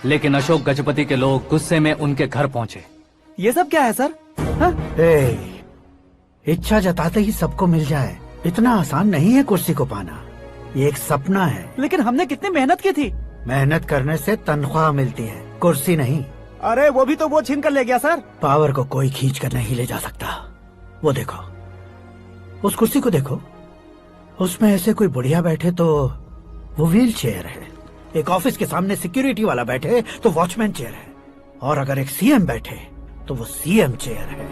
लेकिन अशोक गजपति के लोग गुस्से में उनके घर पहुंचे। ये सब क्या है सर? इच्छा जताते ही सबको मिल जाए, इतना आसान नहीं है कुर्सी को पाना। ये एक सपना है। लेकिन हमने कितनी मेहनत की थी। मेहनत करने से तनख्वाह मिलती है, कुर्सी नहीं। अरे वो भी तो वो छीन कर ले गया सर। पावर को कोई खींच कर नहीं ले जा सकता। वो देखो, उस कुर्सी को देखो, उसमें ऐसे कोई बुढ़िया बैठे तो वो व्हील चेयर है, एक ऑफिस के सामने सिक्योरिटी वाला बैठे तो वॉचमैन चेयर है, और अगर एक सीएम बैठे तो वो सीएम चेयर है।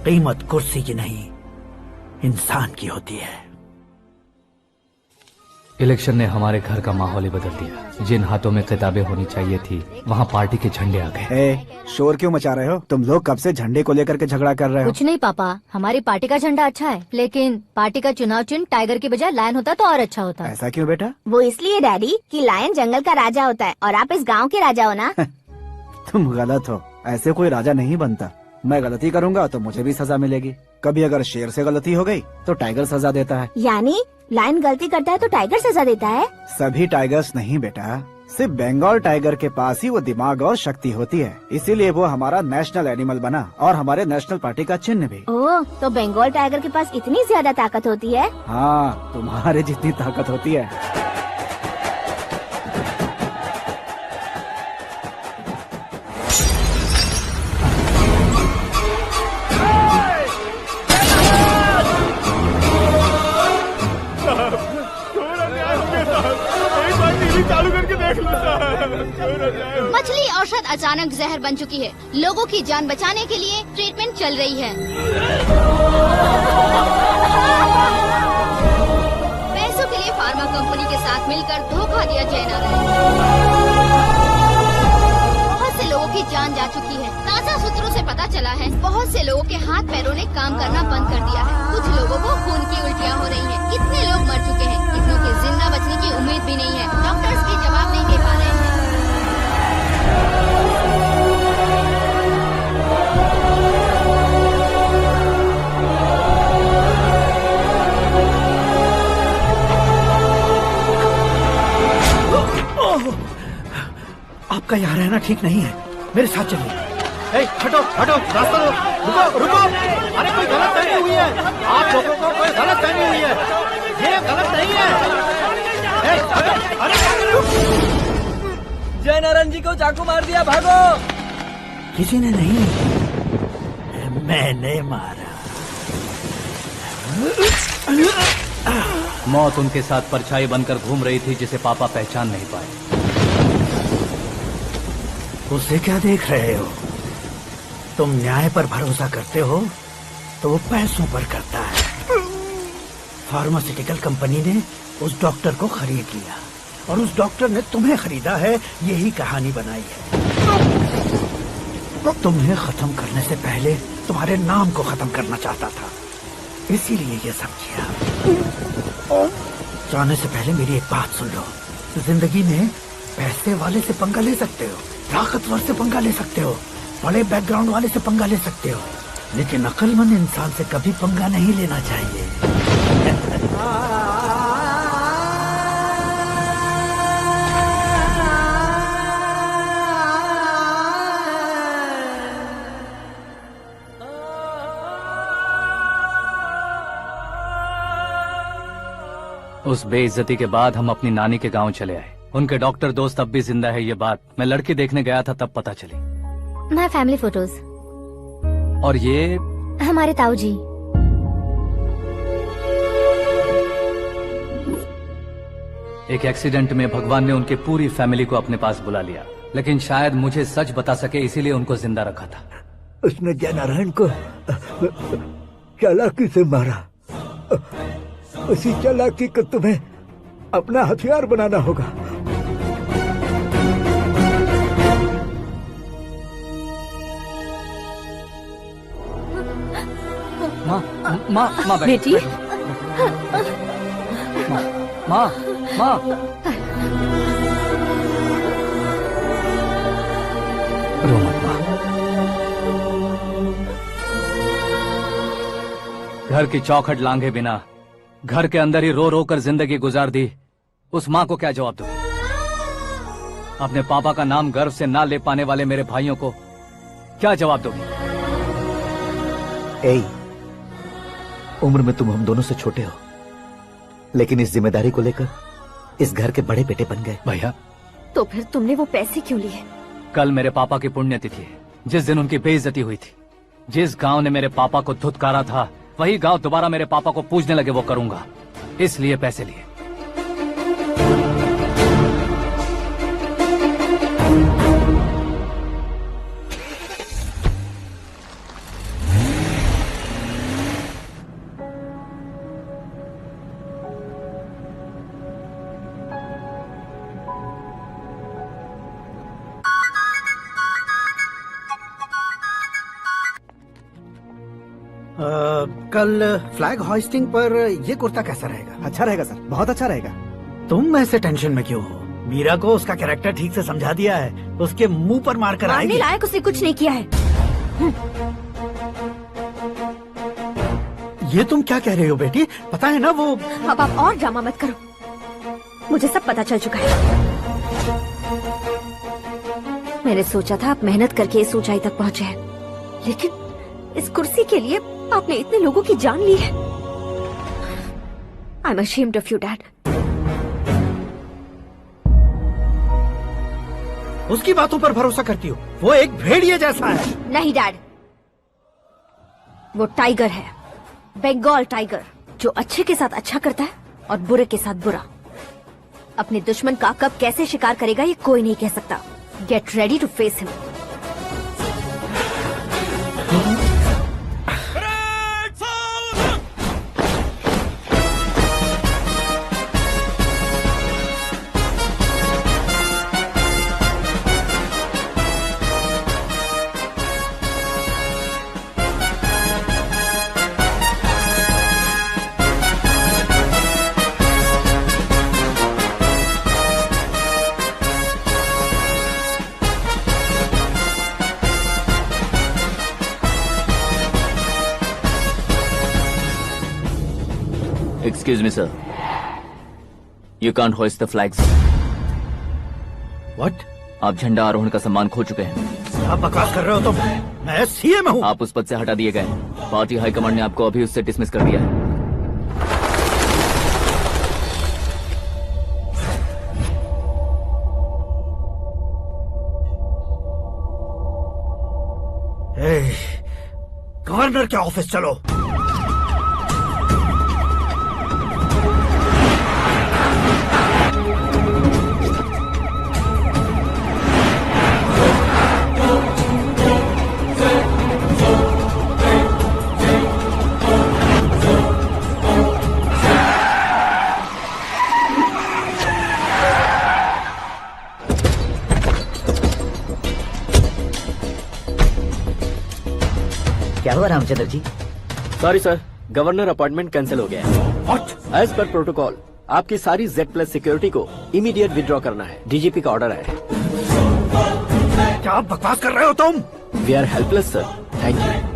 कीमत कुर्सी की नहीं, इंसान की होती है। इलेक्शन ने हमारे घर का माहौल ही बदल दिया। जिन हाथों में किताबें होनी चाहिए थी, वहाँ पार्टी के झंडे आ गए। शोर क्यों मचा रहे हो? तुम लोग कब से झंडे को लेकर के झगड़ा कर रहे हो? कुछ नहीं पापा, हमारी पार्टी का झंडा अच्छा है, लेकिन पार्टी का चुनाव चिन्ह टाइगर की बजाय लायन होता तो और अच्छा होता। ऐसा क्यों बेटा? वो इसलिए डैडी कि लायन जंगल का राजा होता है और आप इस गांव के राजा हो ना। तुम गलत हो, ऐसे कोई राजा नहीं बनता। मैं गलती करूंगा तो मुझे भी सजा मिलेगी। कभी अगर शेर से गलती हो गई तो टाइगर सजा देता है। यानी लायन गलती करता है तो टाइगर सजा देता है? सभी टाइगर्स नहीं बेटा, सिर्फ बंगाल टाइगर के पास ही वो दिमाग और शक्ति होती है, इसीलिए वो हमारा नेशनल एनिमल बना और हमारे नेशनल पार्टी का चिन्ह भी। ओह, तो बंगाल टाइगर के पास इतनी ज्यादा ताकत होती है? हाँ, तुम्हारे जितनी ताकत होती है। चालू करके देख लो। मछली औषध अचानक जहर बन चुकी है। लोगों की जान बचाने के लिए ट्रीटमेंट चल रही है। पैसों के लिए फार्मा कंपनी के साथ मिलकर धोखा दिया जयनारायण। बहुत से लोगों की जान जा चुकी है। ताजा सूत्रों से पता चला है बहुत से लोगों के हाथ पैरों ने काम करना बंद कर दिया है। कुछ लोगों को खून की उल्टियाँ हो रही हैं। कितने लोग मर चुके हैं, कितनों के जिंदा बचने की उम्मीद भी नहीं है। डॉक्टर्स भी जवाब नहीं दे पा रहे हैं। आपका यहाँ रहना ठीक नहीं है, मेरे साथ चलिए। हटो हटो, रास्ता दो, रुको रुको। अरे कोई गलत फहमी हुई है, आप लोगों को कोई गलत फहमी हुई है, ये गलत नहीं है। जयनारायण जी को चाकू मार दिया, भागो। किसी ने नहीं, मैंने मारा। मौत उनके साथ परछाई बनकर घूम रही थी, जिसे पापा पहचान नहीं पाए। उसे क्या देख रहे हो? तुम न्याय पर भरोसा करते हो तो वो पैसों पर करता है। फार्मास्यूटिकल कंपनी ने उस डॉक्टर को खरीद लिया और उस डॉक्टर ने तुम्हें खरीदा है, यही कहानी बनाई है। तुम्हें खत्म करने से पहले तुम्हारे नाम को खत्म करना चाहता था, इसीलिए ये सब किया। जाने से पहले मेरी एक बात सुन लो, जिंदगी में पैसे वाले से पंगा ले सकते हो, ताकतवर से पंगा ले सकते हो, बड़े बैकग्राउंड वाले से पंगा ले सकते हो, लेकिन अक्लमंद इंसान से कभी पंगा नहीं लेना चाहिए। उस बेइज्जती के बाद हम अपनी नानी के गांव चले आए। उनके डॉक्टर दोस्त अब भी जिंदा है, ये बात मैं लड़की देखने गया था तब पता चली। My family photos. और ये हमारे ताऊ जी। एक एक्सीडेंट में भगवान ने उनकी पूरी फैमिली को अपने पास बुला लिया, लेकिन शायद मुझे सच बता सके इसीलिए उनको जिंदा रखा था। उसने जयनारायण को चालाकी से मारा। उसी चालाकी को तुम्हें अपना हथियार बनाना होगा। माँ बेटी। माँ रो मत माँ। घर की चौखट लांघे बिना घर के अंदर ही रो रो कर जिंदगी गुजार दी उस माँ को क्या जवाब दूं? अपने पापा का नाम गर्व से ना ले पाने वाले मेरे भाइयों को क्या जवाब दोगी? उम्र में तुम हम दोनों से छोटे हो, लेकिन इस जिम्मेदारी को लेकर इस घर के बड़े बेटे बन गए। भैया, तो फिर तुमने वो पैसे क्यों लिए? कल मेरे पापा की पुण्यतिथि है, जिस दिन उनकी बेइज्जती हुई थी। जिस गांव ने मेरे पापा को धुतकारा था, वही गांव दोबारा मेरे पापा को पूजने लगे वो करूंगा, इसलिए पैसे लिए। कल फ्लैग होइस्टिंग पर ये कुर्ता कैसा रहेगा? अच्छा रहेगा सर, बहुत अच्छा रहेगा। तुम ऐसे टेंशन में क्यों हो? मीरा को उसका कैरेक्टर ठीक से समझा दिया है, उसके मुंह पर मार कर आएगी। मारने लायक उसने कुछ नहीं किया है। ये तुम क्या कह रहे हो बेटी? पता है ना वो। अब आप और ड्रामा मत करो, मुझे सब पता चल चुका है। मैंने सोचा था आप मेहनत करके इस ऊंचाई तक पहुंचे हैं, लेकिन इस कुर्सी के लिए आपने इतने लोगों की जान ली है। I am ashamed of you, Dad. उसकी बातों पर भरोसा करती हो? वो एक भेड़िए जैसा है। नहीं डैड, वो टाइगर है, बंगाल टाइगर, जो अच्छे के साथ अच्छा करता है और बुरे के साथ बुरा। अपने दुश्मन का कब कैसे शिकार करेगा ये कोई नहीं कह सकता। Get ready to face him. Excuse me, sir. You can't hoist the flags. What? आप झंडा आरोहण का सम्मान खो चुके हैं। आप बकवास कर रहे हो तुम? मैं सीएम हूँ। आप उस पद से हटा दिए गए। पार्टी हाईकमांड ने आपको अभी उससे डिसमिस कर दिया है। गवर्नर के ऑफिस चलो। क्या हुआ Ramchandra ji? Sorry sir, governor appointment cancel हो गया है। एज पर प्रोटोकॉल आपकी सारी Z+ सिक्योरिटी को इमीडिएट विड्रॉ करना है। डीजीपी का ऑर्डर है। क्या बकवास कर रहे हो तुम? We are helpless sir. Thank you.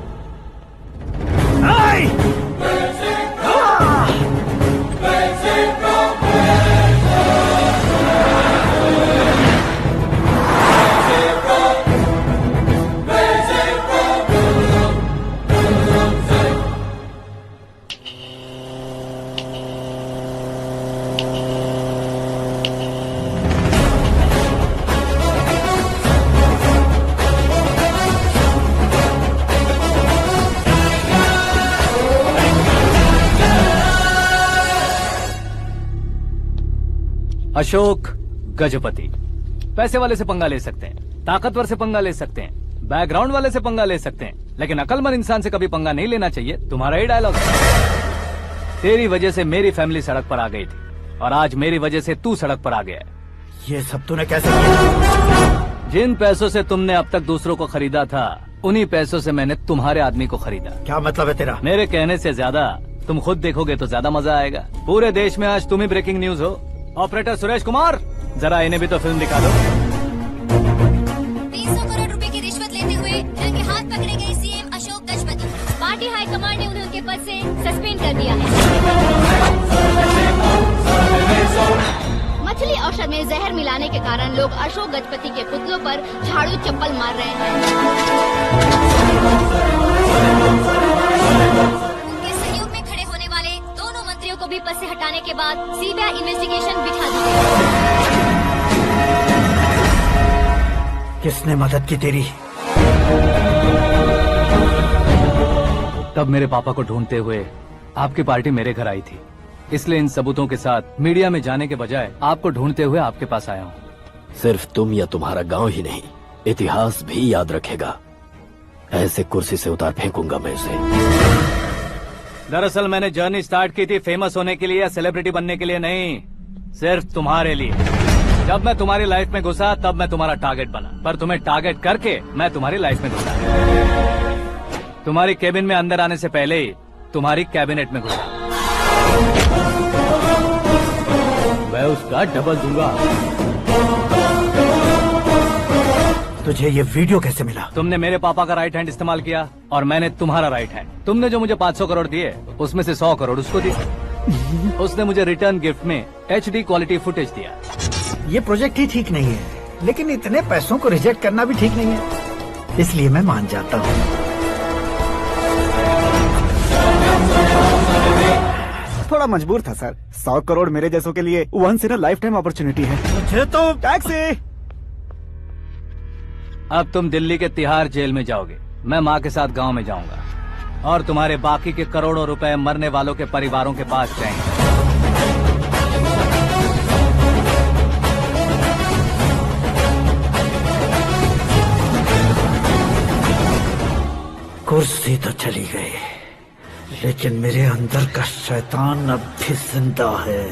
Ashok Gajapati. पैसे वाले से पंगा ले सकते हैं, ताकतवर से पंगा ले सकते हैं, बैकग्राउंड वाले से पंगा ले सकते हैं, लेकिन अकलमंद इंसान से कभी पंगा नहीं लेना चाहिए। तुम्हारा ही डायलॉग है। तेरी वजह से मेरी फैमिली सड़क पर आ गई थी और आज मेरी वजह से तू सड़क पर आ गया है। ये सब तूने कैसे किया? जिन पैसों से तुमने अब तक दूसरों को खरीदा था, उन्हीं पैसों से मैंने तुम्हारे आदमी को खरीदा। क्या मतलब है तेरा? मेरे कहने से ज्यादा तुम खुद देखोगे तो ज्यादा मजा आएगा। पूरे देश में आज तुम ही ब्रेकिंग न्यूज हो। ऑपरेटर सुरेश कुमार, जरा इन्हें भी तो फिल्म दिखा दो। 300 करोड़ रुपए की रिश्वत लेते हुए रंगे हाथ पकड़े गए CM Ashok Gajapati. Party high command ने उन्हें उनके पद से सस्पेंड कर दिया है। मछली औषध में जहर मिलाने के कारण लोग अशोक गजपति के पुतलों पर झाड़ू चप्पल मार रहे हैं। उनके सहयोग में खड़े होने वाले दोनों मंत्रियों को भी पद से हटाने के बाद सीबीआई इन्वेस्टिगेशन बिठा दी गई। किसने मदद की तेरी? तब मेरे पापा को ढूंढते हुए आपकी पार्टी मेरे घर आई थी, इसलिए इन सबूतों के साथ मीडिया में जाने के बजाय आपको ढूंढते हुए आपके पास आया हूँ। सिर्फ तुम या तुम्हारा गांव ही नहीं, इतिहास भी याद रखेगा। ऐसे कुर्सी से उतार फेंकूंगा मैं उसे। दरअसल मैंने जर्नी स्टार्ट की थी फेमस होने के लिए या सेलिब्रिटी बनने के लिए नहीं, सिर्फ तुम्हारे लिए। जब मैं तुम्हारी लाइफ में घुसा तब मैं तुम्हारा टारगेट बना, पर तुम्हें टारगेट करके मैं तुम्हारी लाइफ में घुसा। तुम्हारी केबिन में अंदर आने से पहले ही तुम्हारी कैबिनेट में घुसा। मैं उसका डबल दूंगा। तुझे ये वीडियो कैसे मिला? तुमने मेरे पापा का राइट हैंड इस्तेमाल किया और मैंने तुम्हारा राइट हैंड। तुमने जो मुझे 500 करोड़ दिए उसमें से 100 करोड़ उसको दी। उसने मुझे रिटर्न गिफ्ट में HD क्वालिटी फुटेज दिया। ये प्रोजेक्ट ही ठीक नहीं है, लेकिन इतने पैसों को रिजेक्ट करना भी ठीक नहीं है, इसलिए मैं मान जाता हूँ। थोड़ा मजबूर था सर। 100 करोड़ मेरे जैसों के लिए once in a lifetime opportunity है। मुझे तो टैक्सी। अब तुम दिल्ली के तिहाड़ जेल में जाओगे, मैं माँ के साथ गांव में जाऊंगा और तुम्हारे बाकी के करोड़ों रुपए मरने वालों के परिवारों के पास जाएंगे। कुर्सी तो चली गई, लेकिन मेरे अंदर का शैतान अब भी जिंदा है।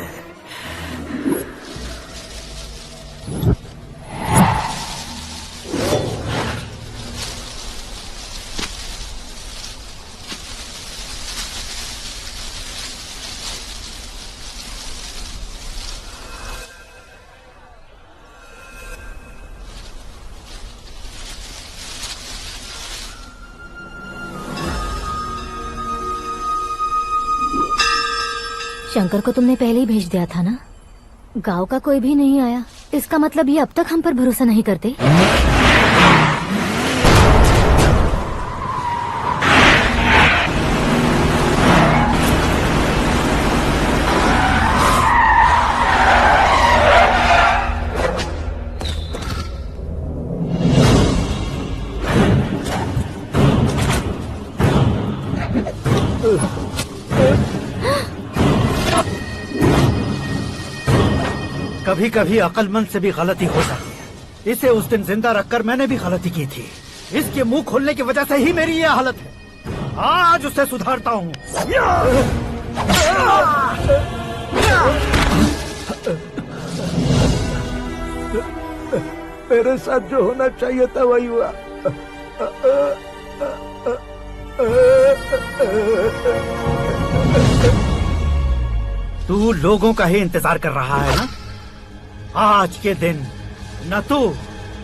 शंकर को तुमने पहले ही भेज दिया था ना? गांव का कोई भी नहीं आया, इसका मतलब ये अब तक हम पर भरोसा नहीं करते। कभी कभी अक्लमंद से भी गलती हो जाती है। इसे उस दिन जिंदा रखकर मैंने भी गलती की थी। इसके मुंह खोलने की वजह से ही मेरी ये हालत है। आज उसे सुधारता हूँ। मेरे साथ जो होना चाहिए था वही हुआ। तू लोगों का ही इंतजार कर रहा है ना? आज के दिन न तू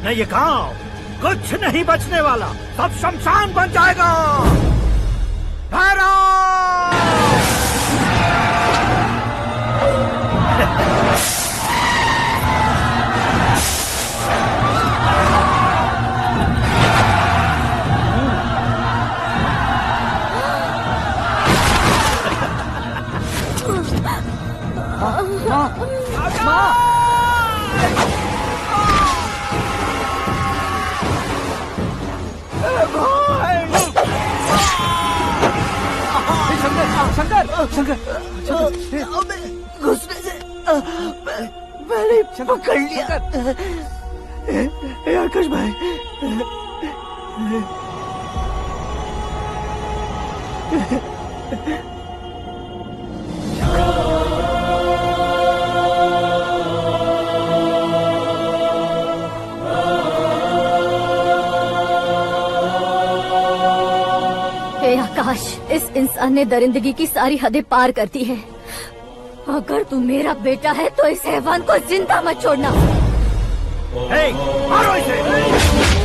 न ये गांव कुछ नहीं बचने वाला, सब शमशान बन जाएगा। शंकर, घुसने से पहले पकड़ लिया। आकाश भाई, आकाश, इस इंसान ने दरिंदगी की सारी हदें पार कर दी है। अगर तू मेरा बेटा है तो इस हैवान को जिंदा मत छोड़ना। मारो इसे।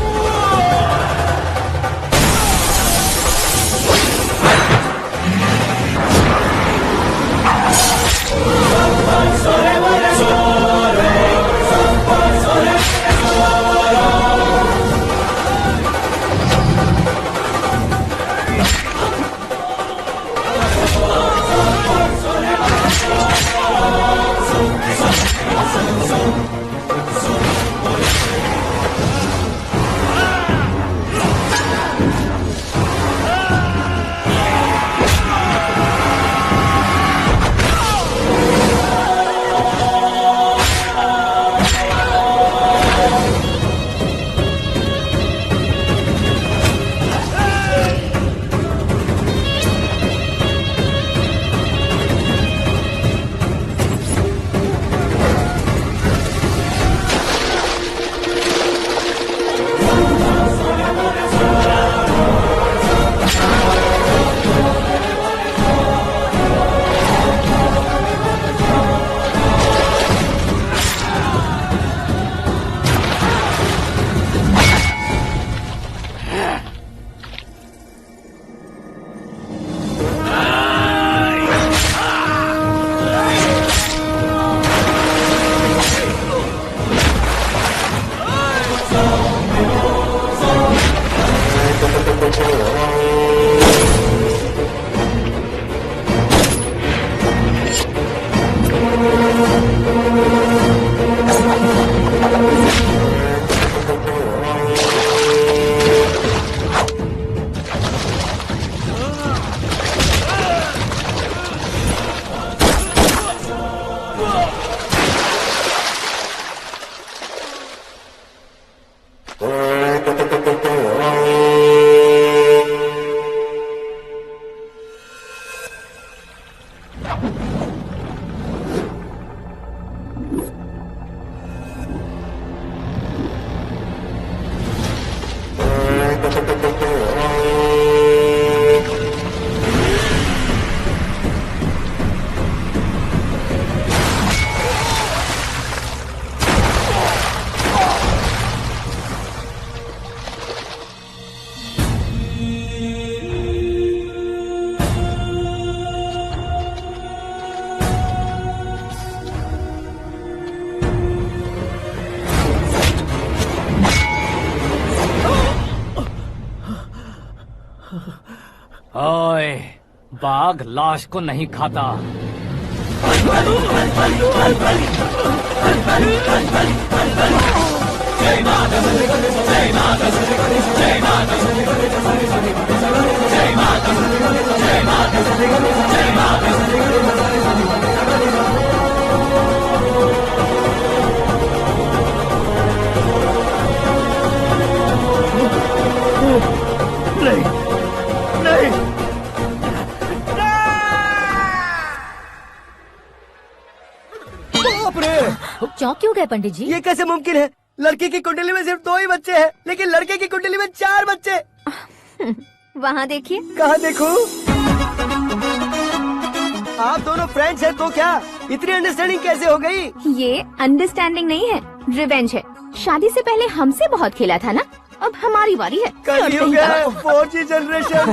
ओए, बाघ लाश को नहीं खाता। नहीं नहीं बाप रे! चौंक क्यों गए पंडित जी? ये कैसे मुमकिन है? लड़की की कुंडली में सिर्फ 2 ही बच्चे हैं, लेकिन लड़के की कुंडली में 4 बच्चे। वहाँ देखिए। कहाँ देखूं? आप दोनों फ्रेंड्स हैं तो क्या इतनी अंडरस्टैंडिंग कैसे हो गई? ये अंडरस्टैंडिंग नहीं है, रिवेंज है। शादी से पहले हमसे बहुत खेला था ना, अब हमारी बारी है। कलयुग है, 4G जनरेशन।